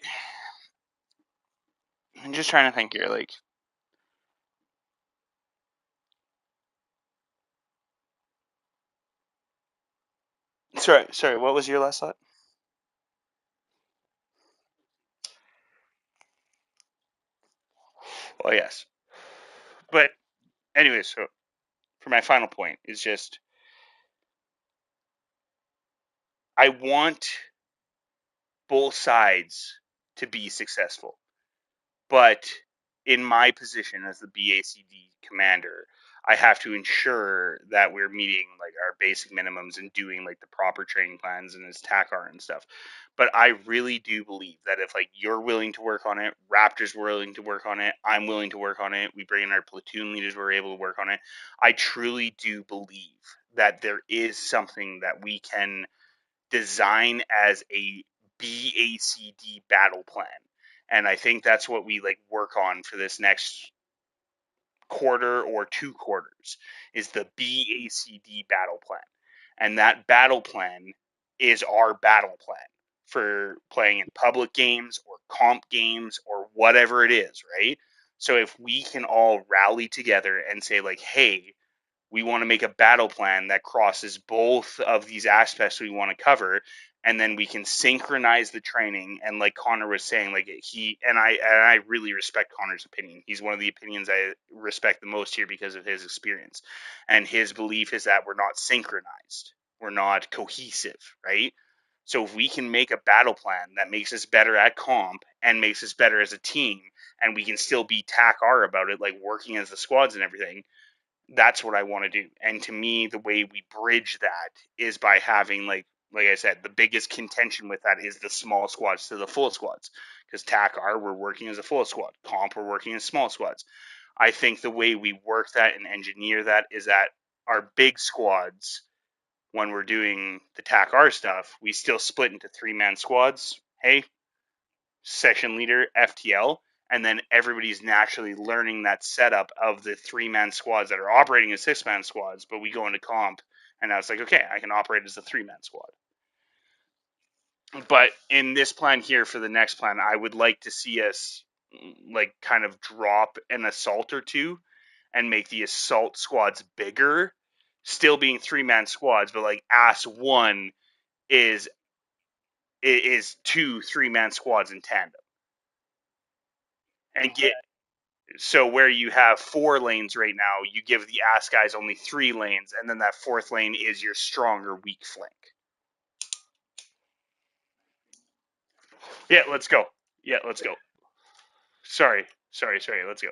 just trying to think here. Like, sorry. What was your last thought? Oh yes. But anyways, so for my final point is just I want both sides to be successful. But in my position as the BACD commander, I have to ensure that we're meeting like our basic minimums and doing like the proper training plans and his TACAR and stuff. But I really do believe that if like you're willing to work on it, Raptors willing to work on it, I'm willing to work on it, we bring in our platoon leaders, we're able to work on it. I truly do believe that there is something that we can design as a BACD battle plan. And I think that's what we like work on for this next quarter or 2 quarters is the BACD battle plan. And that battle plan is our battle plan for playing in public games or comp games or whatever it is, right? So if we can all rally together and say like, "Hey, we want to make a battle plan that crosses both of these aspects we want to cover, and then we can synchronize the training." And like Connor was saying, like I really respect Connor's opinion. He's one of the opinions I respect the most here because of his experience, and his belief is that we're not synchronized, we're not cohesive, right? So if we can make a battle plan that makes us better at comp and makes us better as a team, and we can still be tac r about it, like working as the squads and everything, that's what I want to do. And to me, the way we bridge that is by having like I said, the biggest contention with that is the small squads to the full squads. Because TAC-R, we're working as a full squad. Comp, we're working as small squads. I think the way we work that and engineer that is that our big squads, when we're doing the TAC-R stuff, we still split into 3-man squads. Hey, session leader, FTL, and then everybody's naturally learning that setup of the 3-man squads that are operating as 6-man squads, but we go into comp and now it's like, okay, I can operate as a 3-man squad. But in this plan here for the next plan, I would like to see us like kind of drop an assault or two and make the assault squads bigger, still being 3-man squads, but like AS one is is 2 3-man squads in tandem and get. So where you have 4 lanes right now, you give the ass guys only 3 lanes, and then that fourth lane is your stronger weak flank. Yeah, let's go. Yeah, let's go. Sorry. Let's go.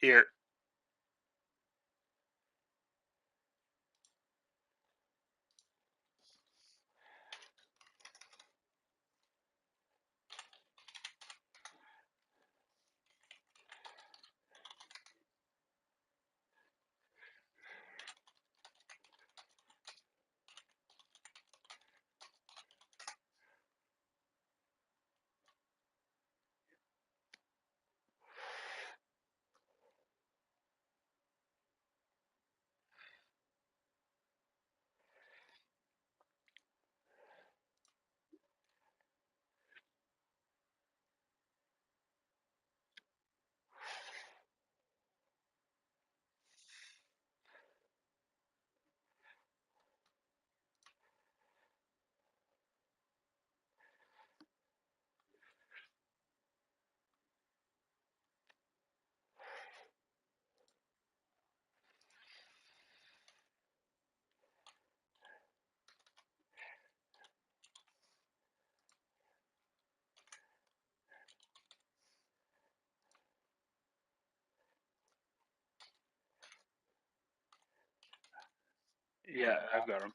Here. Yeah, I've got them.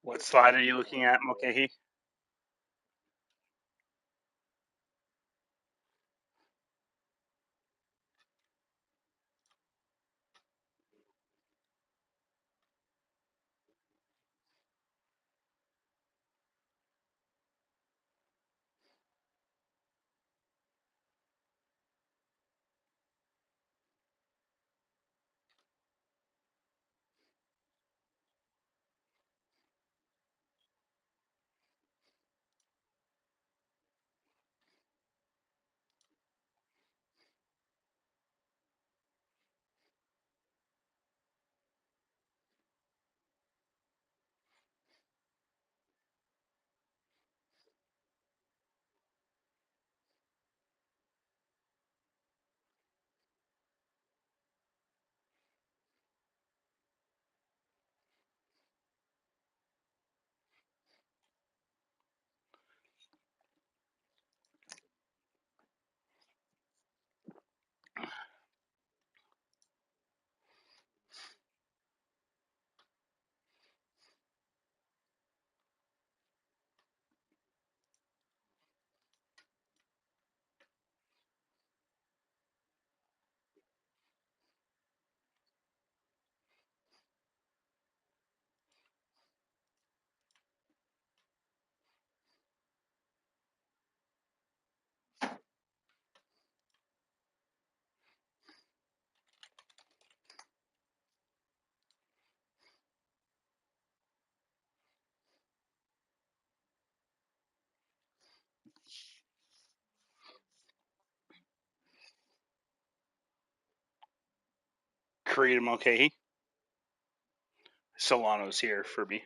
What slide are you looking at, Mulcahy? Karita Mulcahy. Solano's here for me.